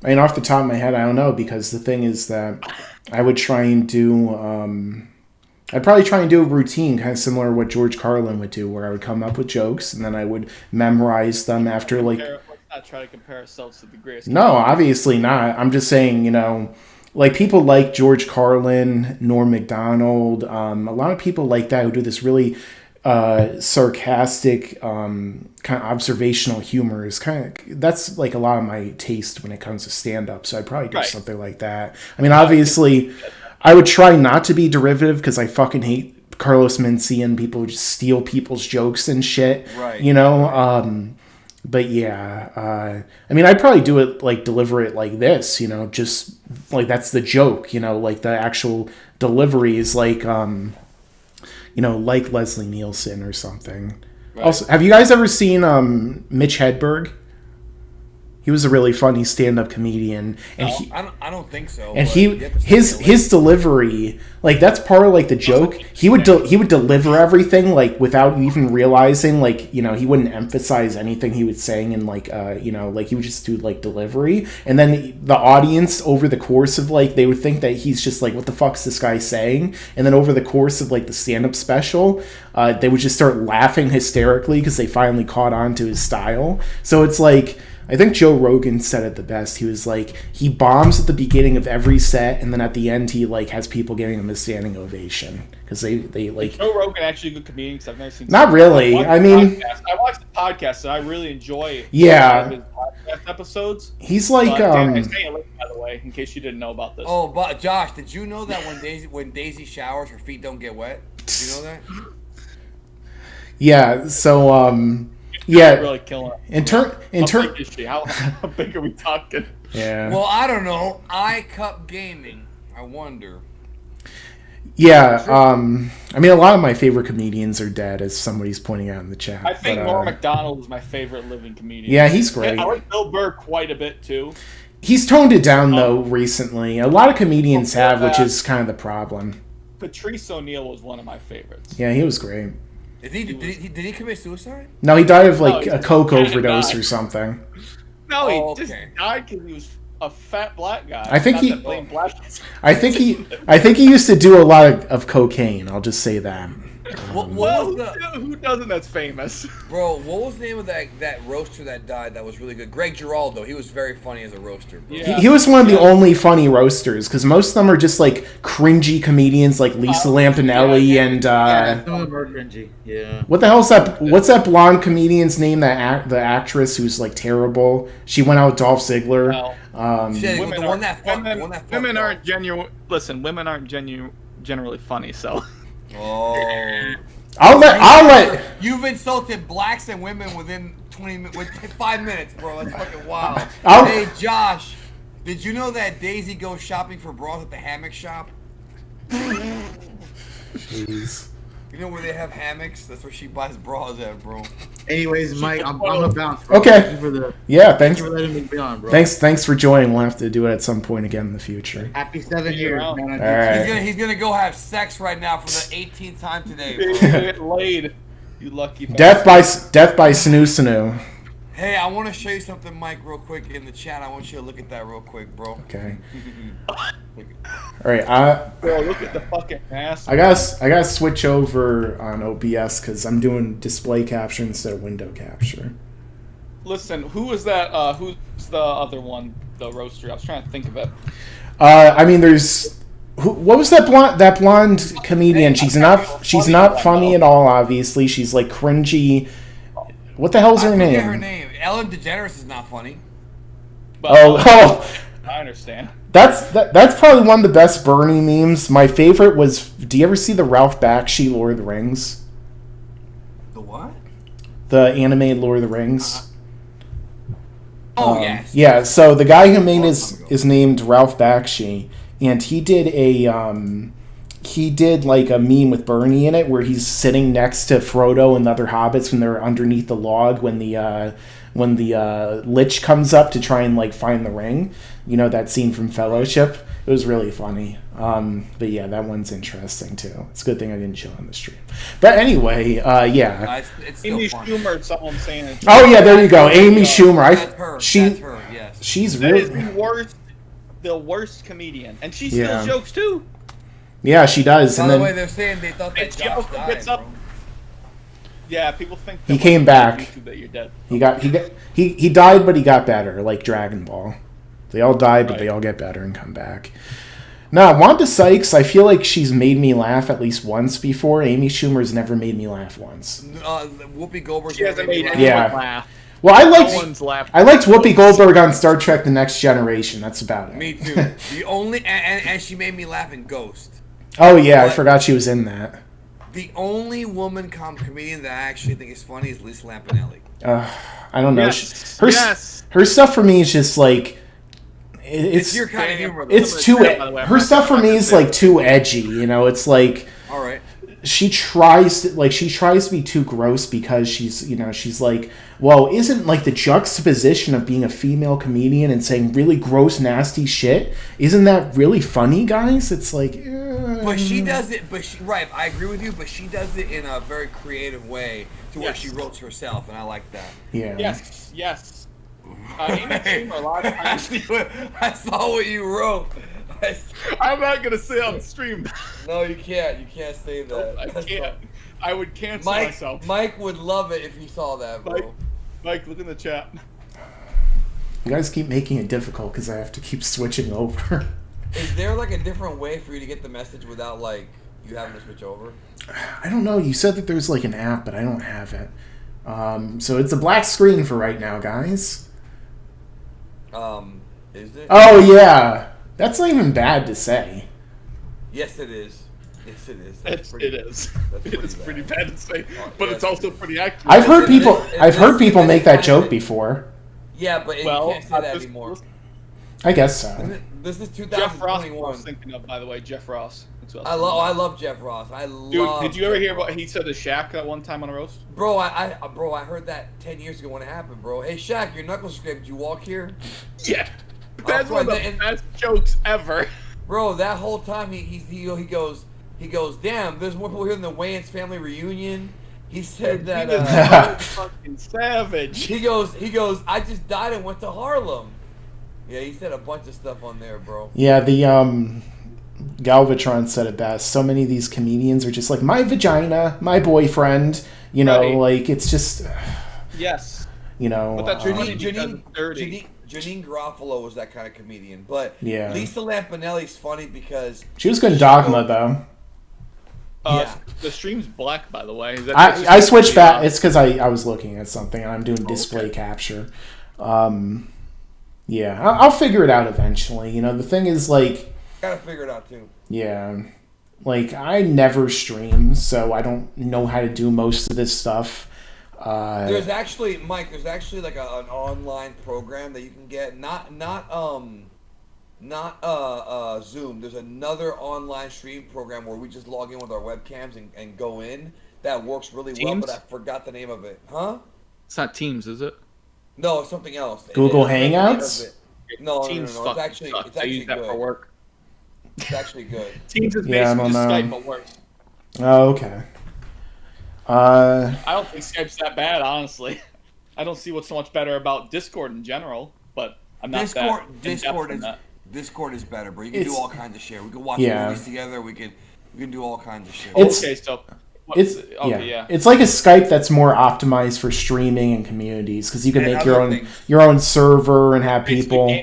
I mean, off the top of my head, I don't know, because the thing is that I would try and do. I'd probably try and do a routine kind of similar to what George Carlin would do, where I would come up with jokes and then I would memorize them after like. Let's not try to compare ourselves to the greatest. No, obviously not. I'm just saying, like people like George Carlin, Norm Macdonald, a lot of people like that who do this really sarcastic, kind of observational humor is that's like a lot of my taste when it comes to stand-up. So I'd probably do something like that. I mean, obviously, I would try not to be derivative because I fucking hate Carlos Mencia and people who just steal people's jokes and shit. Right. You know. But yeah, I mean, I'd probably do it like deliver it like this. You know, just like that's the joke. You know, like the actual delivery is like you know, like Leslie Nielsen or something. Right. Also, have you guys ever seen Mitch Hedberg? He was a really funny stand-up comedian, and I don't think so. And his delivery, like that's part of like the joke. He would deliver everything like without even realizing, like, you know, he wouldn't emphasize anything he was saying, and like you know, like he would just do like delivery, and then the audience over the course of like they would think that he's just like, what the fuck's this guy saying? And then over the course of like the stand-up special, they would just start laughing hysterically because they finally caught on to his style. So it's like, I think Joe Rogan said it the best. He was like, he bombs at the beginning of every set, and then at the end he like has people giving him a standing ovation because they like. Joe Rogan actually a good comedian because I've never seen. Not really. I mean, I watched the podcast and I really enjoy. Yeah. His podcast episodes. He's like I'm saying it, by the way, in case you didn't know about this. Oh, but Josh, did you know that when Daisy showers, her feet don't get wet? Did you know that? Yeah. So yeah. Really killing her. How big are we talking? Yeah. Well, I don't know. iCup Gaming. I wonder. Yeah. I mean, a lot of my favorite comedians are dead, as somebody's pointing out in the chat. I think Norm Macdonald is my favorite living comedian. Yeah, he's great. I like Bill Burr quite a bit too. He's toned it down though recently. A lot of comedians have, which is kind of the problem. Patrice O'Neal was one of my favorites. Yeah, he was great. Did he commit suicide? No, he died of like a coke overdose or something. No, he just died because he was a fat black guy. I think he used to do a lot of cocaine. I'll just say that. Who doesn't? That's famous. Bro, what was the name of that roaster that died that was really good? Greg Giraldo. He was very funny as a roaster. Yeah. He was one of the only funny roasters, because most of them are just like cringy comedians like Lisa Lampanelli and some of them are cringy. Yeah. What the hell's that? What's that blonde comedian's name? The actress who's like terrible. She went out with Dolph Ziggler. Women aren't genuine. Listen, women aren't generally funny. So. Oh. I'll let. You've insulted blacks and women within 5 minutes, bro. That's fucking wild. Hey, Josh, did you know that Daisy goes shopping for bras at the hammock shop? Jeez. You know where they have hammocks? That's where she buys bras at, bro. Anyways, Mike, I'm a bounce. Bro. Okay. Thanks for letting me be on, bro. Thanks for joining. We'll have to do it at some point again in the future. Happy 7 years, man. All right. He's gonna go have sex right now for the 18th time today, bro. Get laid. You lucky bastard. Death by Snoo Snoo. Hey, I want to show you something, Mike, real quick in the chat. I want you to look at that real quick, bro. Okay. All right. Bro, look at the fucking ass. I gotta switch over on OBS because I'm doing display capture instead of window capture. Listen, who is that? Who's the other one? The roaster. I was trying to think of it. I mean, there's. What was that blonde comedian? She's not funny at all. Obviously, she's like cringy. What the hell's her name? Her name. Ellen DeGeneres is not funny. But, I understand. That's probably one of the best Bernie memes. My favorite was, do you ever see the Ralph Bakshi Lord of the Rings? The what? The animated Lord of the Rings. Yes. Yeah, so the guy who made is named Ralph Bakshi, and he did like a meme with Bernie in it where he's sitting next to Frodo and the other hobbits when they're underneath the log when the Lich comes up to try and like find the ring. You know that scene from Fellowship? It was really funny. But yeah, that one's interesting too. It's a good thing I didn't show on the stream. But anyway, yeah. It's Amy Schumer, someone saying it. Oh yeah, there you go, Amy Schumer. That's her. Yes. She's that really is the worst comedian, and she steals jokes too. Yeah, she does. By the way, they're saying they thought that Josh died, bro. Yeah, people think he came back. That you're dead. He died, but he got better, like Dragon Ball. They all died, but they all get better and come back. No, Wanda Sykes, I feel like she's made me laugh at least once before. Amy Schumer's never made me laugh once. Whoopi Goldberg. She hasn't made anyone Yeah. laugh. Well, I No one's laughed. liked Whoopi Goldberg on Star Trek: The Next Generation. That's about it. Me too. The only and she made me laugh in Ghost. Oh yeah, I forgot she was in that. The only woman comedian that I actually think is funny is Lisa Lampanelli. I don't know. Yes. Her Yes. her stuff for me is just like it's your kind of humor. it's too. By the way, Her stuff for me is like too edgy. You know, it's like. All right. She tries to be too gross because she's like, well, isn't like the juxtaposition of being a female comedian and saying really gross, nasty shit, isn't that really funny, guys? It's like, but she does it. Right, I agree with you. But she does it in a very creative way to where she wrote herself, and I like that. Yeah. Yes. Amy Schumer, a lot of times. I saw what you wrote. I'm not gonna say on stream. No, you can't. You can't say that. I can't. I would cancel myself. Mike would love it if he saw that, bro. Mike, look in the chat. You guys keep making it difficult because I have to keep switching over. Is there like a different way for you to get the message without like you having to switch over? I don't know. You said that there's like an app, but I don't have it. So it's a black screen for right now, guys. Is it? Oh yeah. That's not even bad to say. Yes, it is. Yes, it is. It is pretty bad to say, but it's also pretty accurate. I've heard people make that joke before. Yeah, but you can't say that anymore. I guess so. This is Jeff Ross, I 2021. was thinking of, by the way, Jeff Ross. I love Jeff Ross. Dude, did you ever hear what he said to Shaq that one time on a roast? Bro, I heard that 10 years ago when it happened, bro. Hey, Shaq, your knuckles scraped. Did you walk here? Yeah. That's one of the best jokes ever. Bro, that whole time he goes, damn, there's more people here than the Wayans family reunion. He said that fucking savage. He goes, I just died and went to Harlem. Yeah, he said a bunch of stuff on there, bro. Yeah, the Galvatron said it best. So many of these comedians are just like, my vagina, my boyfriend, you know, like it's just yes. You know, but that's dirty. Janine Garofalo was that kind of comedian, but yeah. Lisa Lampanelli's funny because she was good in Dogma, though. Yeah. The stream's black, by the way. I switched back. It's because I was looking at something and I'm doing display capture. Yeah, I'll figure it out eventually. You know, the thing is, like, gotta figure it out too. Yeah, like I never stream, so I don't know how to do most of this stuff. There's actually, Mike. There's actually like an online program that you can get. Not Zoom. There's another online stream program where we just log in with our webcams and go in. That works really well, but I forgot the name of it. Huh? It's not Teams, is it? No, it's something else. Google Hangouts? No. Teams It's actually I use that good. for work. It's actually good. Teams is basically just Skype, but worse. Oh, okay. I don't think Skype's that bad, honestly. I don't see what's so much better about Discord in general, but I'm not Discord is better, bro. You can do all kinds of shit. We can watch movies together. We can do all kinds of shit. It's like a Skype that's more optimized for streaming and communities because you can make your own server and have people.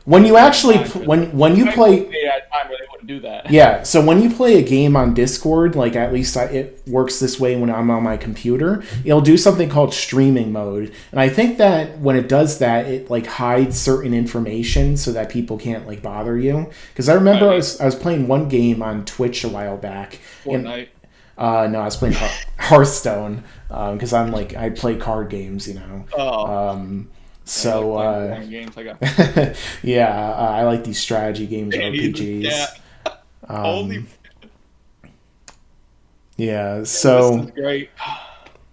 When you actually when you play at a time where they wouldn't do that. Yeah, so when you play a game on Discord, like at least it works this way when I'm on my computer, it'll do something called streaming mode. And I think that when it does that, it like hides certain information so that people can't like bother you. Because I remember I was playing one game on Twitch a while back. Fortnite. No, I was playing Hearthstone because I play card games, you know. So games, I like these strategy games, RPGs. So this is great.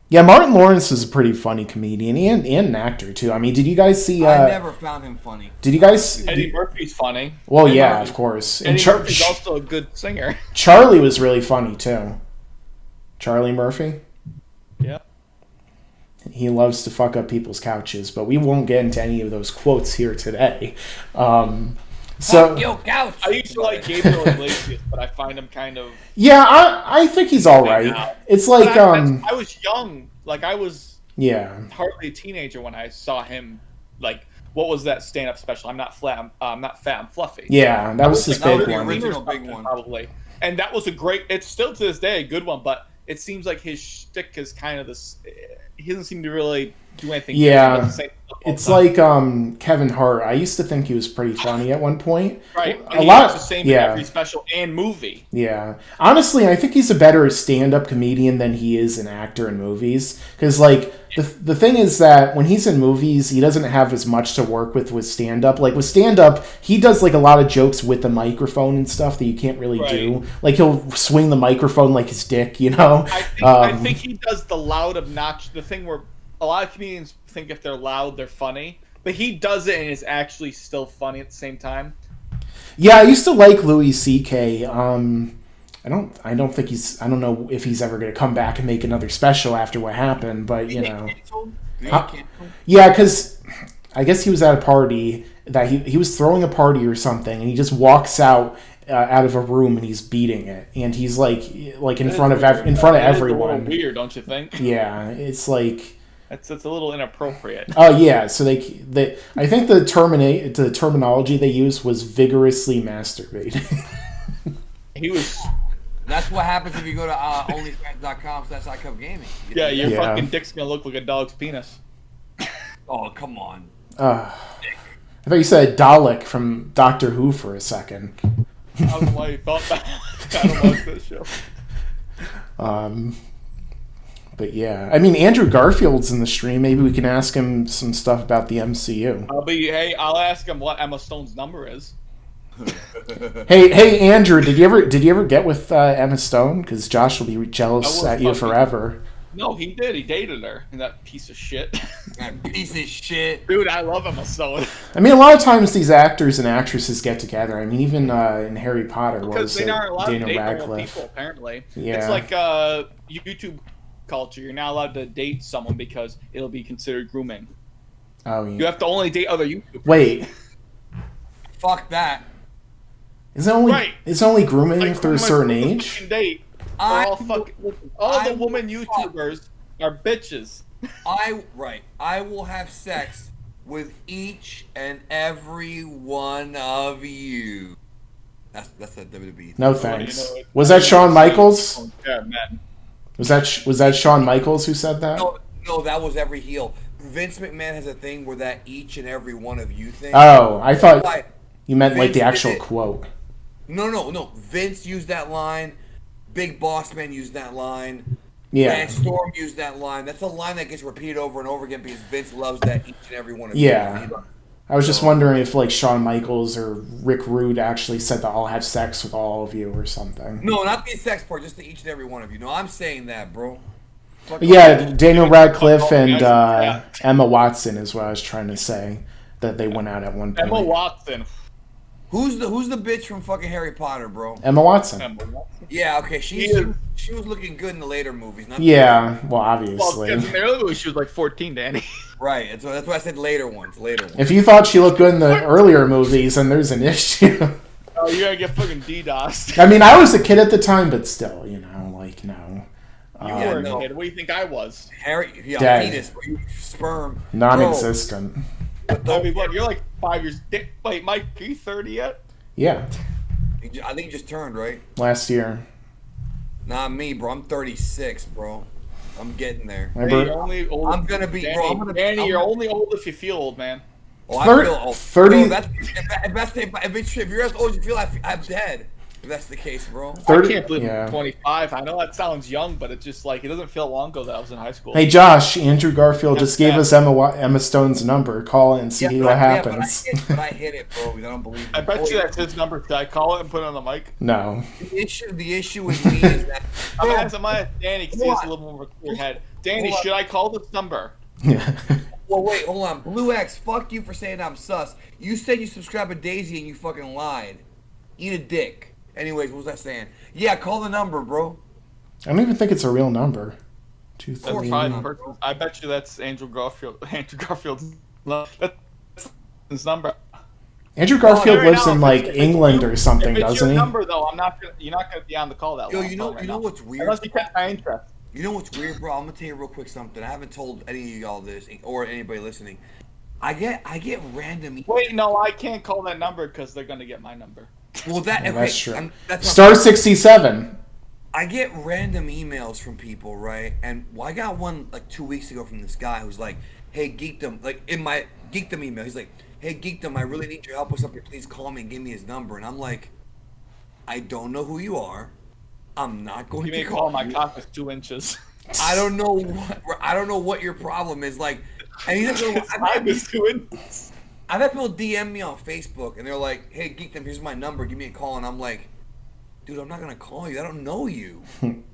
Yeah, Martin Lawrence is a pretty funny comedian and an actor too. I mean, did you guys see? I never found him funny. Did you guys? Eddie Murphy's funny. Well, yeah, of course. And Eddie Murphy's also a good singer. Charlie was really funny too. Charlie Murphy. Yeah. He loves to fuck up people's couches, but we won't get into any of those quotes here today. So your couch. I used to like Gabriel Iglesias, but I find him kind of. Yeah, I think he's all right. It's like I was young, like I was. Yeah. Hardly a teenager when I saw him, like what was that stand-up special? I'm not flat. I'm not fat. I'm fluffy. Yeah, that was his that was big the one. original big one. Probably. And that was a great. It's still to this day a good one, but it seems like his shtick is kind of this. He doesn't seem to really do anything. Yeah, different. He does the same stuff all the it's time. like Kevin Hart. I used to think he was pretty funny at one point. Right. A And he lot. does the same Yeah. in every special and movie. Yeah. Honestly, I think he's a better stand-up comedian than he is an actor in movies. Because, like, the thing is that when he's in movies, he doesn't have as much to work with stand-up. Like, with stand-up, he does, like, a lot of jokes with the microphone and stuff that you can't really do. Like, he'll swing the microphone like his dick, you know? I think he does the loud, obnoxious, the thing where a lot of comedians think if they're loud, they're funny. But he does it and is actually still funny at the same time. Yeah, I used to like Louis C.K. I don't think he's. I don't know if he's ever going to come back and make another special after what happened, but you know. Yeah, because I guess he was at a party that he was throwing a party or something, and he just walks out of a room and he's beating it, and he's like in front of everyone. Weird, don't you think? Yeah, it's like. It's a little inappropriate. Oh yeah, so they I think the terminology they used was vigorously masturbating. He was. That's what happens if you go to onlyfans.com/iCupGaming. Yeah, your fucking dick's gonna look like a dog's penis. Oh, come on. I thought you said Dalek from Doctor Who for a second. I don't know why you thought that. I don't watch this show. But yeah, I mean, Andrew Garfield's in the stream. Maybe we can ask him some stuff about the MCU. I'll ask him what Emma Stone's number is. Hey, Andrew, did you ever get with Emma Stone? Because Josh will be jealous at you forever. No, he did. He dated her. And that piece of shit. That piece of shit. Dude, I love Emma Stone. I mean, a lot of times these actors and actresses get together. I mean, even in Harry Potter, Because they aren't allowed to Daniel date normal Radcliffe. people, apparently. Yeah. It's like YouTube culture. You're not allowed to date someone because it'll be considered grooming. Oh, yeah. You have to only date other YouTubers. Wait, Fuck that. is it only Right. it's only grooming Like, if they're a who am I certain supposed to age? fucking date? I All the I woman will YouTubers are bitches. I will have sex with each and every one of you. That's the WWE. No You thanks. know, Was that Shawn Michaels? Yeah, man. Was that Shawn Michaels who said that? No, that was every heel. Vince McMahon has a thing where that each and every one of you thing. Oh, I thought Like, you meant like the Vince actual did it. quote. No. Vince used that line. Big Boss Man used that line. Yeah. Lance Storm used that line. That's a line that gets repeated over and over again because Vince loves that each and every one of Yeah. you. I was just wondering if like Shawn Michaels or Rick Rude actually said that I'll have sex with all of you or something. No, not the sex part, just the each and every one of you. No, I'm saying that, bro. Fuck But yeah, off. Daniel Radcliffe and Yeah. Emma Watson is what I was trying to say. That they went out at one point. Emma Watson. Who's the bitch from fucking Harry Potter, bro? Emma Watson. Emma Watson. Yeah, okay, She she was looking good in the later movies. Not Yeah, well, Well, obviously. because in the early movie she was like 14, Danny. right. That's why I said later ones. If you thought she looked good in the earlier movies, then there's an issue. Oh, you're gonna get fucking DDoSed. I mean, I was a kid at the time, but still, you know, like, no. You were no. a kid. What do you think I was? Harry, yeah, Dead. fetus, bro, you sperm, Non-existent. Bro, I mean, what? You're like 5 years. Wait, Mike, are you 30 yet? Yeah, I think you just turned, right? last year. Not me, bro. I'm 36, bro. I'm getting there. My Hey, bir- you're only old. I'm gonna be, Danny, bro. I'm gonna be. Danny, I'm you're gonna- only old if you feel old, man. Oh, I Thir- feel old. 30 Bro, if you're as old as you feel, I'm dead. If that's the case, bro. 30 I can't believe yeah. I'm 25. I know that sounds young, but it's just like it doesn't feel long ago that I was in high school. Hey Josh, Andrew Garfield just gave That's us Emma Stone's number. Call it and see what happens. But I hit it, bro. I don't believe. I bet you that's his number. Should I call it and put it on the mic? No. The issue with me is that. I'm Bro, gonna ask Danny because he has a little more of a clear head. Danny, Hold on. should I call this number? well, wait, hold on. Blue X, fuck you for saying I'm sus. You said you subscribed to Daisy and you fucking lied. Eat a dick. Anyways, what was I saying? Yeah, call the number, bro. I don't even think it's a real number. That's 230. probably the person. I bet you that's Andrew Garfield. Andrew Garfield's that's his number. Andrew Garfield Right lives now, in if like it's England you- or something, if it's doesn't your he? number though, you're not gonna be on the call that Yo, long. you know right now. what's weird? Unless you catch my interest. You know what's weird, bro? I'm gonna tell you real quick something. I haven't told any of y'all this or anybody listening. I get random. Wait, no, I can't call that number because they're gonna get my number. Well, okay, that's true. That's Star 67. I get random emails from people, right? And I got one like 2 weeks ago from this guy who's like, "Hey, Geekdom," like in my Geekdom email, he's like, "Hey, Geekdom, I really need your help with something. Please call me and give me his number." And I'm like, I don't know who you are. I'm not going to call my cock is 2 inches. I don't know what your problem is. Like, and he doesn't. I've had people DM me on Facebook and they're like, "Hey, Geekdom, here's my number. Give me a call." And I'm like, dude, I'm not gonna call you. I don't know you.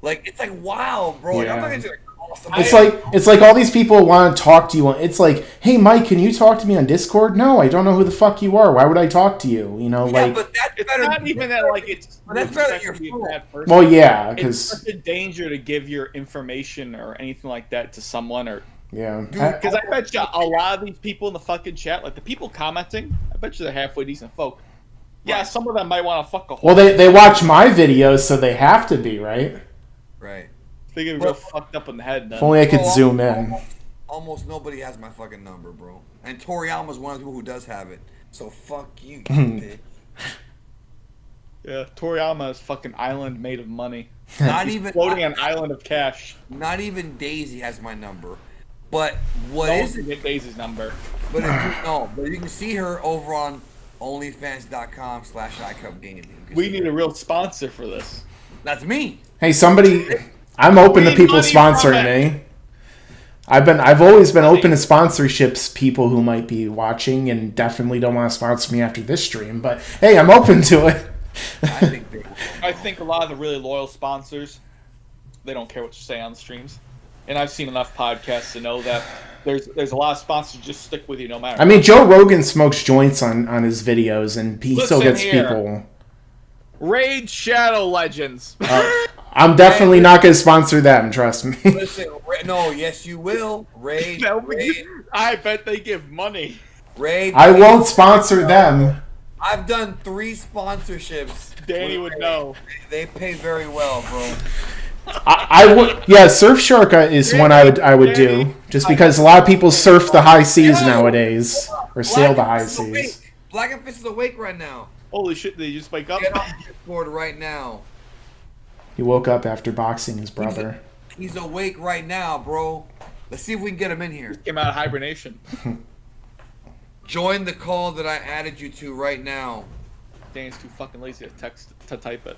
Like, it's like, wow, bro. Like, I'm not gonna just call somebody. It's like all these people want to talk to you. It's like, hey, Mike, can you talk to me on Discord? No, I don't know who the fuck you are. Why would I talk to you? You know, yeah, like. But that's it's better. not even that. Like, it's. But that's better than your be a phone. bad person. Well, yeah, It's because. such a danger to give your information or anything like that to someone or. Yeah. Because I bet you a lot of these people in the fucking chat, like the people commenting, I bet you they're halfway decent folk. Yeah, Right. some of them might want to fuck a whole. Well, they watch my videos, so they have to be, right? Right. They get real fucked up in the head. Then. If only I could zoom in. Almost nobody has my fucking number, bro. And Toriyama's one of the people who does have it. So fuck you, bitch. Yeah, Toriyama is fucking island made of money. Not He's even floating on an island of cash. Not even Daisy has my number. But what No is one it? can get Daisy's number. But but you can see her over on onlyfans.com/iCupGaming. We need a real sponsor for this. That's me. Hey, somebody, I'm open to need people money from sponsoring it. me. I've always been open to sponsorships, people who might be watching and definitely don't want to sponsor me after this stream, but hey, I'm open to it. I think a lot of the really loyal sponsors, they don't care what you say on the streams. And I've seen enough podcasts to know that there's a lot of sponsors who just stick with you no matter. I mean, Joe Rogan smokes joints on his videos, and he still Listen gets here. people. Raid Shadow Legends. I'm definitely not going to sponsor them, trust me. Listen, no, yes you will. Raid. I bet they give money. Raid. I won't sponsor them. I've done 3 sponsorships. Danny would know. They pay very well, bro. I would, yeah. Surfshark is one I would do, just because a lot of people surf the high seas nowadays, or sail the high seas. Black and Fist is awake right now. Holy shit! Did he just wake up? Get on Discord right now. He woke up after boxing his brother. He's awake right now, bro. Let's see if we can get him in here. Came out of hibernation. Join the call that I added you to right now. Danny's too fucking lazy to type it.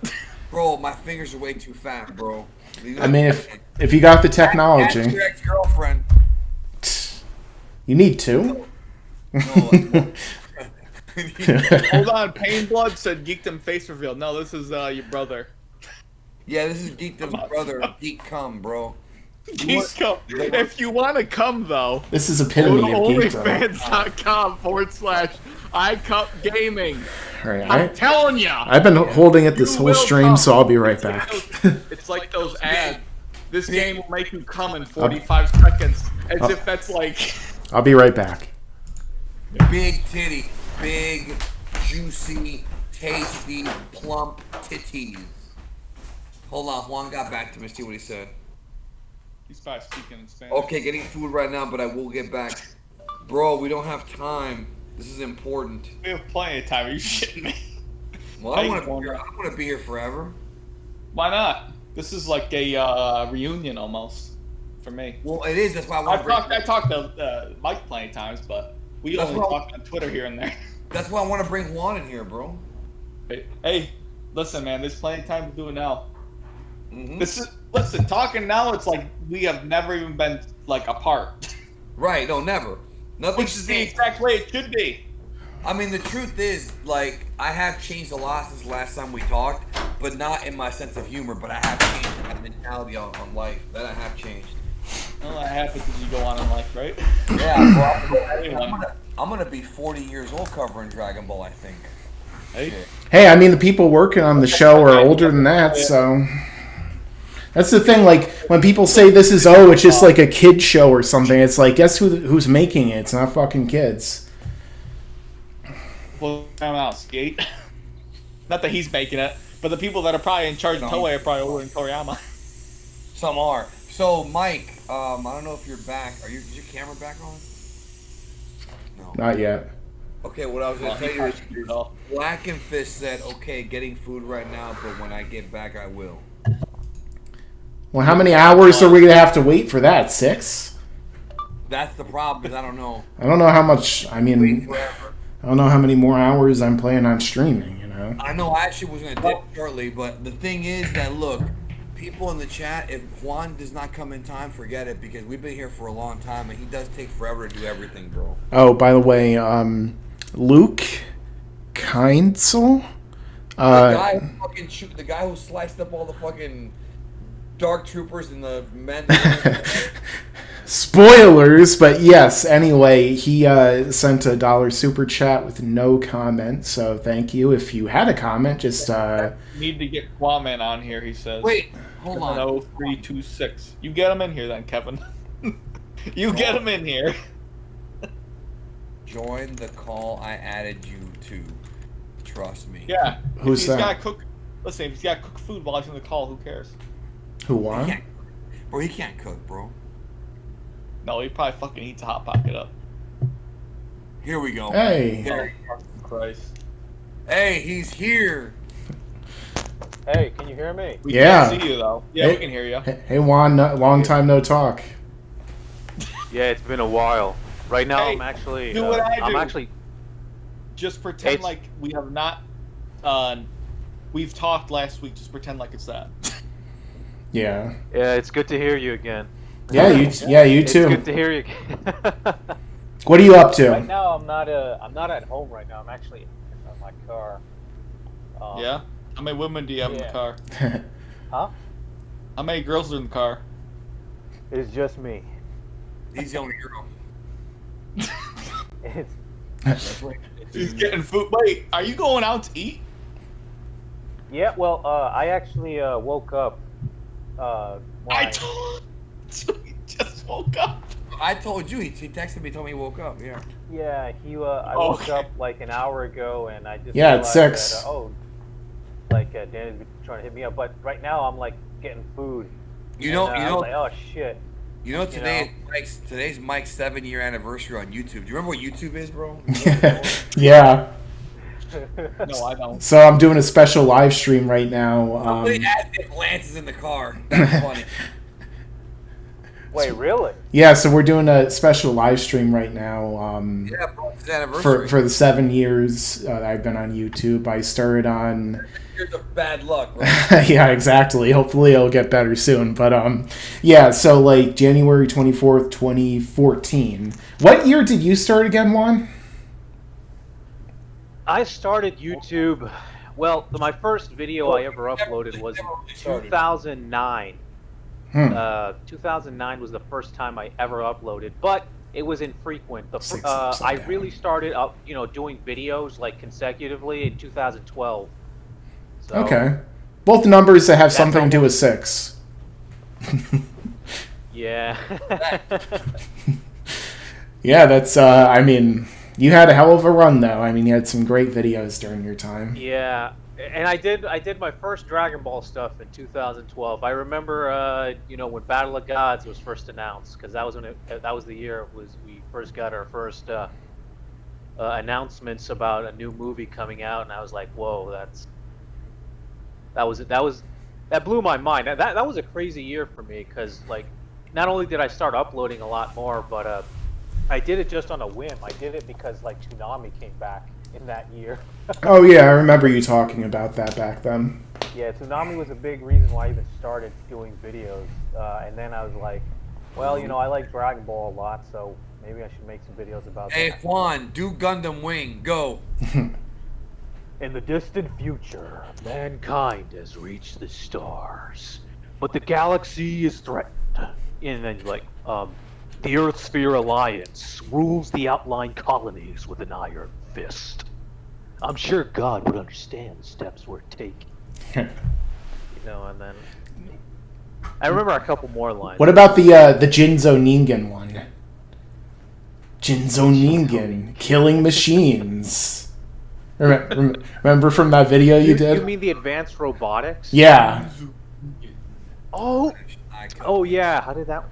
Bro, my fingers are way too fat, bro. I mean, if you got the That's technology, your ex-girlfriend. you need to. Hold on, Pain Blood said Geekdom face reveal. No, this is your brother. Yeah, this is Geekdom's brother, Geek Cum, bro. Geek Cum. If you want to come, though, This is go to epitome of geekdom. onlyfans.com/iCupGaming. Right, I'm telling ya. I've been holding it this You whole will stream, come. so I'll be right back. It's like those ads. This game will make you come in 45 seconds. As if that's like... I'll be right back. Big titty, big, juicy, tasty, plump titties. Hold on, Juan got back to me. See what he said. He's probably speaking in Spanish. Okay, getting food right now, but I will get back. Bro, we don't have time. This is important. We have plenty of time. Are you shitting me? Well, I don't want to be here forever. Why not? This is like a reunion almost for me. Well, it is. That's why I want to I talked to Mike plenty of times, but we only talk on Twitter here and there. That's why I want to bring Juan in here, bro. Hey, listen, man. There's plenty of time to do it now. Mm-hmm. Listen. Talking now, it's like we have never even been like apart. Right? No, never. Nothing. Which is the exact way it should be. I mean, the truth is, like, I have changed a lot since the last time we talked, but not in my sense of humor. But I have changed my mentality on life. That I have changed. Well, that happens as you go on in life, right? Yeah, bro. I'm gonna be 40 years old covering Dragon Ball, I think. Hey. Hey, I mean, the people working on the show are older than that, so... That's the thing, like, when people say this is, it's just like a kid show or something, it's like, guess who's making it? It's not fucking kids. Well, I'm out, Skate. Not that he's making it, but the people that are probably in charge of Toei are probably older than Toriyama. Some are. So, Mike, I don't know if you're back. Is your camera back on? No. Not yet. Okay, what I was gonna Well, tell he you is probably will. Black and Fist said, "Okay, getting food right now, but when I get back, I will." Well, how many hours are we gonna have to wait for that? 6? That's the problem. Because I don't know. I don't know how much. I Wait mean, forever. I don't know how many more hours I'm planning on streaming. You know. I know. I actually was gonna dip shortly, but the thing is that look, people in the chat, if Juan does not come in time, forget it because we've been here for a long time, and he does take forever to do everything, bro. Oh, by the way, Luke Kindsel. The guy who sliced up all the fucking dark troopers and the men. Spoilers, but yes. Anyway, he sent a $1 super chat with no comment. So thank you. If you had a comment, just Need to get Kwame on here, he says. Wait, hold on. 0326. You get him in here then, Kevin. You get him in here. Join the call I added you to. Trust me. Yeah. Who's if he's that? Gotta cook. Listen, if he's got to cook food while he's in the call, who cares? Who He won? can't, bro, he can't cook, bro. No, he probably fucking eats a Hot Pocket up. Here we go. Hey. Oh, Christ. Hey, he's here. Hey, can you hear me? We Yeah. can't see you, though. Yeah, Hey. we can hear you. Hey Juan, long time no talk. Yeah, it's been a while. Right now, Hey, I'm actually. do what I I'm do. actually. Just pretend It's- like we have not... we've talked last week. Just pretend like it's that. Yeah. Yeah, it's good to hear you again. Yeah, you It's too. good to hear you again. What are you up to? Right now, I'm not at home right now. I'm actually in my car. Yeah? How many women do you have in the Yeah. car? Huh? How many girls are in the car? It's just me. He's the only girl. It's That's right. He's getting food. Wait, are you going out to eat? yeah. Well, I actually woke up. When I told you, he just woke up. I told you. He texted me, told me he woke up. Yeah. Yeah, I woke Okay. up like an hour ago, and I just Yeah, it's realized 6. That, Danny's been trying to hit me up, but right now I'm like getting food. You know. I was like, oh shit. Today's Mike's 7-year anniversary on YouTube. Do you remember what YouTube is, bro? Yeah. No, I don't. So I'm doing a special live stream right now. Somebody asked if Lance is in the car. That's funny. Wait, really? Yeah, so we're doing a special live stream right now. Yeah, bro, it's his anniversary. For the 7 years I've been on YouTube. I started on. Years of bad luck, right? Yeah, exactly. Hopefully it'll get better soon. But yeah. So like January 24th, 2014. What year did you start again, Juan? I started YouTube. Well, my first video I ever uploaded was 2009. 2009 was the first time I ever uploaded, but it was infrequent. I really started up, doing videos like consecutively in 2012. So, Okay. Both numbers that have That's something to do almost- with 6. Yeah. Yeah, that's. I mean, you had a hell of a run, though. I mean, you had some great videos during your time. Yeah, and I did my first Dragon Ball stuff in 2012. I remember, when Battle of Gods was first announced, because that was the year we first got our first announcements about a new movie coming out, and I was like, whoa, that blew my mind. That was a crazy year for me, because like, not only did I start uploading a lot more, but I did it just on a whim. I did it because like Toonami came back in that year. Oh yeah, I remember you talking about that back then. Yeah, Toonami was a big reason why I even started doing videos. And then I was like, well, I like Dragon Ball a lot, so maybe I should make some videos about Hey, that. Juan, do Gundam Wing. Go. In the distant future, mankind has reached the stars, but the galaxy is threatened. And then, the Earth Sphere Alliance rules the outlying colonies with an iron fist. I'm sure God would understand the steps we're taking. And then I remember a couple more lines. What about the Jinzo Ningen one? Jinzo Ningen, killing machines. Remember from that video you did? You mean the advanced robotics? Yeah. Oh yeah. How did that?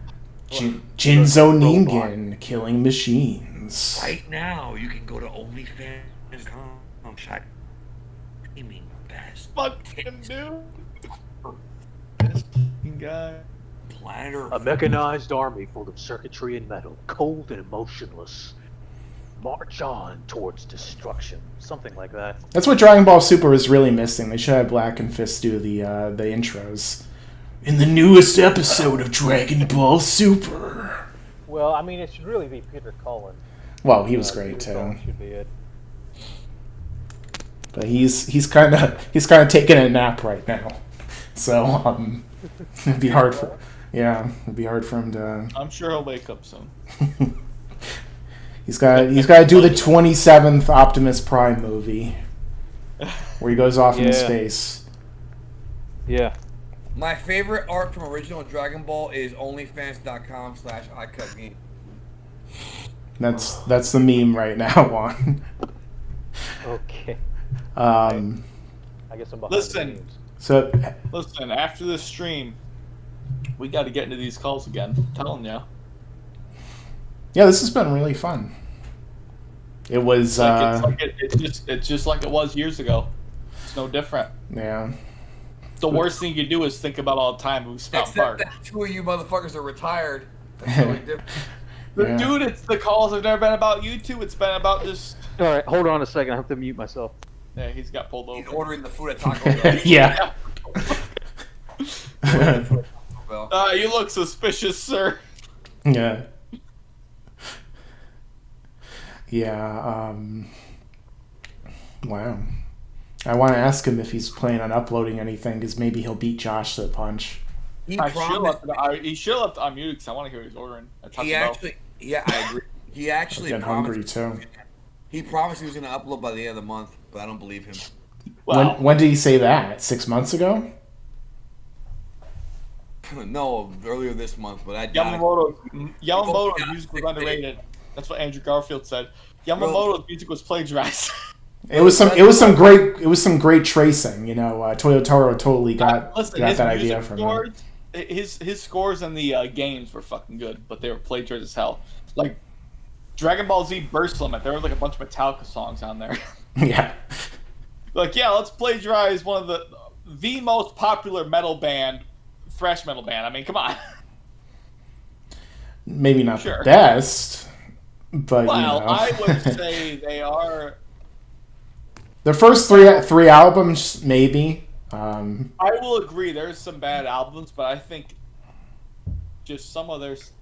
Jinzo Ningen killing machines. Right now, you can go to OnlyFans.com. Streaming best. Fucking dude. This fucking guy. Planet Earth. A mechanized army full of circuitry and metal, cold and emotionless. March on towards destruction. Something like that. That's what Dragon Ball Super is really missing. They should have Black and Fist do the intros. In the newest episode of Dragon Ball Super. Well, I mean, it should really be Peter Cullen. Well, he was great Peter too. Cullen should be it. But he's kind of taking a nap right now. So it'd be hard for him to. I'm sure he'll wake up soon. He's got to do the 27th Optimus Prime movie, where he goes off into space. Yeah. My favorite art from original Dragon Ball is onlyfans.com/iCutGame. That's the meme right now, Juan. Okay. I guess I'm behind Listen. the memes. So Listen, after this stream, we got to get into these calls again. I'm telling you. yeah, this has been really fun. It was It's just like it was years ago. It's no different. yeah. The worst thing you do is think about all the time we spent Except apart. that two of you motherfuckers are retired. That's really different. Yeah. Dude, it's the calls have never been about you two. It's been about this. All right, hold on a second. I have to mute myself. Yeah, he's got pulled He's over. ordering the food at Taco Bell. Yeah. You look suspicious, sir. Yeah. Yeah. Wow. I want to ask him if he's planning on uploading anything, because maybe he'll beat Josh to the punch. He He should promised. have to unmute because I want to hear what he's ordering. At Taco He Bell. actually. Yeah, I agree. He actually I'm getting hungry too. He promised he was going to upload by the end of the month, but I don't believe him. Well, When did he say that? 6 months ago? No, earlier this month, but I doubt it. Yamamoto's music was underrated. That's what Andrew Garfield said. Yamamoto's music was plagiarized. It was some great tracing. You know, Toyotaro totally got Listen, that his idea music from scores, him. his scores in the games were fucking good, but they were plagiarized as hell. Like Dragon Ball Z Burst Limit, there were like a bunch of Metallica songs on there. Yeah. Like, yeah, let's plagiarize one of the most popular metal band, thrash metal band. I mean, come on. Maybe not Sure. the best, but Well, you know. I would say they are. The first three albums, maybe. I will agree. There's some bad albums, but I think just some of theirs.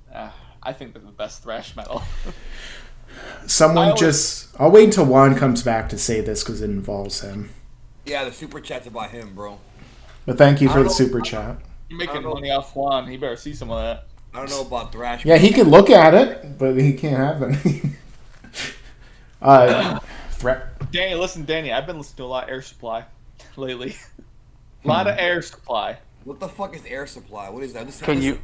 I think they're the best thrash metal. I'll wait until Juan comes back to say this because it involves him. Yeah, the super chat's about him, bro. But thank you I for the don't- super chat. You're making money off Juan. He better see some of that. I don't know about thrash. Yeah, he can look at it, but he can't have any. Danny, listen, Danny. I've been listening to a lot of Air Supply lately. A lot of Air Supply. What the fuck is air supply? What is that? Can you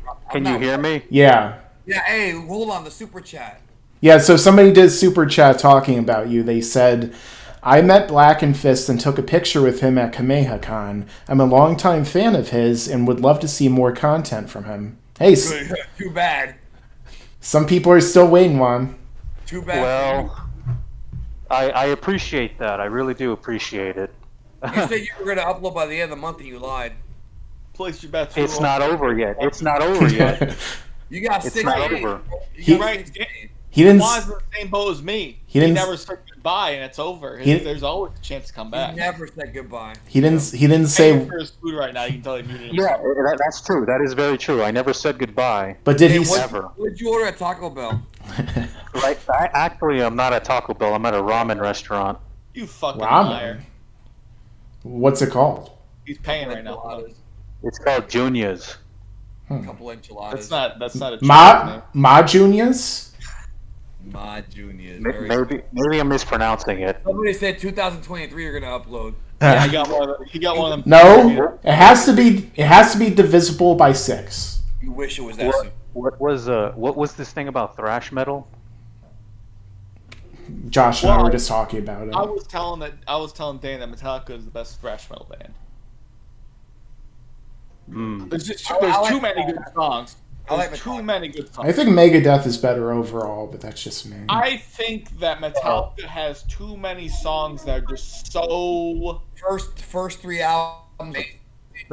hear me? Yeah. Yeah, hey, hold on, the super chat. Yeah, so somebody did super chat talking about you. They said, I met Black and Fist and took a picture with him at KamehaCon. I'm a longtime fan of his and would love to see more content from him. Hey, Too bad. some people are still waiting, Juan. Too bad. Well, I appreciate that. I really do appreciate it. You said you were going to upload by the end of the month and you lied. Place your bets. It's not over yet. It's not over yet. You got It's 6 not days. over. You got Right. 6 days. He didn't. Juan's in the same boat as me. He He didn't- never said goodbye, and it's over. He- There's always a chance to come He back. never said goodbye. He didn't Paying say. for his food right now. You can tell he muted Yeah, himself. that's true. That is very true. I never said goodbye. But did Hey, he? Never. what did you order at Taco Bell? Right? I'm not at Taco Bell. I'm at a ramen restaurant. You fucking Ramen? liar. What's it called? He's paying right now. Enchiladas, It's called Junior's. a couple enchiladas. That's not a Ma Juniors? Ma Juniors. Maybe I'm mispronouncing it. Somebody said 2023 you're going to upload. Yeah, he got one of them. No, it has to be divisible by 6. You wish it was that soon. What was this thing about thrash metal? Josh and I Well, were just talking about it. I was telling Dane that Metallica is the best thrash metal band. Hmm. There's I like too many good songs. I like There's too Metallica. many good songs. I think Megadeth is better overall, but that's just me. I think that Metallica has too many songs that are just so First 3 albums,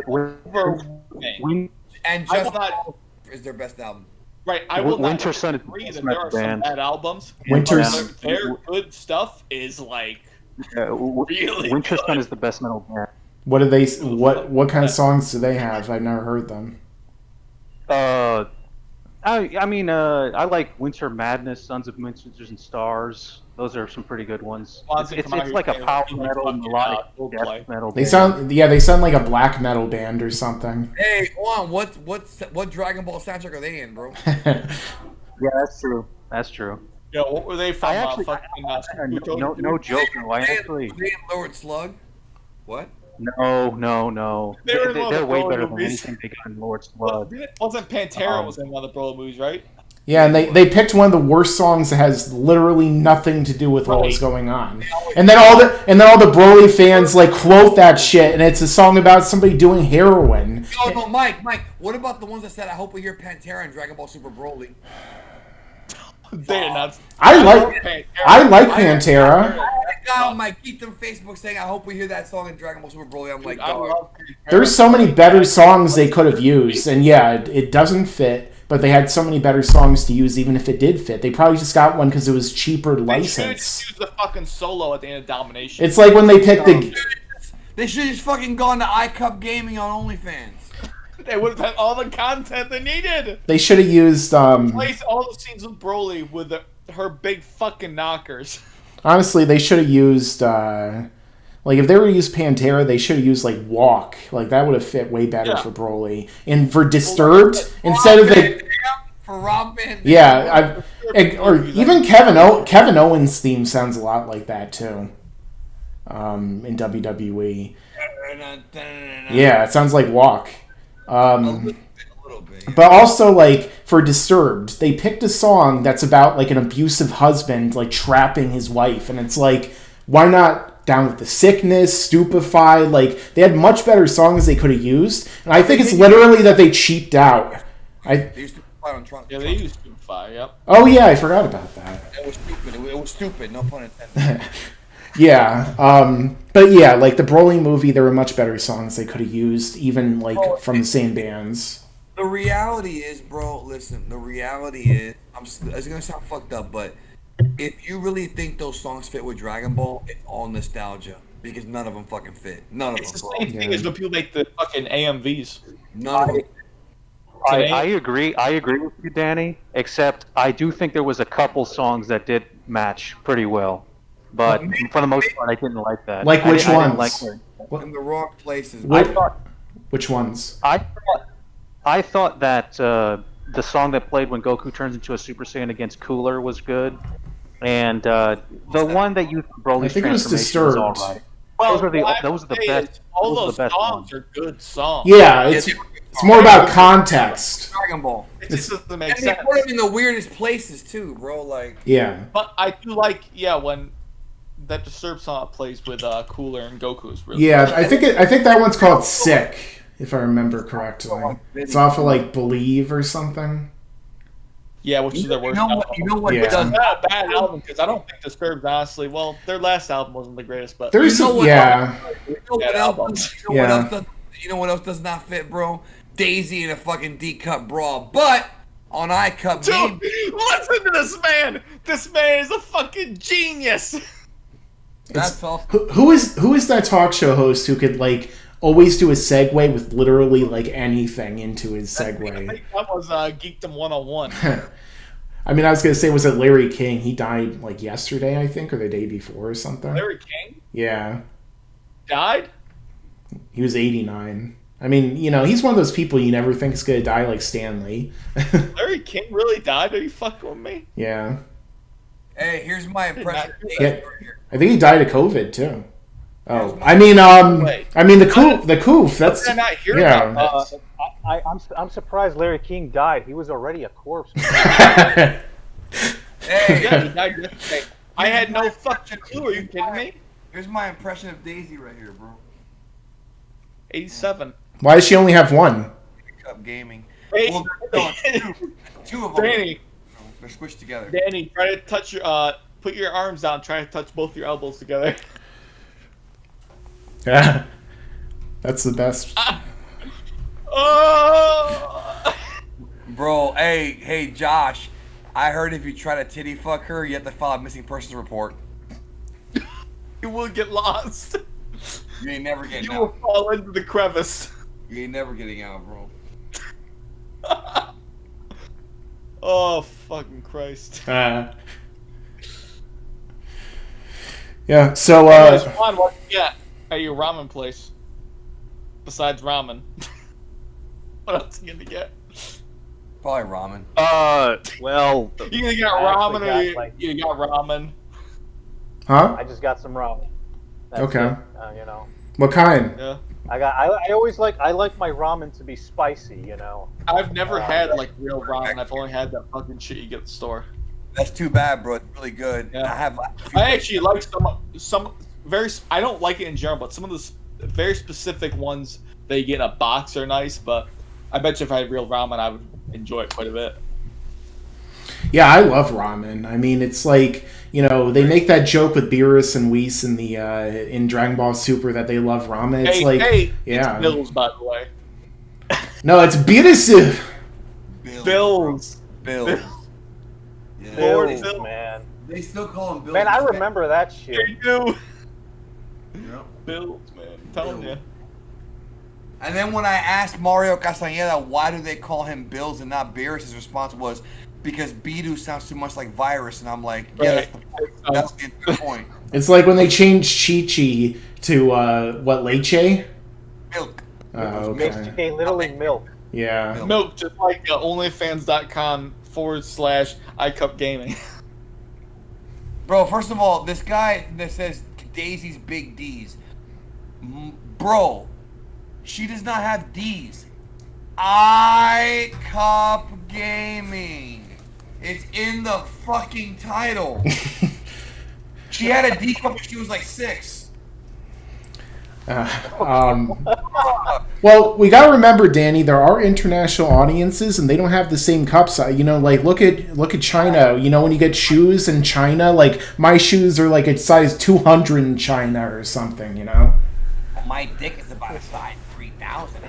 overwhelming. and I Just will not- Cause is their best album. Right, I will Winter not Sun is agree the that best there are some band. bad albums. Winter's- but their good stuff is like really Winter good. Sun is the best metal band. What do they? What kind of songs do they have? I've never heard them. I mean, I like Winter Madness, Sons of Ministers and Stars. Those are some pretty good ones. It's like a power metal, melodic death metal. They band. they sound like a black metal band or something. Hey, hold on. What Dragon Ball soundtrack are they in, bro? Yeah, that's true. That's true. Yo, what were they from? I actually, no joke. No, I actually, They in Lord Slug. What? no. They were in one of They're the way Broly better than movies. anything they got in Lord's Blood. Wasn't Pantera was in one of the Broly movies, right? Yeah, and they picked one of the worst songs that has literally nothing to do with what was going on. And then all the Broly fans like quote that shit, and it's a song about somebody doing heroin. No, Mike. What about the ones that said, "I hope we hear Pantera in Dragon Ball Super Broly"? They're nuts. I like Pantera. That guy on my Keaton Facebook saying, "I hope we hear that song in Dragon Ball Super Broly." I'm like, I dog. love Pantera. There's so many better songs they could have used, and yeah, it doesn't fit. But they had so many better songs to use, even if it did fit. They probably just got one because it was cheaper They should license. just use the fucking solo at the end of Domination. It's like when they picked the. They should have just fucking gone to iCup Gaming on OnlyFans. They would have had all the content they needed. They should have used. Place all the scenes with Broly with her big fucking knockers. Honestly, they should have used. Like if they were to use Pantera, they should have used like Walk. Like that would have fit way better for Broly. And for Disturbed, instead of the. For Rob Van Dam. Yeah, or even Kevin Owens' theme sounds a lot like that too. In WWE. Yeah, it sounds like Walk. A little bit. But also, like, for Disturbed, they picked a song that's about, like, an abusive husband, like, trapping his wife. And it's like, why not Down with the Sickness, Stupefy? Like, they had much better songs they could have used. And I think it's literally that they cheaped out. They used to play on Tron. Yeah, they used Stupefy, yep. Oh, yeah, I forgot about that. It was stupid. It was stupid. No pun intended. Yeah, but yeah, like, the Broly movie, there were much better songs they could have used, even, like, from the same bands. The reality is, bro, listen, the reality is, it's going to sound fucked up, but if you really think those songs fit with Dragon Ball, it's all nostalgia. Because none of them fucking fit. None of It's them, the bro. same thing as when people make the fucking AMVs. None of them. I agree with you, Danny. Except I do think there was a couple songs that did match pretty well, but for the most part, I didn't like that. Like which I ones? didn't like it. In the wrong places. Which ones? I thought that the song that played when Goku turns into a Super Saiyan against Cooler was good, and the one that used Broly's I think it was transformation was all Disturbed. right. Well, Those are the thing best. is, all those are those the best songs ones. are good songs. Yeah, it's more about context. Dragon Ball. It just doesn't make And they sense. put them in the weirdest places, too, bro. Like, Yeah. But I do like, when that Disturbed song plays with Cooler and Goku is really Yeah, I think that one's called Sick, if I remember correctly. It's off of like Believe or something. Yeah, which is their worst album. You know what Yeah. It's does not a bad album because I don't think Disturbed, honestly. Well, their last album wasn't the greatest, but There's You know some, what- yeah. You know what Bad else? albums. You know what else does not fit, bro? Daisy in a fucking D-cup bra, but on iCup dude, Game, listen to this man. This man is a fucking genius. that's all. Who is that talk show host who could like always do a segue with literally like anything into his I segue? think that was Geekdom 101. I mean, I was gonna say, was it Larry King? He died like yesterday, I think, or the day before or something. Larry King Yeah, died? he was 89. I mean, he's one of those people you never think is gonna die, like Stanley. Larry King really died? Are you fucking with me? Yeah, Hey, here's my impression. of Daisy Yeah. right here. I think he died of COVID too. Oh, I mean, the coof. That's Did I not hear yeah. about this? I'm surprised Larry King died. He was already a corpse. Hey, Yeah, he died yesterday. I had no fucking clue. Are you kidding me? here's my impression of Daisy right here, bro. 87. Why does she only have one? Cup Gaming. Hey, Well, no, two of them. Danny, They're squished together. Danny, try to touch your put your arms down. Try to touch both your elbows together. Yeah, that's the best. Oh! Bro, hey, Josh. I heard if you try to titty fuck her, you have to file a missing persons report. You will get lost. You ain't never getting You will out. fall into the crevice. You ain't never getting out, bro. Oh, fucking Christ. Yeah, so, Juan, what you get at your ramen place? Besides ramen. What else are you gonna get? Probably ramen. Well, You gonna get I ramen actually or got, you, like- you got ramen? huh? I just got some ramen. That's Okay. it, you know. What kind? Yeah. I always like my ramen to be spicy, you know. I've never had like real ramen. I've only had that fucking shit you get at the store. That's too bad, bro. It's really good. Yeah. I actually like some very. I don't like it in general, but some of the very specific ones that you get in a box are nice. But I bet you if I had real ramen, I would enjoy it quite a bit. Yeah, I love ramen. I mean, it's like, you know, they make that joke with Beerus and Whis in the in Dragon Ball Super that they love ramen. It's yeah. It's Bills, by the way. No, it's Beerus. Bills. Bills. Yeah. Bills, Bill. man. They still call him Bills. Man, I remember that shit. They do. Yep. Bills, man. I'm telling you. And then when I asked Mario Castañeda why do they call him Bills and not Beerus, his response was because Bidu sounds too much like virus, and I'm like, yeah, Right. that's the entire point. It's like when they changed Chi-Chi to, what, Leche? Milk. Oh, Makes okay. you literally milk. Yeah. Milk, just like onlyfans.com/iCupGaming. Bro, first of all, this guy that says Daisy's big D's. Bro, she does not have D's. iCup Gaming. It's in the fucking title. She had a D cup when she was like 6. Well, we gotta remember, Danny, there are international audiences, and they don't have the same cup size. You know, like look at China. You know, when you get shoes in China, like my shoes are like a size 200 in China or something. You know. My dick is about a size 3,000.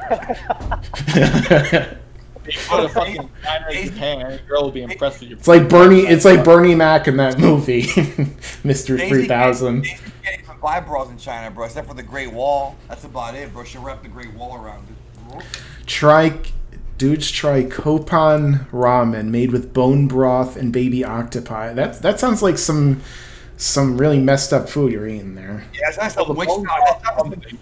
You put a fucking China in Japan, any girl will be impressed with your. It's like Bernie. It's like Bernie Mac in that movie, Mr. 3000. Daisy can't even buy bras in China, bro, except for the Great Wall. That's about it, bro. She'll wrap the Great Wall around it. Dudes try Kopan ramen made with bone broth and baby octopi. That sounds like some really messed up food you're eating there. Yeah, that's not some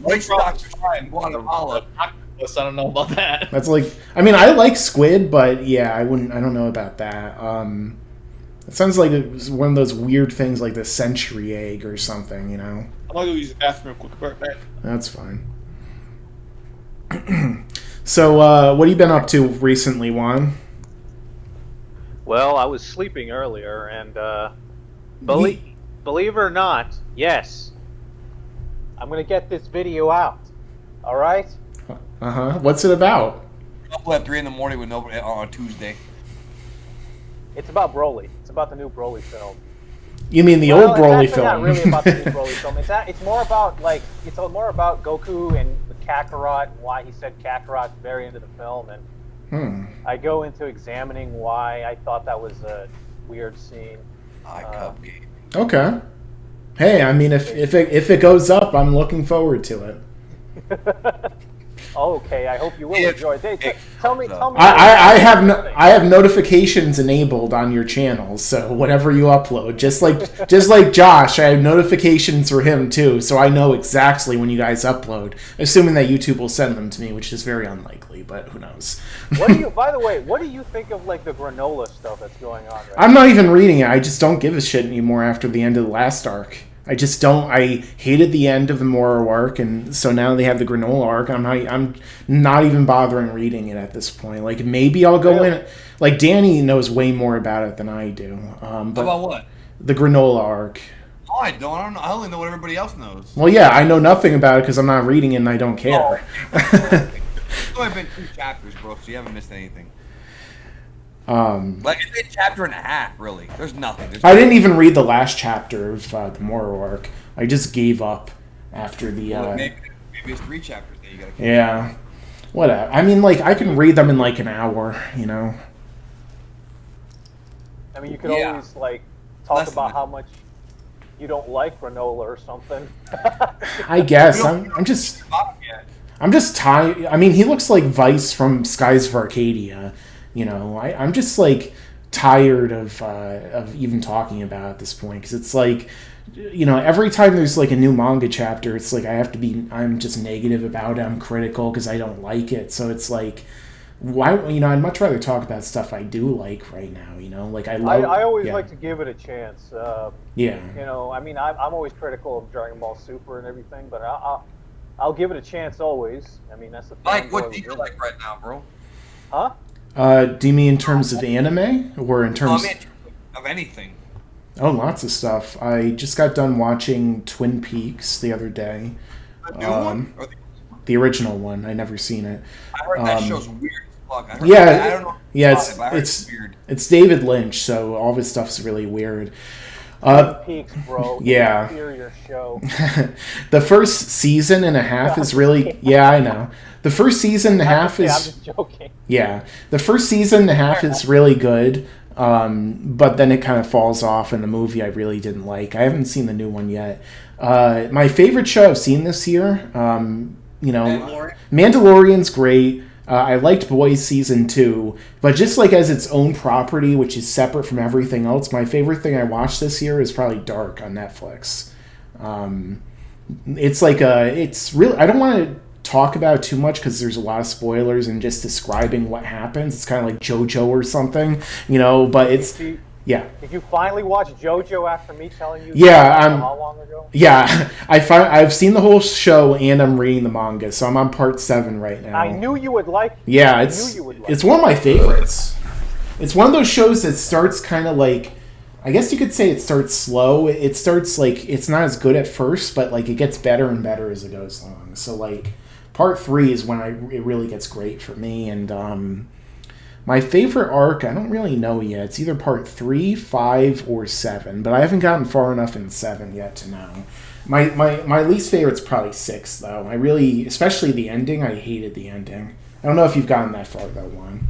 witch doctor in Guatemala. I don't know about that. That's like, I mean, I like squid, but yeah, I don't know about that. It sounds like it was one of those weird things like the century egg or something, you know? I'm gonna go use the bathroom real quick. Right back. That's fine. So, what have you been up to recently, Juan? Well, I was sleeping earlier, and believe it or not, yes, I'm gonna get this video out. All right. Uh-huh. What's it about? Couple at 3 in the morning with nobody on a Tuesday. It's about Broly. It's about the new Broly film. You mean the old Broly it's actually film? not really about the new Broly film. It's more about Goku and Kakarot and why he said Kakarot very into the film, and I go into examining why I thought that was a weird scene. iCup game. Okay. Hey, I mean, if it goes up, I'm looking forward to it. Okay, I hope you will enjoy it. Tell me. I have notifications enabled on your channel, so whatever you upload, just like Josh, I have notifications for him too, so I know exactly when you guys upload, assuming that YouTube will send them to me, which is very unlikely, but who knows. By the way, what do you think of like the granola stuff that's going on right I'm not even reading it. I just don't give a shit anymore after the end of the last arc. I just don't. I hated the end of the Moro arc, and so now they have the granola arc. I'm not even bothering reading it at this point. Like maybe I'll go in. Like Danny knows way more about it than I do. But About what? The granola arc. Oh, I don't know. I only know what everybody else knows. Well, yeah, I know nothing about it because I'm not reading it and I don't care. It's only been 2 chapters, bro, so you haven't missed anything. Like it's a chapter and a half, really. There's nothing. I didn't even read the last chapter of the Moro arc. I just gave up after the. Maybe it's 3 chapters that you gotta. Yeah, whatever. I mean, like I can read them in like an hour, you know. I mean, you could always like talk about how much you don't like granola or something. I guess I'm just tired. I mean, he looks like Vice from Skies of Arcadia. You know, I'm just like tired of even talking about it at this point because it's like, you know, every time there's like a new manga chapter, it's like I'm just negative about it. I'm critical because I don't like it. So it's like, why? You know, I'd much rather talk about stuff I do like right now. You know, like I always like to give it a chance. Yeah. You know, I mean, I'm always critical of Dragon Ball Super and everything, but I'll give it a chance always. I mean, that's the thing. Like, what do you like right now, bro? Huh? Do you mean in terms of anime or in terms of anything? Oh, lots of stuff. I just got done watching Twin Peaks the other day. The new one? Or the original one. I never seen it. I heard that show's weird as fuck. I don't know. Yeah, it's weird. It's David Lynch, so all of his stuff's really weird. Twin Peaks, bro. Yeah. Inferior show. The first season and a half is really... Yeah, I know. The first season and a half is... I'm just joking. Yeah. The first season and a half is really good, but then it kind of falls off, and the movie I really didn't like. I haven't seen the new one yet. My favorite show I've seen this year, you know... Mandalorian's great. I liked Boys Season 2, but just like as its own property, which is separate from everything else, my favorite thing I watched this year is probably Dark on Netflix. It's like it's really... I don't want to talk about it too much because there's a lot of spoilers and just describing what happens. It's kind of like JoJo or something, you know, but it's... Yeah. Did you finally watch JoJo after me telling you? Yeah, how long ago? Yeah, I've seen the whole show and I'm reading the manga, so I'm on part 7 right now. I knew you would like. Yeah, it's one of my favorites. It's one of those shows that starts kind of like, I guess you could say it starts slow. It starts like it's not as good at first, but like it gets better and better as it goes along. So like part 3 is when it really gets great for me, and my favorite arc, I don't really know yet. It's either part 3, 5, or 7, but I haven't gotten far enough in 7 yet to know. My least favorite's probably 6, though. I really, especially the ending, I hated the ending. I don't know if you've gotten that far, though, Juan.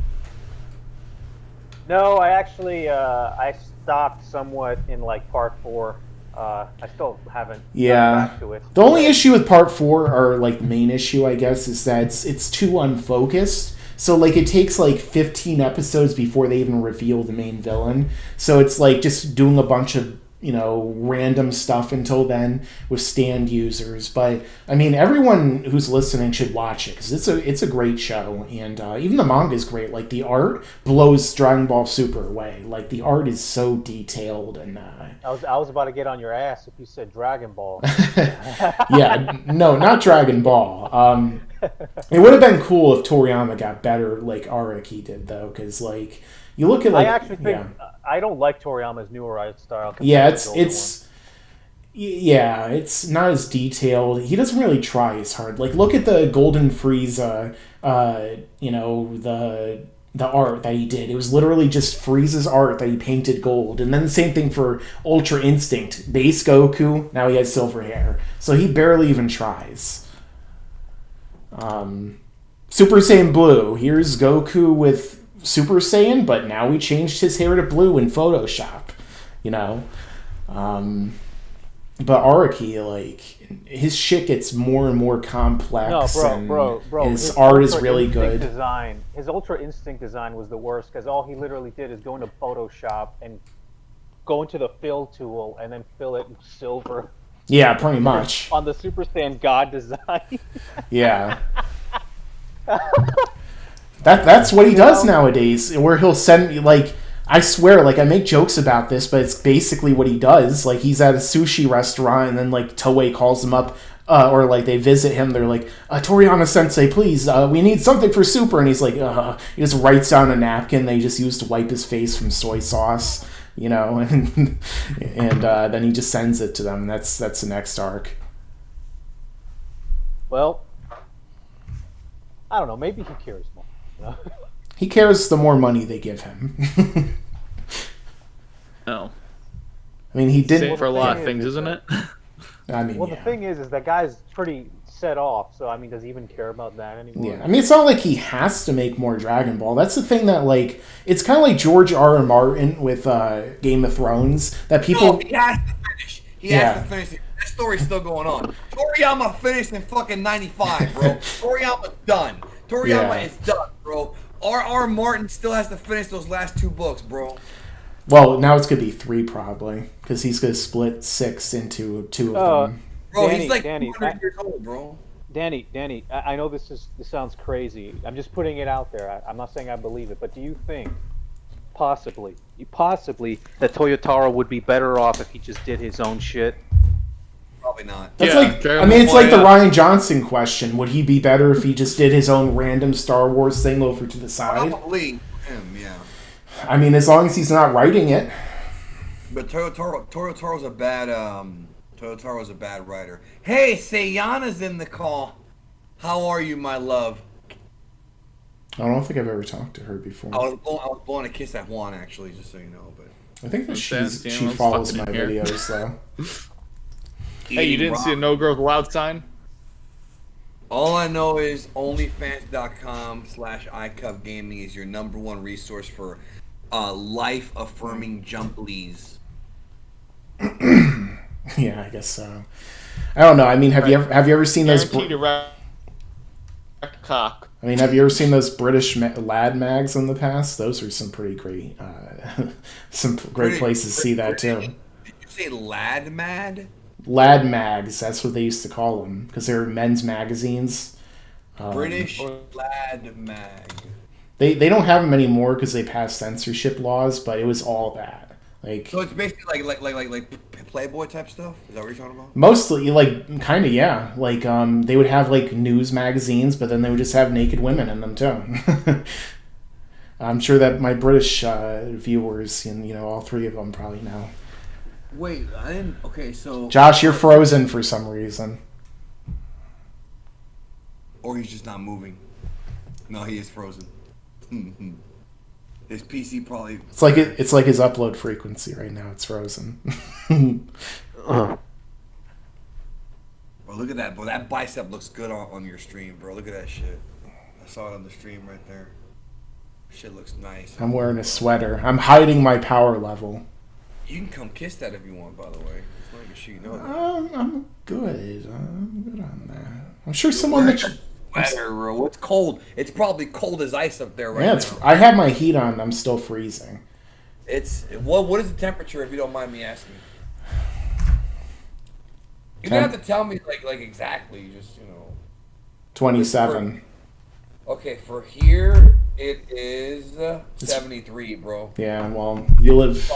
No, I actually, I stopped somewhat in, like, part 4. I still haven't gotten back to it. The only issue with part 4, or, like, the main issue, I guess, is that it's too unfocused. So, like, it takes, like, 15 episodes before they even reveal the main villain. So it's, like, just doing a bunch of, you know, random stuff until then with stand users. But, I mean, everyone who's listening should watch it because it's a great show. And even the manga is great. Like, the art blows Dragon Ball Super away. Like, the art is so detailed. And I was about to get on your ass if you said Dragon Ball. Yeah, no, not Dragon Ball. It would have been cool if Toriyama got better like Araki did, though, because like you look at like I actually think I don't like Toriyama's newer art style. Yeah, it's not as detailed. He doesn't really try as hard. Like look at the Golden Frieza, you know, the art that he did. It was literally just Frieza's art that he painted gold. And then the same thing for Ultra Instinct. Base Goku, now he has silver hair. So he barely even tries. Super Saiyan Blue. Here's Goku with Super Saiyan, but now we changed his hair to blue in Photoshop. You know? But Araki, like, his shit gets more and more complex. No, bro. His art is really good. His Ultra Instinct design was the worst because all he literally did is go into Photoshop and go into the fill tool and then fill it with silver. Yeah, pretty much. On the Super Saiyan God design. Yeah. That's what he does nowadays, where he'll send me, like, I swear, like, I make jokes about this, but it's basically what he does. Like, he's at a sushi restaurant, and then, like, Toei calls him up, or, like, they visit him, they're like, Toriyama-sensei, please, we need something for Super, and he's like, he just writes down a napkin they just used to wipe his face from soy sauce. You know, and then he just sends it to them. That's the next arc. Well, I don't know. Maybe he cares more. You know? He cares the more money they give him. No. I mean, he didn't. Same for a lot of thing things, is isn't it? I mean, Well, yeah. the thing is that guy's pretty set off. So I mean, does he even care about that anymore? Yeah, I mean, it's not like he has to make more Dragon Ball. That's the thing that, like, it's kind of like George R.R. Martin with Game of Thrones. That people, No, he has to finish. He has to finish it. That story's still going on. Toriyama finished in fucking 95, bro. Toriyama's done. Toriyama is done, bro. R.R. Martin still has to finish those last 2 books, bro. well, now it's gonna be 3 probably because he's gonna split 6 into 2 of them. Bro, Danny, he's like Danny, 200 years old, bro. Danny, I know this sounds crazy. I'm just putting it out there. I'm not saying I believe it, but do you think possibly that Toyotaro would be better off if he just did his own shit? Probably not. That's Yeah, like, Dragon I mean, it's Ball, like the yeah. Ryan Johnson question. Would he be better if he just did his own random Star Wars thing over to the side? Probably him, yeah. I mean, as long as he's not writing it. But Toyotaro's a bad writer. Hey, Sayana's in the call. How are you, my love? I don't think I've ever talked to her before. I was blowing a kiss at Juan, actually, just so you know. But I think that she Daniel's follows my fucking in here. videos though. Hey, you didn't see a no girls allowed sign? All I know is onlyfans.com/iCupGaming is your #1 resource for life-affirming jumblies. Yeah, I guess so. I don't know. I mean, have you ever seen those? Guaranteed erect cock. I mean, have you ever seen those British lad mags in the past? Those are some pretty great, places to see that too. Did you say lad mad? Lad mags, that's what they used to call them because they were men's magazines. British lad mag. They don't have them anymore because they passed censorship laws, but it was all that. Like, So it's basically like Playboy type stuff. Is that what you're talking about? mostly, like, kind of, yeah. Like, they would have like news magazines, but then they would just have naked women in them too. I'm sure that my British viewers, and all 3 of them probably know. Wait, I didn't. Okay, so Josh, you're frozen for some reason. or he's just not moving. No, he is frozen. His PC probably. It's like it's like his upload frequency right now. It's frozen. Bro, look at that, bro. That bicep looks good on your stream, bro. Look at that shit. I saw it on the stream right there. Shit looks nice. I'm wearing a sweater. I'm hiding my power level. You can come kiss that if you want, by the way. Just not even sure you know that. I'm good. I'm good on that. I'm sure someone that. Weather, bro. It's cold. It's probably cold as ice up there right Yeah, now. I have my heat on. I'm still freezing. It's what is the temperature if you don't mind me asking? You don't have to tell me like exactly. Just 27. Okay, for here it is 73, bro. Yeah, well, you live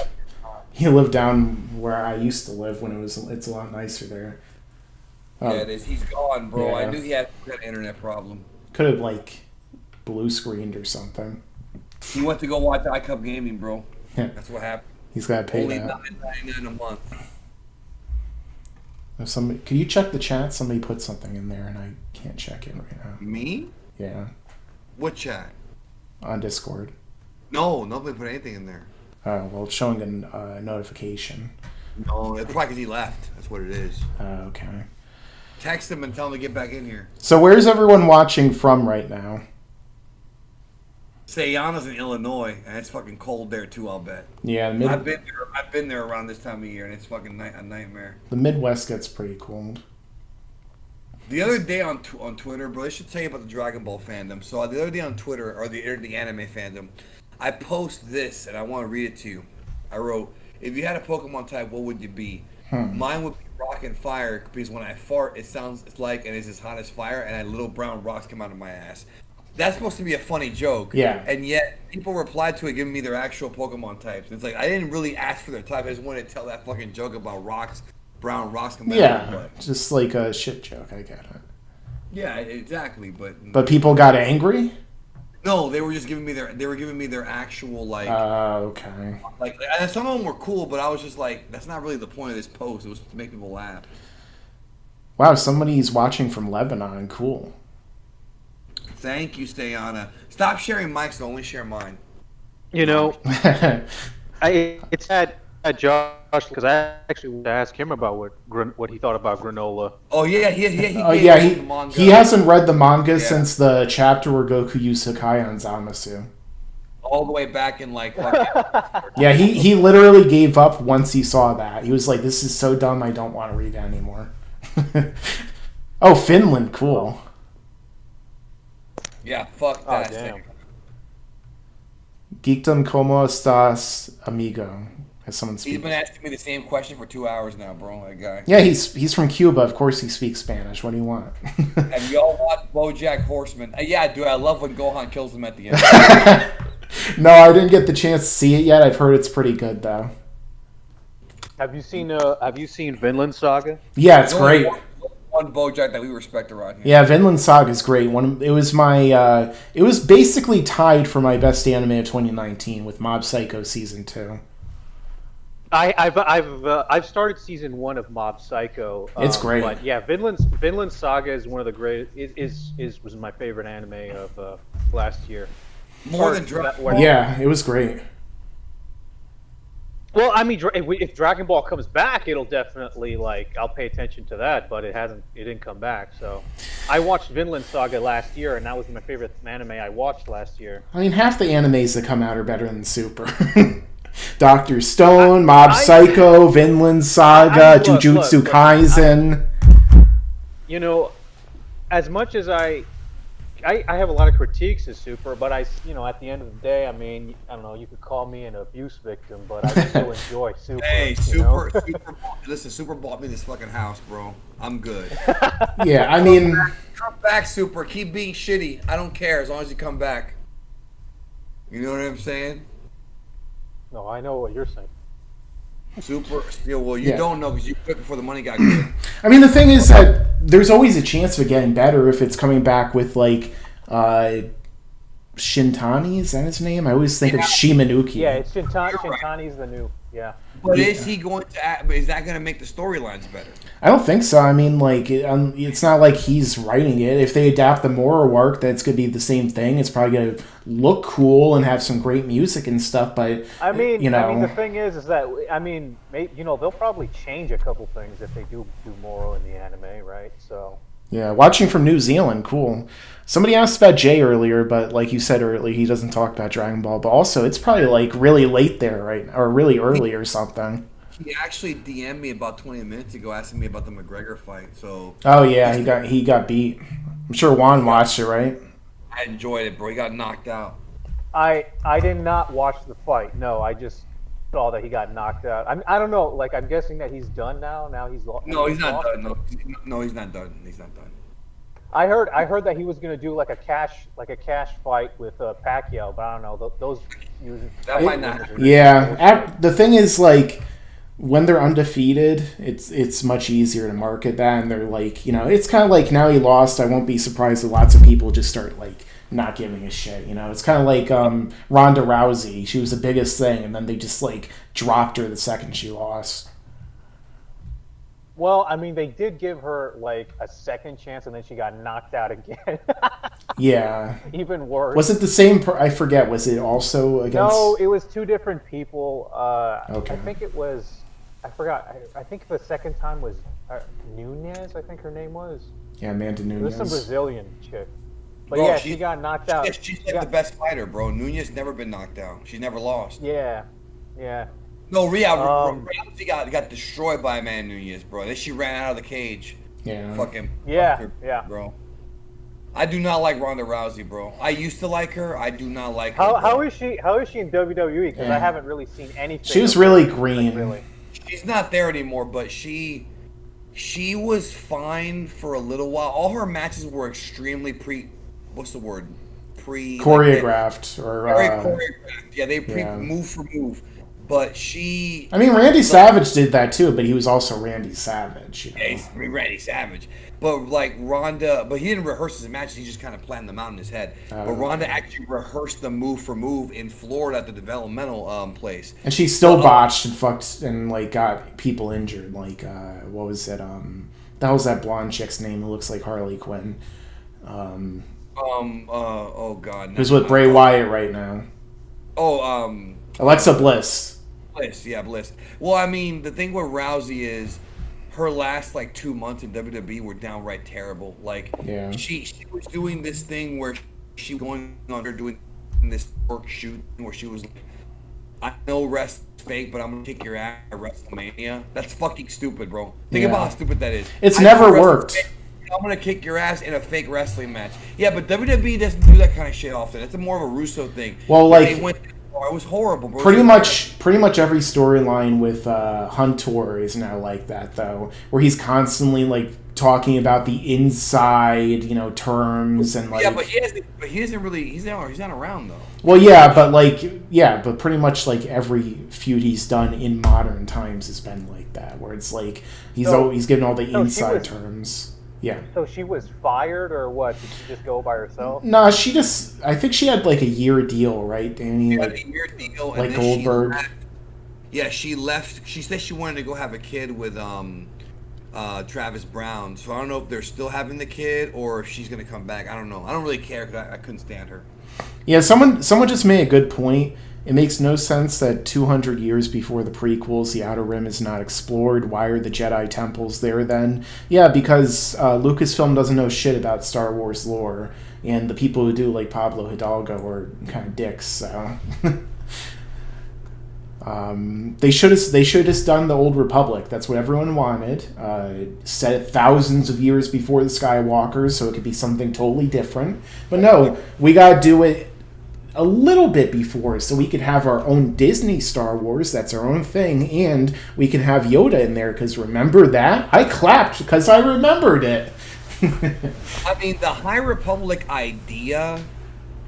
down where I used to live when it's a lot nicer there. Yeah, it is. He's gone, bro. Yeah. I knew he had an internet problem. Could have like blue screened or something. He went to go watch iCup Gaming, bro. Yeah. That's what happened. He's got to pay Only that. $9.99 a month. If somebody, can you check the chat? Somebody put something in there and I can't check it right now. Me? Yeah, What chat? on Discord. No, nobody put anything in there. Oh, well, it's showing a notification. No, it's probably because he left. That's what it is. Okay. Text him and tell him to get back in here. So where's everyone watching from right now? Sayana's in Illinois, and it's fucking cold there too. I'll bet. Yeah, I've been there around this time of year, and it's fucking a nightmare. the Midwest gets pretty cold. The other day on Twitter, bro, I should tell you about the Dragon Ball fandom. So the other day on Twitter, or the anime fandom, I post this, and I want to read it to you. I wrote, if you had a Pokemon type, what would you be? Mine would be rock and fire, because when I fart, it sounds like, and it's as hot as fire, and little brown rocks come out of my ass. That's supposed to be a funny joke. Yeah. And yet, people replied to it giving me their actual Pokemon types. It's like, I didn't really ask for their type. I just wanted to tell that fucking joke about brown rocks coming out of my Yeah, butt. just like a shit joke. I get it. Yeah, exactly. But people got angry. no, they were just giving me their actual Okay. and some of them were cool, but I was just like, that's not really the point of this post. It was to make people laugh. Wow, somebody's watching from Lebanon. Cool. Thank you, Stayana. Stop sharing mics. Only share mine. You know, it's at Josh because I actually wanted to ask him about what he thought about granola. Oh yeah, he yeah, gave the manga. he hasn't read the manga since the chapter where Goku used Hakai on Zamasu. All the way back in like fucking. Yeah, he literally gave up once he saw that. He was like, "This is so dumb. I don't want to read it anymore." Oh, Finland, cool. Yeah, fuck that. Damn. Geekdom como estás, amigo? As someone He's speaks. been asking me the same question for 2 hours now, bro. That guy. Yeah, he's from Cuba. Of course, he speaks Spanish. What do you want? Have y'all watched BoJack Horseman? Yeah, dude. I love when Gohan kills him at the end. No, I didn't get the chance to see it yet. I've heard it's pretty good though. Have you seen Vinland Saga? Yeah, it's great. One BoJack that we respect around here. Yeah, Vinland Saga is great. It was basically tied for my best anime of 2019 with Mob Psycho season 2. I've started season 1 of Mob Psycho. It's great. But yeah, Vinland Saga is one of the great. Was my favorite anime of last year. More than Dragon Ball. Yeah, it was great. Well, I mean, if Dragon Ball comes back, it'll definitely I'll pay attention to that. But it didn't come back. So, I watched Vinland Saga last year, and that was my favorite anime I watched last year. I mean, half the animes that come out are better than Super. Dr. Stone, Mob Psycho, Vinland Saga, Jujutsu Kaisen. You know, as much as I have a lot of critiques of Super, but at the end of the day, I mean, I don't know, you could call me an abuse victim, but I still enjoy Super. Hey, Super listen, Super bought me this fucking house, bro. I'm good. Yeah, I mean... Come back, Super. Keep being shitty. I don't care as long as you come back. You know what I'm saying? No, I know what you're saying. Super. Yeah, well, you don't know because you quit before the money got good. I mean, the thing is that there's always a chance of it getting better if it's coming back with, Shintani, is that his name? I always think of Shimanuki. Yeah, it's Shintani's the new, yeah. But is he going to? Is that going to make the storylines better? I don't think so. I mean, it's not like he's writing it. If they adapt the Mora work, that's going to be the same thing. It's probably going to look cool and have some great music and stuff. But I mean, the thing is that they'll probably change a couple things if they do Mora in the anime, right? So. Yeah, watching from New Zealand, cool. Somebody asked about Jay earlier, but like you said earlier, he doesn't talk about Dragon Ball. But also, it's probably really late there, right? Or really early or something. He actually DM'd me about 20 minutes ago asking me about the McGregor fight. So. Oh yeah, he got beat. I'm sure Juan watched it, right? I enjoyed it, bro. He got knocked out. I did not watch the fight. No, I just saw that he got knocked out. I don't know. I'm guessing that he's done now. Now he's lost. No, he's not done. No, he's not done. He's not done. I heard that he was gonna do a cash fight with Pacquiao, but I don't know those. That might not. Yeah, the thing is when they're undefeated, it's much easier to market that, and they're it's kind of like now he lost. I won't be surprised if lots of people just start not giving a shit. It's kind of like Ronda Rousey. She was the biggest thing, and then they just dropped her the second she lost. Well, I mean, they did give her a second chance, and then she got knocked out again. Yeah. Even worse. Was it the same? I forget. Was it also against? No, it was two different people. Okay. I think it was. I forgot. I think the second time was Nunez. I think her name was. Yeah, Amanda Nunez. It was some Brazilian chick. But Bro, she got knocked out. She's the best fighter, bro. Nunez never been knocked out. She's never lost. Yeah. No, Rousey got destroyed by Amanda Nunez, bro. Then she ran out of the cage. Yeah. Fucking. Yeah. Bro. I do not like Ronda Rousey, bro. I used to like her. I do not like her. How is she in WWE? Because I haven't really seen anything. She was really green. Really. She's not there anymore, but she was fine for a little while. All her matches were extremely choreographed very choreographed. Yeah, they move for move. But she... I mean, Randy Savage did that too, but he was also Randy Savage. Yeah, he's Randy Savage. But Ronda... But he didn't rehearse his matches, he just kind of planned them out in his head. But Ronda actually rehearsed them move for move in Florida at the developmental place. And she still botched and fucked and got people injured. What was it? That was that blonde chick's name who looks like Harley Quinn. Oh God. Who's with Bray Wyatt right now? Oh, Alexa Bliss. Bliss. Yeah, Bliss. Well, I mean, the thing with Rousey is her last like 2 months in WWE were downright terrible. Like, Yeah. she was doing this thing where she was going on her doing this work shoot where she was like, I know wrestling's fake, but I'm gonna kick your ass at WrestleMania. That's fucking stupid, bro. Think about how stupid that is. It's I never know worked. wrestling's fake, I'm gonna kick your ass in a fake wrestling match. Yeah, but WWE doesn't do that kind of shit often. It's more of a Russo thing. Well, Where like, they went, it was horrible, bro. pretty much every storyline with Hunter is now like that, though, where he's constantly like talking about the inside, terms and like. Yeah, but he isn't really. He's not around though. Well, yeah, but pretty much like every feud he's done in modern times has been like that, where it's like he's given all the inside terms. Yeah. So she was fired, or what? Did she just go by herself? No, I think she had like a year deal, right, Danny? She Like, had a year deal, like and then Goldberg. she left. She said she wanted to go have a kid with Travis Brown. So I don't know if they're still having the kid or if she's gonna come back. I don't know. I don't really care because I couldn't stand her. Yeah, someone just made a good point. It makes no sense that 200 years before the prequels, the Outer Rim is not explored. Why are the Jedi temples there then? Yeah, because Lucasfilm doesn't know shit about Star Wars lore, and the people who do, like Pablo Hidalgo, are kind of dicks. So they should have done the Old Republic. That's what everyone wanted. Set it thousands of years before the Skywalkers, so it could be something totally different. But no, we gotta do it a little bit before, so we could have our own Disney Star Wars. That's our own thing, and we can have Yoda in there. Because remember that? I clapped because I remembered it. I mean, the High Republic idea,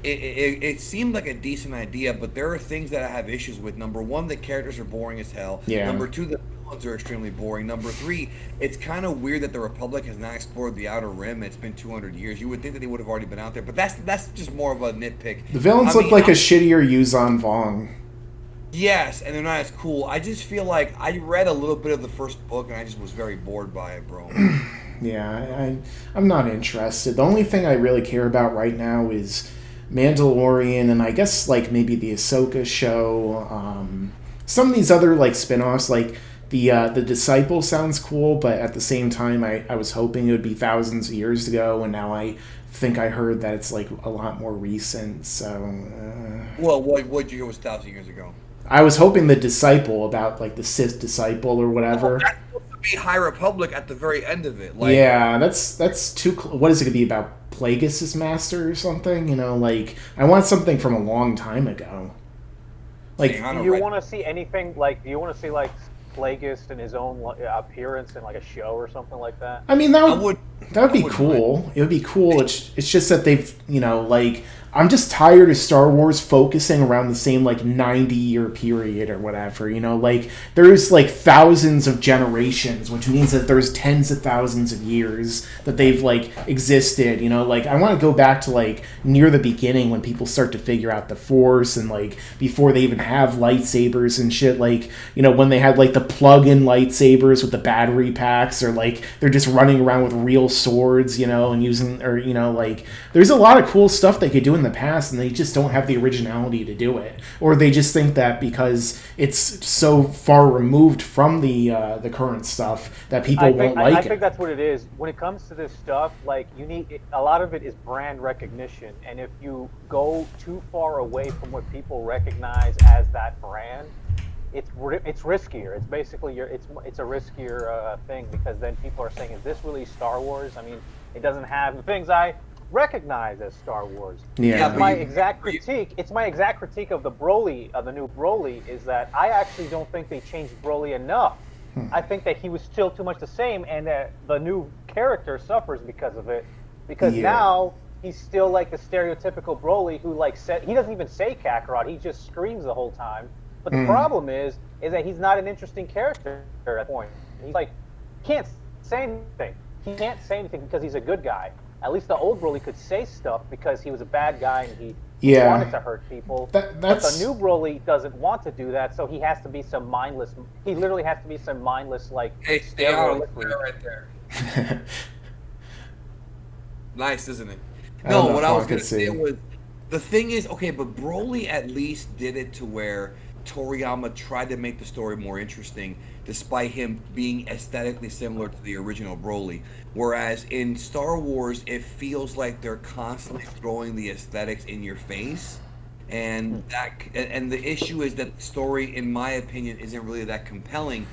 it seemed like a decent idea, but there are things that I have issues with. Number one, the characters are boring as hell. Yeah. Number two, the villains are extremely boring. Number three, it's kind of weird that the Republic has not explored the Outer Rim. It's been 200 years. You would think that they would have already been out there, but that's just more of a nitpick. The villains look like a shittier Yuzan Vong. Yes, and they're not as cool. I just feel like I read a little bit of the first book, and I just was very bored by it, bro. Yeah, I'm not interested. The only thing I really care about right now is Mandalorian, and I guess like maybe the Ahsoka show. Some of these other like spin-offs, like the Disciple sounds cool, but at the same time I was hoping it would be thousands of years ago, and now I think I heard that it's like a lot more recent. So Well, what you hear was 1,000 years ago? I was hoping the Disciple, about like the Sith disciple or whatever. Oh, that's supposed to be High Republic at the very end of it. Like, yeah, that's too. What is it gonna be about? Plagueis' master or something? Like I want something from a long time ago. Like, do you want to see anything like? Do you want to see like Plagueis in his own appearance in like a show or something like that? I mean, that would be cool. Mind. It would be cool. It's just that they've like. I'm just tired of Star Wars focusing around the same like 90-year period or whatever. Like there's like thousands of generations, which means that there's tens of thousands of years that they've like existed. Like I want to go back to like near the beginning when people start to figure out the Force, and like before they even have lightsabers and shit. Like when they had like the plug-in lightsabers with the battery packs, or like they're just running around with real swords, and using, or like there's a lot of cool stuff they could do in the past, and they just don't have the originality to do it, or they just think that because it's so far removed from the current stuff that people won't like it. I think that's what it is. When it comes to this stuff, like a lot of it is brand recognition, and if you go too far away from what people recognize as that brand, it's riskier. It's basically it's a riskier thing, because then people are saying, is this really Star Wars? I mean, it doesn't have the things I recognize as Star Wars. Yeah. It's my exact critique. It's my exact critique of the Broly, of the new Broly, is that I actually don't think they changed Broly enough. I think that he was still too much the same, and that the new character suffers because of it. Because now he's still like the stereotypical Broly who he doesn't even say Kakarot. He just screams the whole time. But the problem is that he's not an interesting character at that point. He's like, can't say anything. He can't say anything because he's a good guy. At least the old Broly could say stuff because he was a bad guy and he wanted to hurt people. But the new Broly doesn't want to do that, so he has to be some mindless. He literally has to be some mindless, like. Hey, stay on right there. Nice, isn't it? No, what I was could gonna say see. was the thing is okay, but Broly at least did it to where Toriyama tried to make the story more interesting, despite him being aesthetically similar to the original Broly. Whereas in Star Wars, it feels like they're constantly throwing the aesthetics in your face, and the issue is that the story, in my opinion, isn't really that compelling.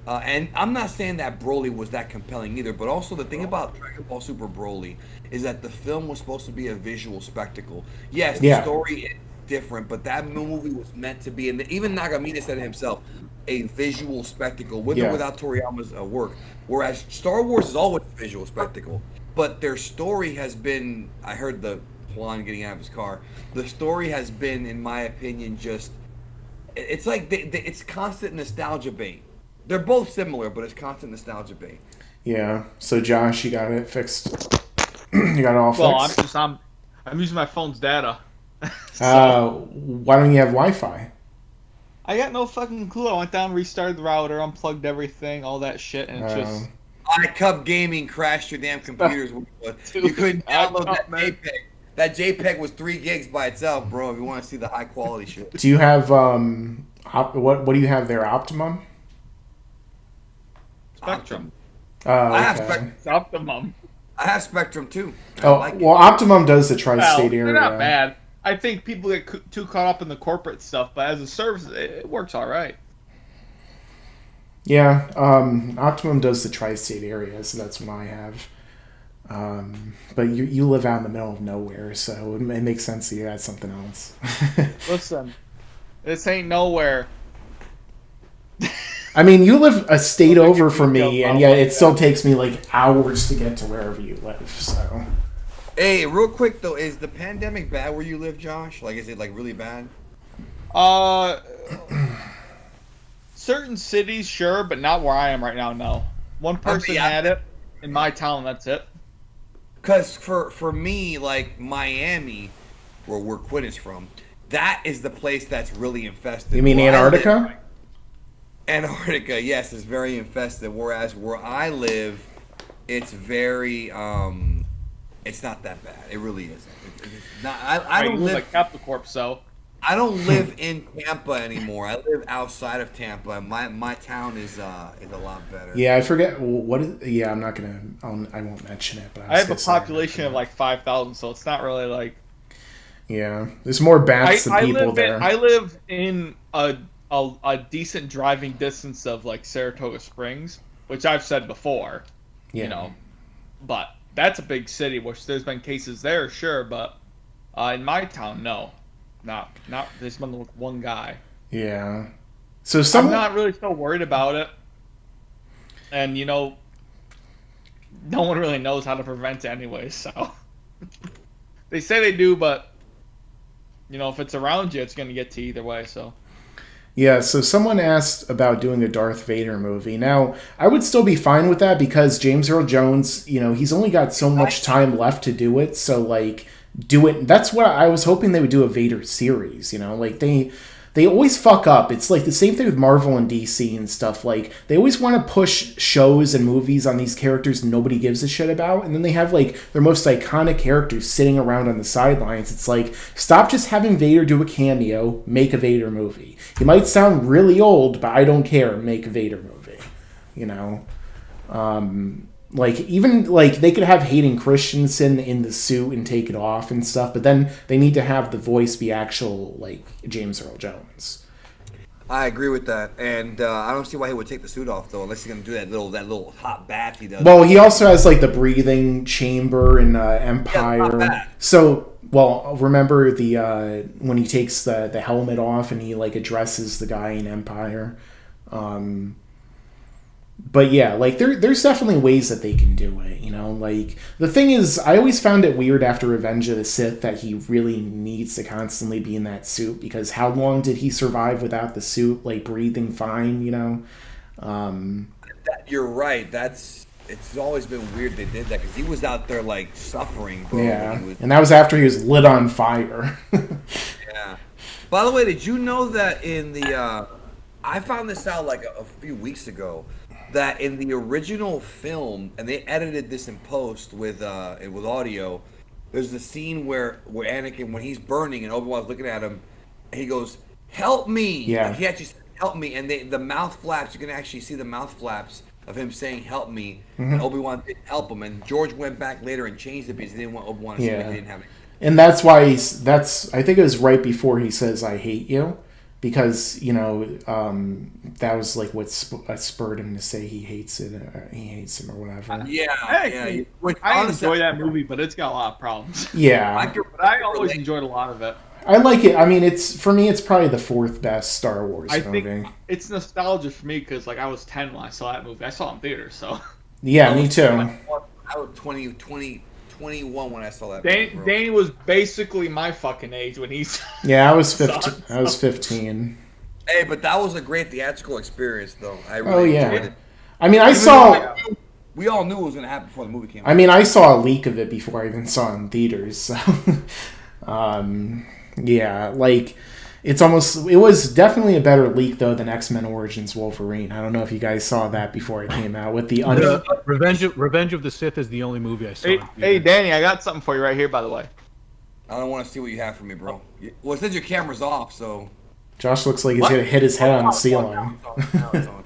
And I'm not saying that Broly was that compelling either, but also the thing about Dragon Ball Super Broly is that the film was supposed to be a visual spectacle. Yes, the Yeah. story is different, but that movie was meant to be, and even Nagamine said it himself, a visual spectacle, with or Yeah. without Toriyama's work. Whereas Star Wars is always a visual spectacle, but their story has been, I heard the Juan getting out of his car, the story has been, in my opinion, just, it's like, it's constant nostalgia bait. They're both similar, but it's constant nostalgia bait. Yeah. So Josh, you got it fixed. You got it all Well, fixed. I'm using my phone's data. Why don't you have Wi-Fi? I got no fucking clue. I went down, restarted the router, unplugged everything, all that shit, and it's just. iCub Gaming crashed your damn computers. Dude, You couldn't download iCub, that man. JPEG. That JPEG was 3 gigs by itself, bro. If you want to see the high quality shit. Do you have what do you have there? Optimum? Spectrum. Oh, I have okay. Spectrum. Optimum. I have Spectrum too. I Oh, like it. well, Optimum does the Well, tri-state they're area. not bad. I think people get too caught up in the corporate stuff, but as a service, it works all right. Yeah, Optimum does the tri-state area, so that's what I have. But you live out in the middle of nowhere, so it makes sense that you had something else. Listen, this ain't nowhere. I mean, you live a state Well, over you from me, go and out yet like it that. still takes me like hours to get to wherever you live. So Hey, real quick though, is the pandemic bad where you live, Josh? Like, is it like really bad? Certain cities, sure, but not where I am right now. No, one person yeah. had it in my town. That's it. Because for me, like Miami, where Quinn is from, that is the place that's really infested. you mean Where I live- Antarctica? Antarctica, yes, is very infested. Whereas where I live, it's very it's not that bad. It really isn't. It's not. I You don't live live. at Capital Corp, so I don't live in Tampa anymore. I live outside of Tampa. My town is a lot better. Yeah, I forget what. Yeah, I'm not gonna. I won't mention it. But I have a was gonna say I'm not population of gonna- like 5,000, so it's not really like. Yeah, there's more bats than people there. I live in a decent driving distance of like Saratoga Springs, which I've said before. Yeah. You know, but that's a big city, which there's been cases there, sure, but in my town, no, not. There's been one guy. Yeah. So I'm not really so worried about it, and you know, no one really knows how to prevent it anyway. So they say they do, but you know, if it's around you, it's going to get to you either way. So. Yeah, so someone asked about doing a Darth Vader movie. Now, I would still be fine with that because James Earl Jones, you know, he's only got so much time left to do it. So, like, do it. That's what I was hoping they would do, a Vader series, you know? Like, they always fuck up. It's like the same thing with Marvel and DC and stuff. Like, they always want to push shows and movies on these characters nobody gives a shit about. And then they have, like, their most iconic characters sitting around on the sidelines. It's like, stop just having Vader do a cameo, make a Vader movie. He might sound really old, but I don't care. Make a Vader movie. You know? Like, even, like, they could have Hayden Christensen in the suit and take it off and stuff, but then they need to have the voice be actual, like, James Earl Jones. I agree with that, and I don't see why he would take the suit off though, unless he's gonna do that little hot bath he does. Well, he also has, like, the breathing chamber in not Empire. bad. So, well, remember the when he takes the helmet off and he, like, addresses the guy in Empire? But yeah, like, there's definitely ways that they can do it, you know? Like, the thing is, I always found it weird after Revenge of the Sith that he really needs to constantly be in that suit, because how long did he survive without the suit, like, breathing fine, you know? You're right. It's always been weird they did that because he was out there like suffering, bro. Yeah, He was, and that was after he was lit on fire. yeah. By the way, did you know that in the I found this out like a few weeks ago, that in the original film, and they edited this in post with audio, There's the scene where Anakin, when he's burning and Obi-Wan's looking at him, and he goes, "Help me!" Yeah. Like, he actually said, "Help me!" And the mouth flaps. You can actually see the mouth flaps of him saying, "Help me!" And Obi-Wan didn't help him. And George went back later and changed it because he didn't want Obi-Wan to see that he didn't have it. And that's why I think it was right before he says, "I hate you," because that was like what spurred him to say he hates it. He hates him or whatever. Yeah. I enjoy that movie, but it's got a lot of problems. Yeah, But I always enjoyed a lot of it. I like it. I mean, it's probably the fourth best Star Wars I movie. think it's nostalgia for me because I was 10 when I saw that movie. I saw it in theater, so. Yeah, me too. I was 21 when I saw that. Danny was basically my fucking age when he's. Yeah, I was 15. I was 15. Hey, but that was a great theatrical experience, though. I really enjoyed it. I mean, We all knew it was going to happen before the movie came out. I mean, I saw a leak of it before I even saw it in theaters. So, yeah, like it was definitely a better leak though than X-Men Origins Wolverine. I don't know if you guys saw that before it came out with the Revenge of the Sith is the only movie I saw. Hey, Danny, I got something for you right here, by the way. I don't want to see what you have for me, bro. Well, it says your camera's off, so. Josh looks like he's gonna hit his head on the ceiling. Now it's on.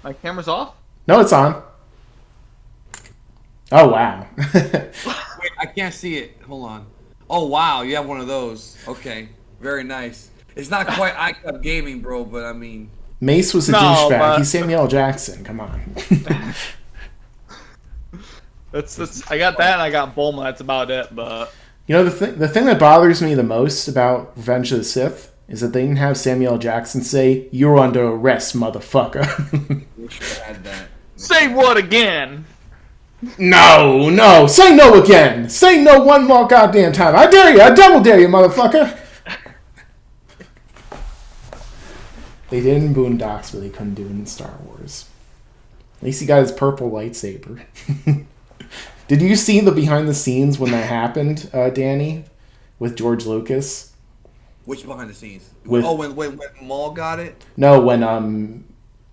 My camera's off? No, it's on. Oh wow. Wait, I can't see it. Hold on. Oh wow, you have one of those. Okay, very nice. It's not quite iCup gaming, bro, but I mean. Mace was a douchebag. but- He's Samuel L. Jackson. Come on. That's I got that and I got Bulma. That's about it. But The thing that bothers me the most about Revenge of the Sith is that they didn't have Samuel L. Jackson say, "You're under arrest, motherfucker." We should have had that. say what again? No, say no again. Say no one more goddamn time. I dare you. I double dare you, motherfucker. They did in Boondocks, but they couldn't do it in Star Wars. At least he got his purple lightsaber. Did you see the behind the scenes when that happened, Danny, with George Lucas? Which behind the scenes? With- when Maul got it? No, when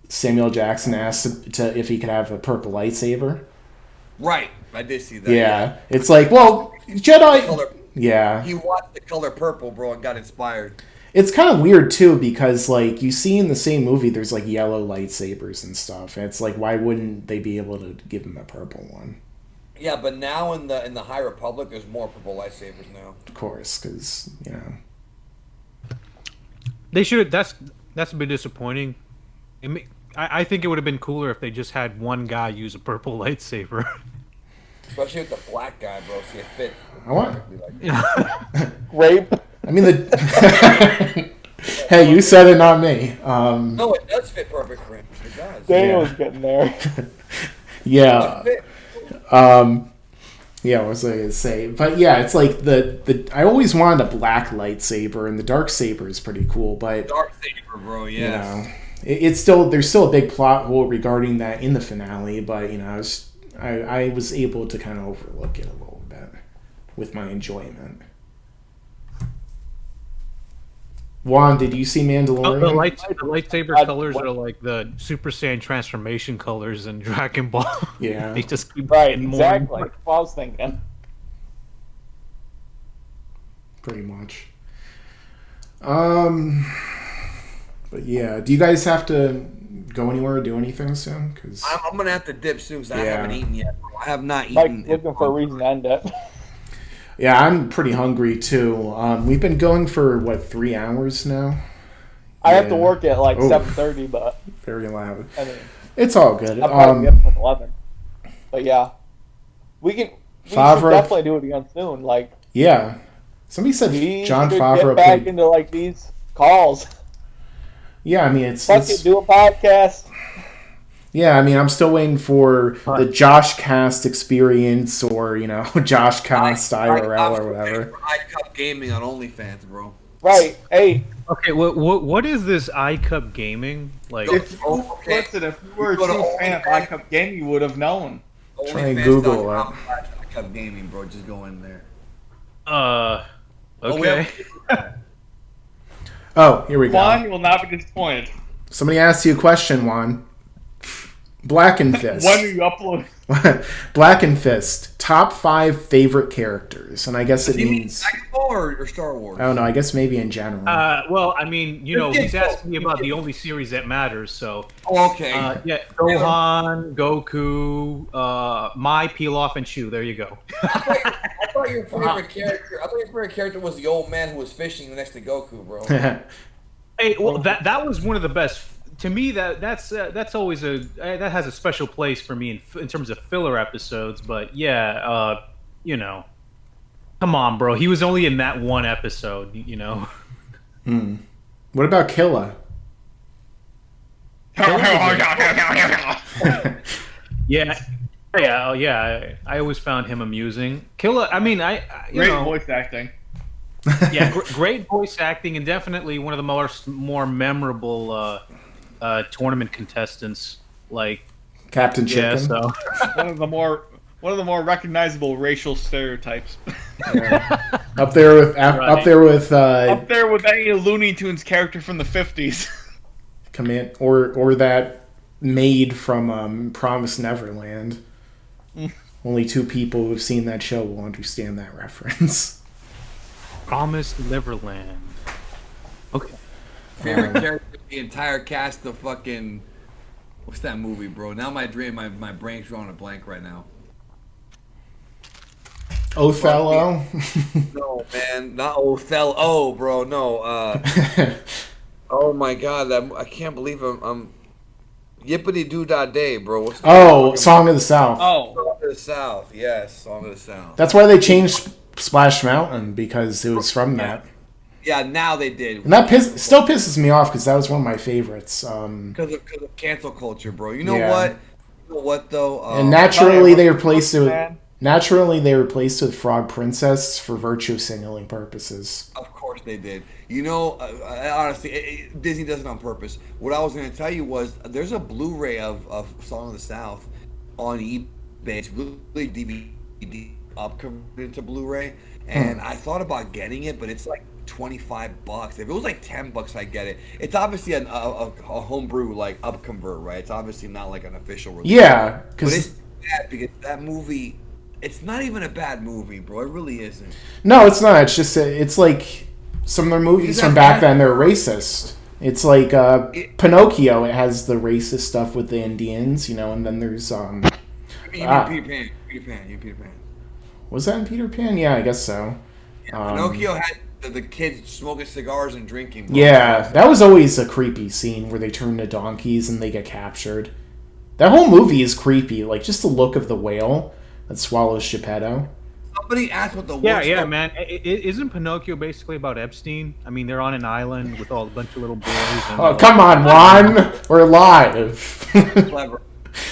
Samuel Jackson asked if he could have a purple lightsaber. Right, I did see that. Yeah, it's like, well, Jedi. Color. Yeah, He watched the color purple, bro, and got inspired. it's kind of weird too because like you see in the same movie, there's like yellow lightsabers and stuff. And it's like, why wouldn't they be able to give him a purple one? Yeah, but now in the High Republic, there's more purple lightsabers now. Of course, because They should. That's a bit disappointing. I think it would have been cooler if they just had one guy use a purple lightsaber. Especially with the black guy, bro. See, it fit. I want. Rape. I mean the. Hey, you said it, not me. No, it does fit perfect for him. It does. Daniel's getting there. Yeah. It fit. Yeah, what was I gonna say? But yeah, it's like the I always wanted a black lightsaber, and the dark saber is pretty cool. But Dark saber, bro. Yes. it's still there's still a big plot hole regarding that in the finale. But I was able to kind of overlook it a little bit with my enjoyment. Juan, did you see Mandalorian? The lightsaber colors are like the Super Saiyan transformation colors in Dragon Ball. Yeah. They just keep Right, getting more and exactly. more. That's what I was thinking. Pretty much. But yeah, do you guys have to go anywhere or do anything soon? Because I'm gonna have to dip soon because I Yeah. haven't eaten yet. Bro. I have not Mike's eaten. looking for a reason to end it. yeah, I'm pretty hungry too. We've been going for 3 hours now. I have to Yeah. work at like Oof. 7:30, but Very loud. I mean, It's all good. I'll probably get up at 11. But yeah, we should Favreau- definitely do it again soon. Like, Yeah. Somebody said we John should Favreau get back played. into like these calls. Yeah, I mean it's Fuck it, do a podcast. yeah, I mean I'm still waiting for the Josh Cast experience or Josh Cast IRL or whatever. iCup gaming on OnlyFans, bro. Right? Hey, Okay, what is this iCup gaming? Like, Go- If you, okay. listen, if you were a Go to true fan of OnlyFans. iCup Game, you would have known. Try and Google it. iCup gaming, bro. Just go in there. okay. Oh, here we go. Juan, you will not be disappointed. Somebody asked you a question, Juan. Black and Fist. When are you uploading? Black and Fist, top 5 favorite characters, and I guess it means Dragon Ball or Star Wars. I don't know. I guess maybe in general. Well, I mean, he's asking me about the only series that matters. So, okay. Yeah, Gohan, Goku, Mai, Pilaf, and Shu. There you go. I thought your favorite character. I thought your favorite character was the old man who was fishing next to Goku, bro. Hey, well, that was one of the best. To me, that's always that has a special place for me in terms of filler episodes. But yeah, come on, bro. He was only in that one episode, What about Killa? Yeah. I always found him amusing. Killa, I mean, Great voice acting. Yeah, great voice acting, and definitely one of the more memorable tournament contestants. Like Captain Chicken. Yeah, so one of the more recognizable racial stereotypes. Yeah. Up there with up there with any Looney Tunes character from the 50s. or that maid from Promised Neverland. Only 2 people who've seen that show will understand that reference. Promised Neverland. Okay. Favorite character, the entire cast of fucking. What's that movie, bro? Now my brain's drawing a blank right now. Othello. No, man, not Othello, bro. No. Oh my God, I can't believe I'm Yippity Doo Dah Day, bro. Song of the South. Oh, Song of the South. Yes, Song of the South. That's why they changed Splash Mountain, because it was from that. Yeah, now they did. And that still pisses me off because that was one of my favorites. Because of cancel culture, bro. You know what? You know what though? And naturally they replaced it. Naturally, they replaced it with Frog Princess for virtue signaling purposes. Of course they did. Honestly, Disney does it on purpose. What I was going to tell you was there's a Blu-ray of Song of the South on eBay. It's really DVD upconverted to Blu-ray, and I thought about getting it, but it's like $25. If it was like $10, I'd get it. It's obviously a homebrew like upconvert, right? It's obviously not like an official release. Yeah, but it's bad because that movie. It's not even a bad movie, bro. It really isn't. No, it's not. It's just it's like some of their movies from back then. They're racist. It's like Pinocchio. It has the racist stuff with the Indians, and then there's You mean Peter Pan. Was that in Peter Pan? Yeah, I guess so. Yeah, Pinocchio had the kids smoking cigars and drinking. Bro. Yeah, that was always a creepy scene where they turn to donkeys and they get captured. That whole movie is creepy. Like just the look of the whale that swallows Geppetto. Somebody asked what the worst. Yeah, man. Isn't Pinocchio basically about Epstein? I mean, they're on an island with a bunch of little boys. And come on, Juan. We're live. Clever.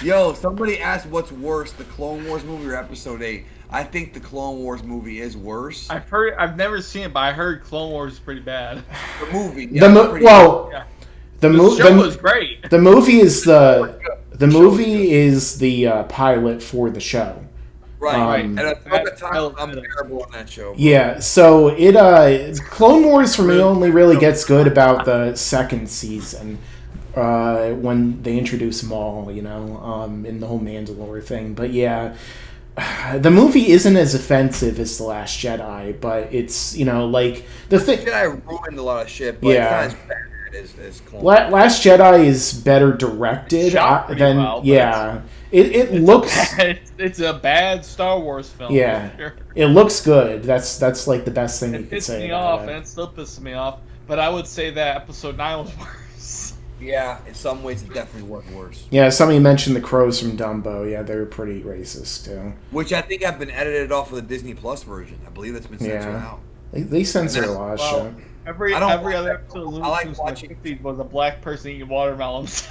Yo, somebody asked what's worse, the Clone Wars movie or Episode 8. I think the Clone Wars movie is worse. I've never seen it, but I heard Clone Wars is pretty bad. The movie. The show was great. The movie is the pilot for the show. Right. And at the time, I'm terrible on that show. Yeah, so Clone Wars for me only really gets good about the second season. When they introduce Maul, in the whole Mandalore thing. But yeah, the movie isn't as offensive as The Last Jedi, but it's, like, the thing... Jedi ruined a lot of shit, but it's not as bad as Clone Wars. Last Jedi is better directed than... Well, it looks... It's a bad Star Wars film. Yeah, sure. It looks good. That's like the best thing you could say. It pissed me off, and it still pisses me off, but I would say that Episode 9 was worse. Yeah, in some ways it definitely was worse. Yeah, somebody mentioned the crows from Dumbo. Yeah, they were pretty racist too. Which I think have been edited off of the Disney Plus version. I believe that's been censored out. They censor a lot of shit. Every other episode of Looney Tunes in the 50s was a black person eating watermelons.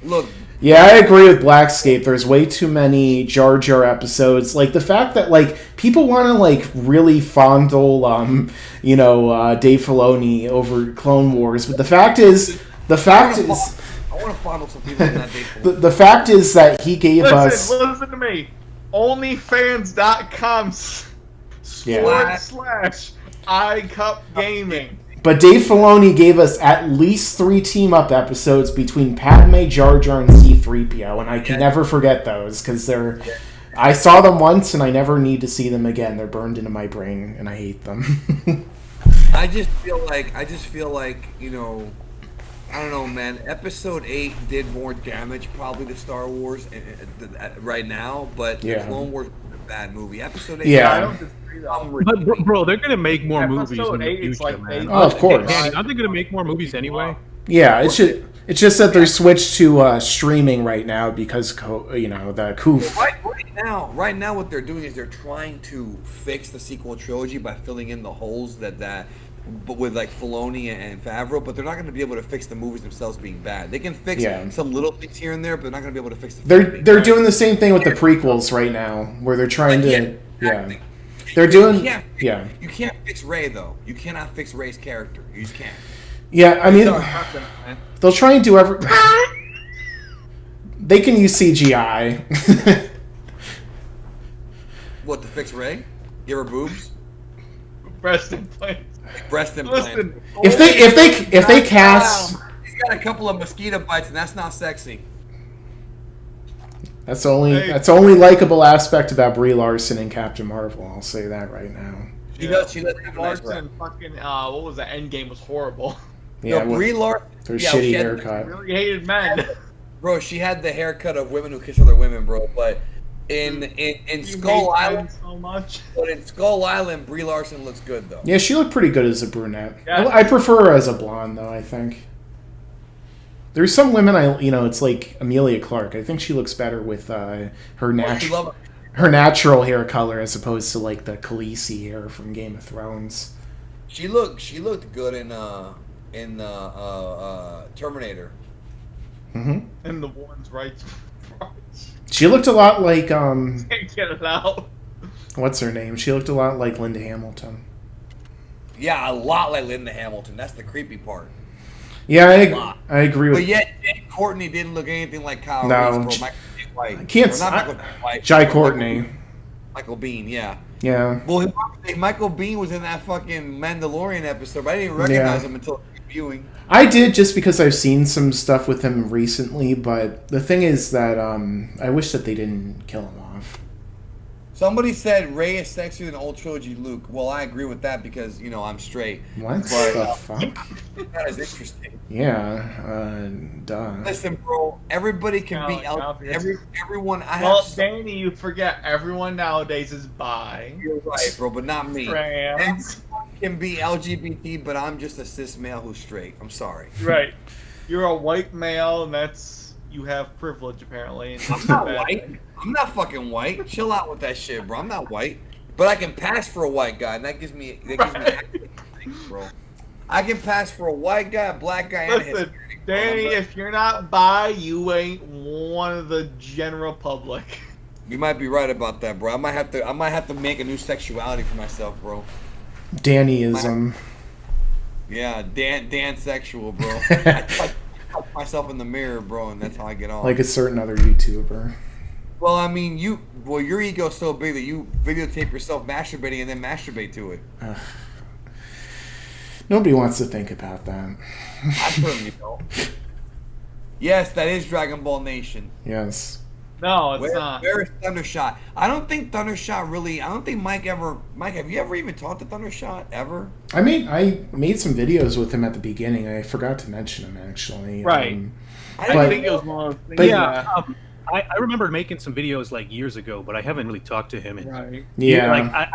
Look. Yeah, I agree with Blackscape. There's way too many Jar Jar episodes. Like the fact that people want to really fondle Dave Filoni over Clone Wars, but the fact is. I want to fondle some people in that day. The fact is that he gave us... Listen to me. OnlyFans.com /iCupGaming. But Dave Filoni gave us at least 3 team-up episodes between Padme, Jar Jar, and C-3PO, and I can never forget those, because they're... I saw them once, and I never need to see them again. They're burned into my brain, and I hate them. I just feel like, you know, I don't know, man. Episode 8 did more damage probably to Star Wars right now, but the Clone Wars was a bad movie. Episode 8, I don't disagree though. But bro, they're gonna make more movies in the 8 is future, like man. Oh, of course. Danny, aren't they gonna make more movies anyway? Yeah, it's just that they're switched to streaming right now because, the coof. Right now, what they're doing is they're trying to fix the sequel trilogy by filling in the holes but with like Filoni and Favreau, but they're not going to be able to fix the movies themselves being bad. They can fix some little things here and there, but they're not going to be able to fix the. They're doing the same thing with the prequels right now, where they're trying to. Yeah. They're doing. You can't fix Rey though. You cannot fix Rey's character. You just can't. Yeah, I mean, they'll try and do every. They can use CGI. What, to fix Rey? Give her boobs? Breast implants. Breast implants. Listen, if they cast. He's got a couple of mosquito bites, and that's not sexy. That's the only likable aspect about Brie Larson and Captain Marvel. I'll say that right now. She does have a nice Larson fucking what was that? Endgame was horrible. Yeah, no, Brie Larson. Her shitty haircut. Really hated men. Bro, she had the haircut of women who kiss other women, bro. But in Skull Island, so much. But in Skull Island, Brie Larson looks good though. Yeah, she looked pretty good as a brunette. Yeah. I prefer her as a blonde though. I think there's some women it's like Amelia Clark. I think she looks better with her natural hair color as opposed to like the Khaleesi hair from Game of Thrones. She looked good in Terminator. Mm-hmm. And the woman's rights. She looked a lot like Can't get it out. what's her name? She looked a lot like Linda Hamilton. Yeah, a lot like Linda Hamilton. That's the creepy part. Yeah, I agree with. But yet, Courtney didn't look anything like Kyle No, Reese, bro. Michael White. Jai Courtney. Michael Bean, yeah. Yeah. Well, Michael Bean was in that fucking Mandalorian episode, but I didn't even recognize him until viewing. I did just because I've seen some stuff with him recently, but the thing is that I wish that they didn't kill him off. Somebody said Rey is sexier than old trilogy Luke. Well, I agree with that because, I'm straight. What but, the fuck? That is interesting. Yeah, duh. Listen, bro, everybody can be everyone. Danny, you forget everyone nowadays is bi. You're right, bro, but not me. Trans. Everyone can be LGBT, but I'm just a cis male who's straight. I'm sorry. Right. You're a white male, and you have privilege apparently. And I'm not white. I'm not fucking white. Chill out with that shit, bro. I'm not white, but I can pass for a white guy, and that gives me things, bro. I can pass for a white guy, a black guy, and a Listen, Hispanic. Danny, if you're not bi, you ain't one of the general public. You might be right about that, bro. I might have to make a new sexuality for myself, bro. Dannyism. Yeah, Dan sexual, bro. I touch myself in the mirror, bro, and that's how I get on. Like a certain other YouTuber. Well, I mean, your ego's so big that you videotape yourself masturbating and then masturbate to it. Nobody wants to think about that. I certainly don't. Yes, that is Dragon Ball Nation. Yes. No, it's not. Where is Thundershot? I don't think Thundershot really. I don't think Mike, have you ever even talked to Thundershot ever? I made some videos with him at the beginning. I forgot to mention him actually. Right. I think it was one of those things. But Yeah, I remember making some videos like years ago, but I haven't really talked to him. Right. Yeah. Like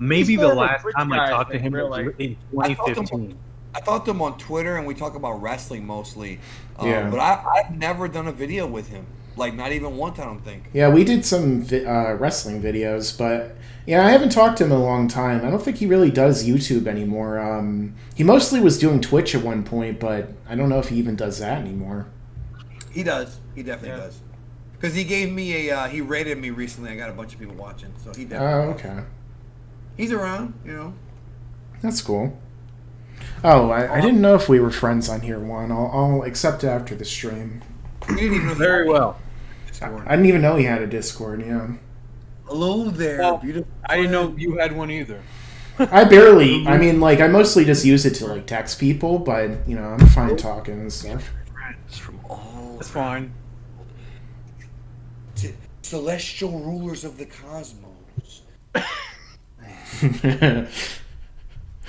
maybe He's the more of a last Twitch time guy, I talked to him real was life. in 2015. I talked to him on Twitter, and we talk about wrestling mostly. Yeah. But I've never done a video with him. Like, not even once, I don't think. Yeah, we did some wrestling videos, but yeah, I haven't talked to him in a long time. I don't think he really does YouTube anymore. He mostly was doing Twitch at one point, but I don't know if he even does that anymore. He does. He definitely does. Because he gave me he rated me recently. I got a bunch of people watching, so he definitely does. Okay. He's around, That's cool. Oh, I didn't know if we were friends on here, Juan. I'll accept it after the stream. You didn't even know Very well. I didn't even know he had a Discord, yeah. Hello there, Well, beautiful. I didn't know you had one either. I barely. I mean, like, I mostly just use it to like text people, but you know, I'm fine talking and stuff. Friends from all That's fine. celestial rulers of the cosmos.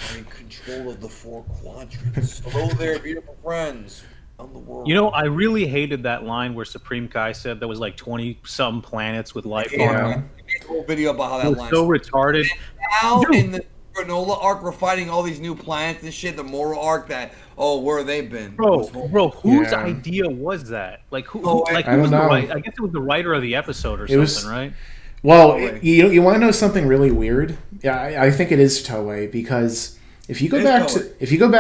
Are in control of the 4 quadrants. Hello there, beautiful friends of the world. You know, I really hated that line where Supreme Kai said there was like 20-some planets with life on Yeah. them. I made a whole video about how It that was line. so retarded. Now Dude. in the granola arc, we're fighting all these new planets and shit. The moral arc that where have they been? Bro, whose Yeah. idea was that? Like who? Oh, like I who was don't the know. right? I guess it was the writer of the episode or It was- something, right? Well, Toei. you want to know something really weird? Yeah, I think it is Toei because if you go It is back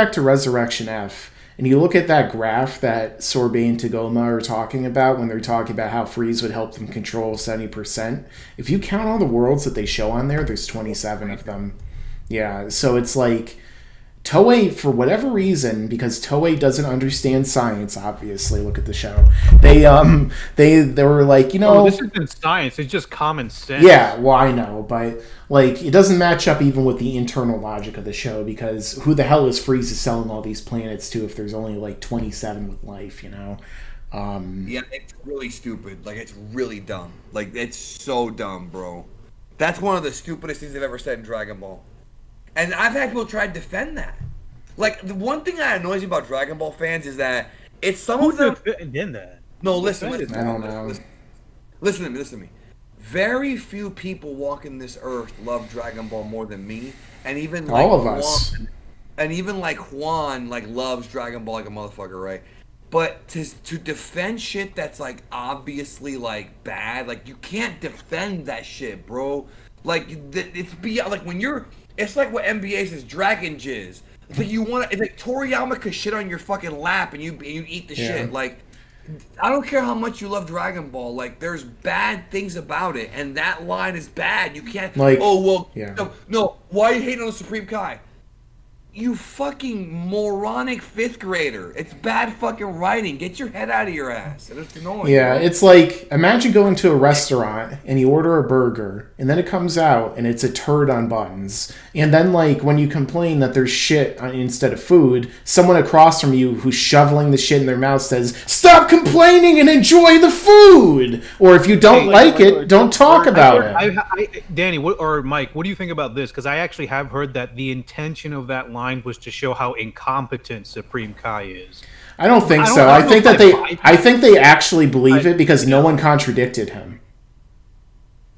Toei. to Resurrection F and you look at that graph that Sorbet and Tagoma are talking about when they're talking about how Freeze would help them control 70%, if you count all the worlds that they show on there, there's 27 of them. Yeah, so it's like Toei, for whatever reason, because Toei doesn't understand science, obviously, look at the show. They were like, you know, Oh, this isn't science. It's just common sense. yeah, well, I know, but like it doesn't match up even with the internal logic of the show because who the hell is Frieza selling all these planets to if there's only like 27 with life, you know? Yeah, it's really stupid. Like, it's really dumb. Like, it's so dumb, bro. That's one of the stupidest things they've ever said in Dragon Ball. And I've had people try to defend that. Like, the one thing that annoys me about Dragon Ball fans is that it's some Who of them... did that? No, listen. I don't know. Listen to me. Very few people walking this earth love Dragon Ball more than me. And even like All of us. Juan, and even like Juan like loves Dragon Ball like a motherfucker, right? But to defend shit that's like obviously like bad, like you can't defend that shit, bro. Like it's beyond like when you're it's like what NBA says, dragon jizz. It's like you want to. It's like Toriyama could shit on your fucking lap and you eat the Yeah. shit. Like I don't care how much you love Dragon Ball. Like there's bad things about it, and that line is bad. You can't. Like, oh well. yeah. No. Why are you hating on the Supreme Kai? You fucking moronic 5th grader. It's bad fucking writing. Get your head out of your ass. And it's annoying. Yeah, bro. it's like imagine going to a restaurant and you order a burger and then it comes out and it's a turd on buns. And then like when you complain that there's shit instead of food, someone across from you who's shoveling the shit in their mouth says, "Stop complaining and enjoy the food." Or if you don't like it, don't talk about it. Danny or Mike, what do you think about this? Because I actually have heard that the intention of that line was to show how incompetent Supreme Kai is. I don't think I don't- so. I I don't think know that if I think they actually believe it because no one contradicted him.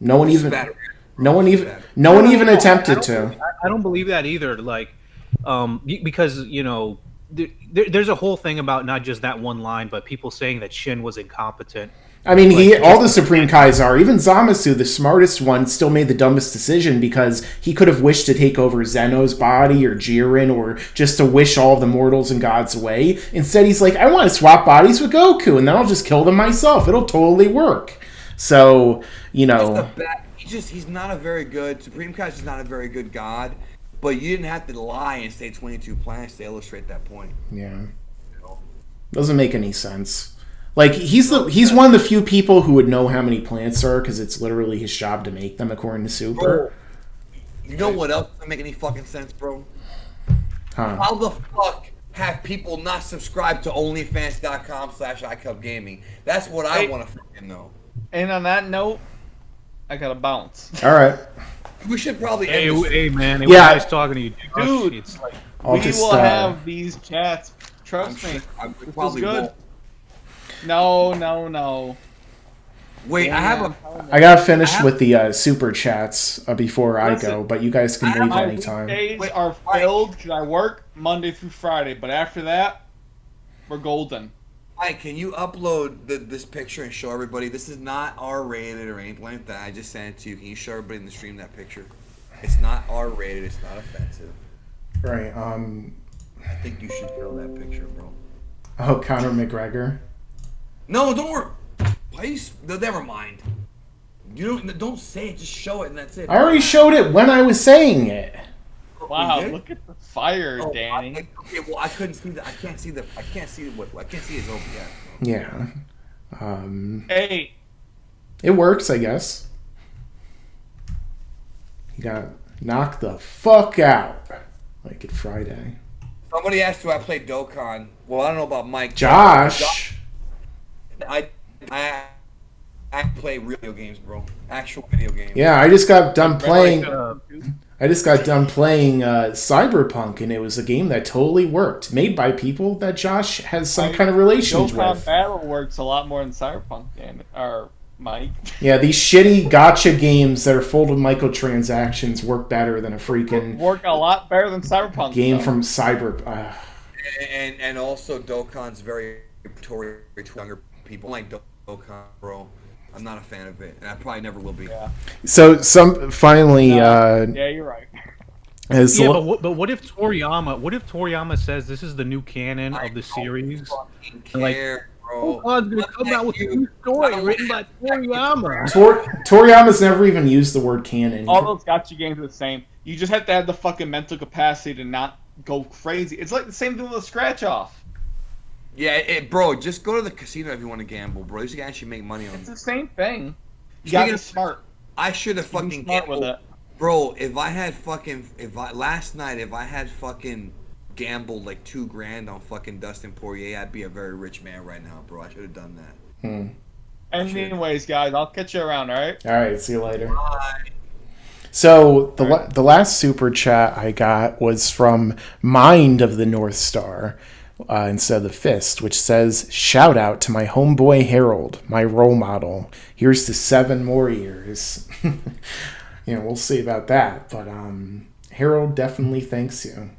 No one even Better. no one even attempted to. I don't believe that either. Like, because you know, there's a whole thing about not just that one line, but people saying that Shin was incompetent. I mean, all the Supreme Kais are. Even Zamasu, the smartest one, still made the dumbest decision because he could have wished to take over Zeno's body or Jiren or just to wish all the mortals and gods away. Instead, he's like, I want to swap bodies with Goku, and then I'll just kill them myself. It'll totally work. So, you know... He's not a very good... Supreme Kai's just not a very good god, but you didn't have to lie and say 22 planets to illustrate that point. Yeah. Doesn't make any sense. Like, he's one of the few people who would know how many planets there are because it's literally his job to make them, according to Super. Bro, you know what else doesn't make any fucking sense, bro? Huh. How the fuck have people not subscribed to onlyfans.com/iCupGaming? That's what I want to fucking know. And on that note, I gotta bounce. All right. We should probably Hey, end this. hey man, it Yeah. was nice talking to you, Dude. It's like, I'll We just, will have these chats. Trust me. I'm This is probably good. won't. No. Wait, I have a... I gotta finish with the super chats before I Listen, go, but you guys can leave My anytime. weekdays Wait, are filled because I work Monday through Friday, but after that, we're golden. Mike, can you upload this picture and show everybody? This is not R-rated or anything like that. I just sent it to you. Can you show everybody in the stream that picture? It's not R-rated. It's not offensive. Right. I think you should show that picture, bro. Oh, Conor McGregor. No, don't worry. Please, no, never mind. You don't say it. Just show it, and that's it. I already showed it when I was saying it. Wow, You did? look at the fire, Oh, Danny. okay, well, I couldn't see that. I can't see his OBS. Yeah. Hey, It works, I guess. He got Knock the fuck out. Like it Friday. Somebody asked who I played Dokkan. Well, I don't know about Mike. Josh. I play video games, bro. Actual video games. Yeah, I just got done playing. uh, Cyberpunk, and it was a game that totally worked, made by people that Josh has some kind of relations Dokkan with. Battle works a lot more than Cyberpunk game, or Mike. Yeah, these shitty gotcha games that are full of microtransactions work better than a freaking Work a lot better than Cyberpunk. game though. from Cyber. And also Dokkan's very to younger people. I like Dokkan, bro. I'm not a fan of it, and I probably never will be. Yeah. So some finally. Yeah, you're right. As yeah, lo- but what if Toriyama says this is the new canon of the series? Fucking And, like, care, Oh, bro. God's gonna come out with a new story written by Toriyama. Toriyama's never even used the word canon. All those gotcha games are the same. You just have to have the fucking mental capacity to not go crazy. It's like the same thing with a scratch off. Yeah, bro, just go to the casino if you want to gamble, bro. You can actually make money on It's it. the same thing. You gotta be smart. I should have Be fucking smart with gambled. it. Bro, last night, if I had fucking gambled like $2,000 on fucking Dustin Poirier, I'd be a very rich man right now, bro. I should have done that. Anyways, guys, I'll catch you around, alright? All right, see you later. Bye. So the last super chat I got was from Mind of the North Star instead of the Fist, which says, "Shout out to my homeboy Harold, my role model. Here's to 7 more years." We'll see about that, but Harold definitely thanks you.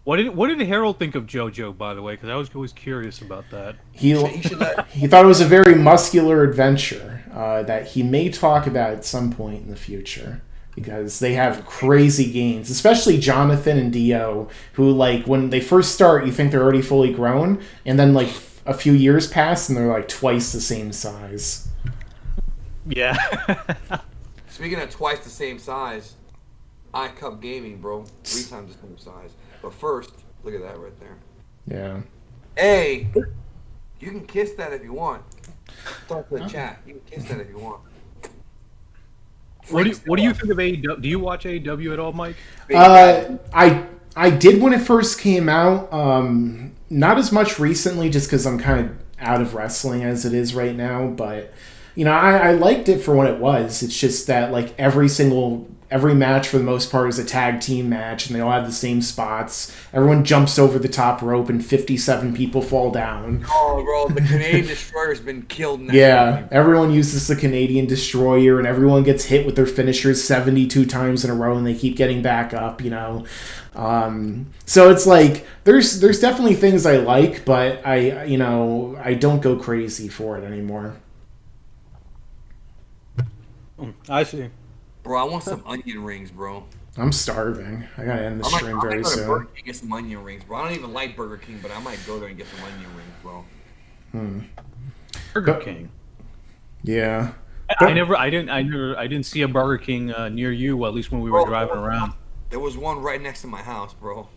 What did Harold think of JoJo, by the way? Because I was always curious about that. He should let- he thought it was a very muscular adventure that he may talk about at some point in the future, because they have crazy gains, especially Jonathan and Dio, who, like, when they first start, you think they're already fully grown, and then, like, a few years pass and they're, like, twice the same size. Yeah. Speaking of twice the same size, iCup Gaming, bro. 3 times the same size. But first, look at that right there. Yeah. Hey, you can kiss that if you want. Talk to the chat. You can kiss that if you want. What do you think of AEW? Do you watch AEW at all, Mike? I did when it first came out. Not as much recently, just because I'm kind of out of wrestling as it is right now. But I liked it for what it was. It's just that, like, every match for the most part is a tag team match, and they all have the same spots. Everyone jumps over the top rope, and 57 people fall down. Oh, bro, the Canadian Destroyer's been killed now. Yeah, everyone uses the Canadian Destroyer, and everyone gets hit with their finishers 72 times in a row, and they keep getting back up, So it's like, there's definitely things I like, but I don't go crazy for it anymore. I see. Bro, I want some onion rings, bro. I'm starving. I gotta end the I might stream go very to soon. Burger King and get some onion rings, bro. I don't even like Burger King, but I might go there and get some onion rings, bro. Burger King. Yeah. I didn't see a Burger King near you. At least when we were driving around. There was one right next to my house, bro.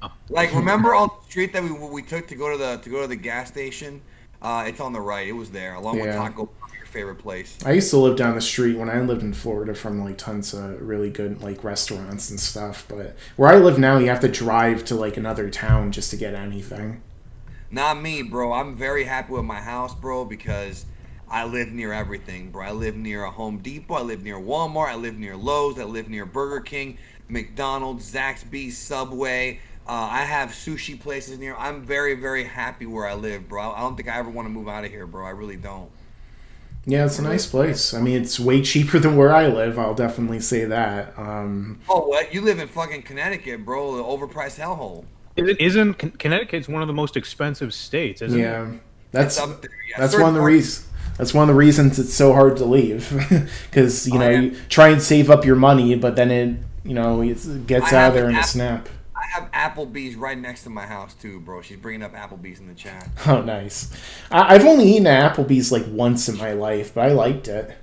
Oh. Like, remember on the street that we took to go to the gas station? It's on the right. It was there, along with Taco, your favorite place. I used to live down the street when I lived in Florida from, like, tons of really good, like, restaurants and stuff. But where I live now, you have to drive to, like, another town just to get anything. Not me, bro. I'm very happy with my house, bro, because I live near everything, bro. I live near a Home Depot. I live near Walmart. I live near Lowe's. I live near Burger King, McDonald's, Zaxby's, Subway. I have sushi places near. I'm very, very happy where I live, bro. I don't think I ever want to move out of here, bro. I really don't. Yeah, it's a nice place. I mean, it's way cheaper than where I live. I'll definitely say that. Oh, what? You live in fucking Connecticut, bro. The overpriced hellhole. Isn't Connecticut's one of the most expensive states? Isn't it? That's It's up there, yeah. that's Certain one of the parts- reasons. That's one of the reasons it's so hard to leave, because you try and save up your money, but then it gets out of there in a snap. I have Applebee's right next to my house too, bro. She's bringing up Applebee's in the chat. Oh, nice. I've only eaten at Applebee's like once in my life, but I liked it.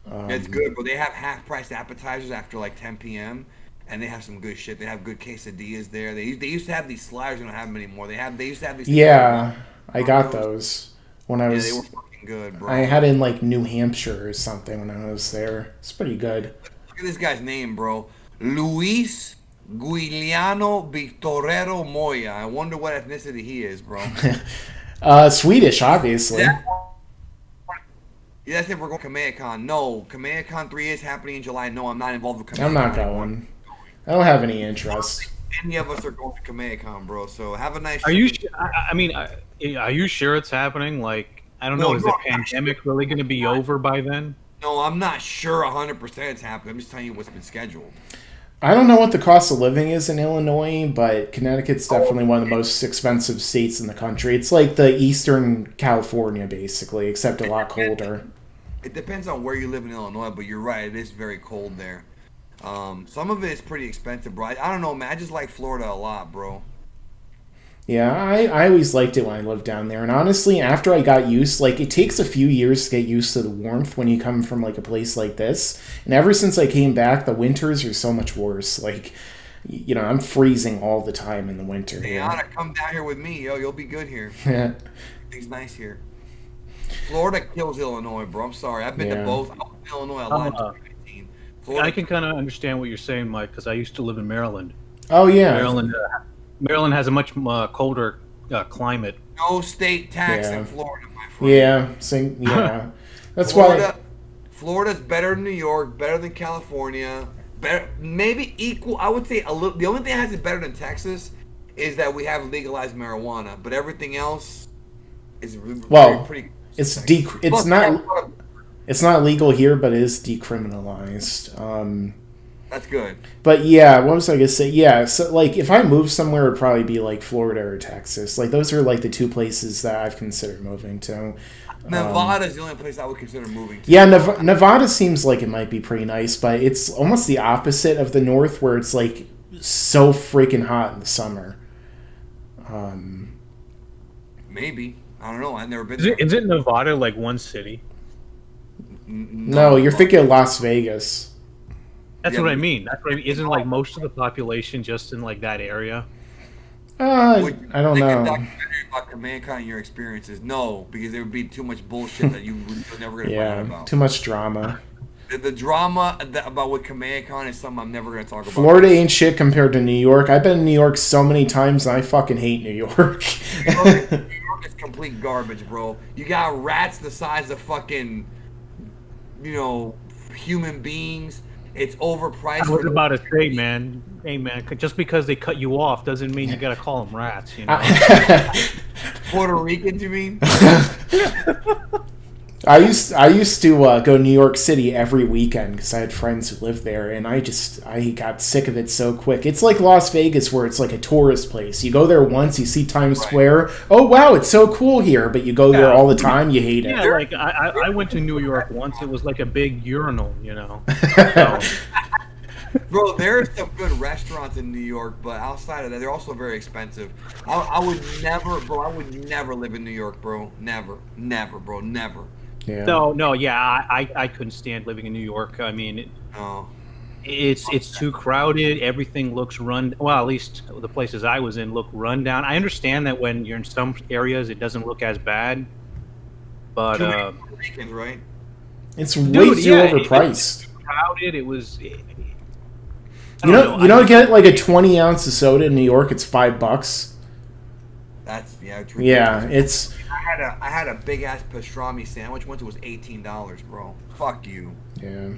It's good, bro. They have half-priced appetizers after like 10 p.m. and they have some good shit. They have good quesadillas there. They used to have these sliders. They don't have them anymore. They used to have these. Yeah, I got those when I was. Yeah, they were fucking good, bro. I had in like New Hampshire or something when I was there. It's pretty good. Look at this guy's name, bro. Luis Guiliano Victorero Moya. I wonder what ethnicity he is, bro. Swedish, obviously. Yeah, that's if we're going to Kamehacon. No, Kamehacon 3 is happening in July. No, I'm not involved with Kamehacon. I'm not going. I don't have any interest. Any of us are going to Kamehacon, bro. So have a nice. Are you? I mean, are you sure it's happening? Like, I don't know. Is the pandemic really going to be over by then? No, I'm not sure 100% it's happening. I'm just telling you what's been scheduled. I don't know what the cost of living is in Illinois, but Connecticut's definitely one of the most expensive states in the country. It's like the Eastern California, basically, except a lot colder. It depends on where you live in Illinois, but you're right. It is very cold there. Some of it is pretty expensive, bro. I don't know, man. I just like Florida a lot, bro. Yeah, I always liked it when I lived down there. And honestly, after I got used, like, it takes a few years to get used to the warmth when you come from, like, a place like this. And ever since I came back, the winters are so much worse. Like, you know, I'm freezing all the time in the winter. Hey, Anna, come down here with me, yo. You'll be good here. Yeah. Everything's nice here. Florida kills Illinois, bro. I'm sorry. I've been to both. I was in Illinois a lot in 2019. I can kind of understand what you're saying, Mike, because I used to live in Maryland. Oh, yeah. Maryland has a much colder climate. No state tax in Florida, my friend. Yeah. That's why. Florida's better than New York, better than California, better, maybe equal. I would say a little. The only thing that has it better than Texas is that we have legalized marijuana, but everything else is pretty. It's not legal here, but it is decriminalized. That's good. But yeah, what was I gonna say? Yeah, so like if I move somewhere, it'd probably be like Florida or Texas. Like those are like the two places that I've considered moving to. Nevada's the only place I would consider moving to. Yeah, Nevada seems like it might be pretty nice, but it's almost the opposite of the North, where it's like so freaking hot in the summer. Maybe. I don't know. I've never been there. Is it Nevada like one city? No, you're thinking of Las Vegas. That's what I mean. That's what I mean. Isn't like most of the population just in like that area? I don't know. A documentary about mankind and your experiences? No, because there would be too much bullshit that you're never going to find out about. Too much drama. The drama about what Kamehacon is something I'm never going to talk about. Florida ain't shit compared to New York. I've been in New York so many times and I fucking hate New York. New York is complete garbage, bro. You got rats the size of fucking, human beings. It's overpriced. I was about to say, man. Hey, man. Just because they cut you off doesn't mean you gotta call them rats. Puerto Ricans, you mean? I used to go to New York City every weekend because I had friends who lived there, and I got sick of it so quick. It's like Las Vegas, where it's like a tourist place. You go there once, you see Times Square. Oh wow, it's so cool here, but you go there all the time, you hate it. Yeah, like I went to New York once. It was like a big urinal, So. Bro, there are some good restaurants in New York, but outside of that, they're also very expensive. I would never live in New York, bro. Never, bro, never. Yeah. No, yeah, I couldn't stand living in New York. I mean, it's too crowded. Everything looks run. Well, at least the places I was in look run down. I understand that when you're in some areas, it doesn't look as bad, but weekends, right? It's way too overpriced. It was crowded. It was. You know, get like a 20-ounce of soda in New York. It's $5. It's ridiculous. Yeah, it's. I had a big ass pastrami sandwich once. It was $18, bro. Fuck you. Yeah,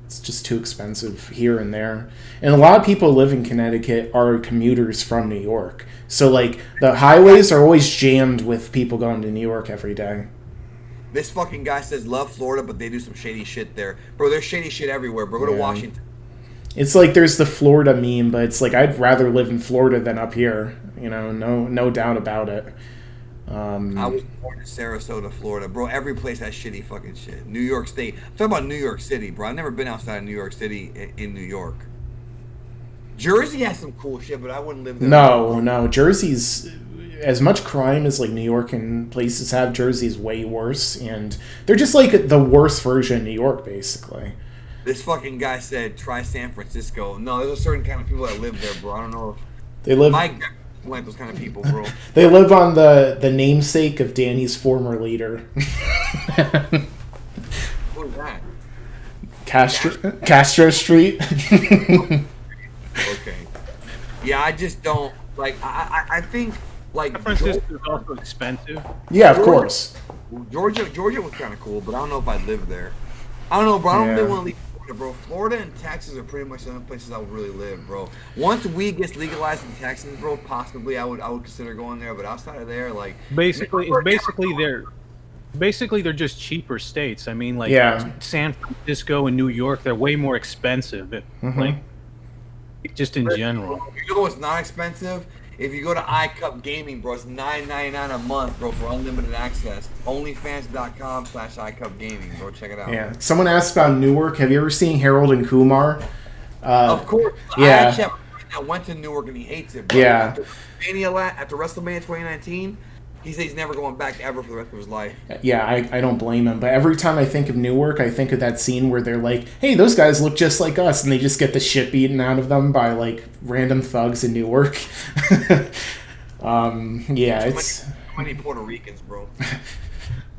it's just too expensive here and there. And a lot of people live in Connecticut are commuters from New York. So like the highways are always jammed with people going to New York every day. This fucking guy says love Florida, but they do some shady shit there, bro. There's shady shit everywhere, bro. Go to Washington. It's like there's the Florida meme, but it's like I'd rather live in Florida than up here. No doubt about it. I was born in Sarasota, Florida, bro. Every place has shitty fucking shit. New York State. I'm talking about New York City, bro. I've never been outside of New York City in New York. Jersey has some cool shit, but I wouldn't live there. No. Jersey's as much crime as like New York and places have. Jersey's way worse, and they're just like the worst version of New York, basically. This fucking guy said, try San Francisco. No, there's a certain kind of people that live there, bro. I don't know. They live. Mike like those kind of people, bro. They live on the namesake of Danny's former leader. What is that? Castro Street. Okay. Yeah, I just don't like. I think like San Francisco is also expensive. Yeah, of course. Georgia was kind of cool, but I don't know if I'd live there. I don't know, bro. I don't really Yeah. want to leave Florida, bro. Florida and Texas are pretty much the only places I would really live, bro. Once weed gets legalized in Texas, bro, possibly I would consider going there. But outside of there, like Basically, they're just cheaper states. I mean, like Yeah. San Francisco and New York, they're way more expensive. Like, just in general. You know what's not expensive? If you go to iCup Gaming, bro, it's $9.99 a month, bro, for unlimited access. Onlyfans.com/iCup Gaming, bro. Check it out. Yeah. Someone asked about Newark. Have you ever seen Harold and Kumar? Of course. I Yeah. actually have a friend that went to Newark and he hates it, bro. Yeah. After WrestleMania 2019, he said he's never going back ever for the rest of his life. Yeah, I don't blame him. But every time I think of Newark, I think of that scene where they're like, hey, those guys look just like us. And they just get the shit beaten out of them by, like, random thugs in Newark. Yeah, it's... Too many Puerto Ricans, bro.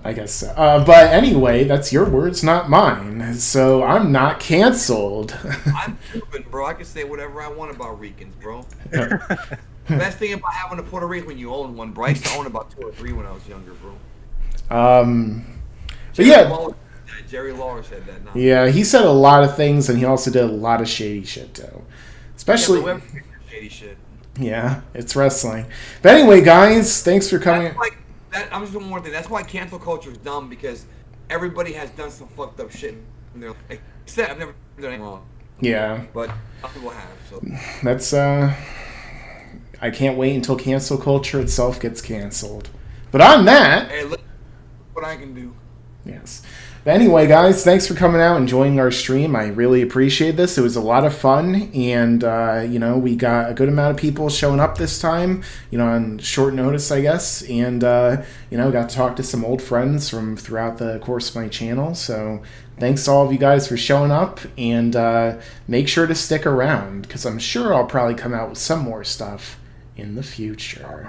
I guess so. But anyway, that's your words, not mine. So I'm not canceled. I'm Cuban, bro. I can say whatever I want about Ricans, bro. Best thing about having a Puerto Rican when you own one, bro. I used to own about 2 or 3 when I was younger, bro. But yeah, Jerry Lawler said that. Now. yeah, he said a lot of things, and he also did a lot of shady shit too. Especially, Yeah, shady shit. yeah, it's wrestling. But anyway, guys, thanks for coming. That's like, I'm just doing one more thing. That's why cancel culture is dumb, because everybody has done some fucked up shit. Except I've never done anything wrong, Yeah, but other people have. So that's I can't wait until cancel culture itself gets canceled. But on that, hey, look what I can do. yes. But anyway, guys, thanks for coming out and joining our stream. I really appreciate this. It was a lot of fun, and we got a good amount of people showing up this time, on short notice, I guess, and got to talk to some old friends from throughout the course of my channel. So thanks to all of you guys for showing up, and make sure to stick around, because I'm sure I'll probably come out with some more stuff in the future.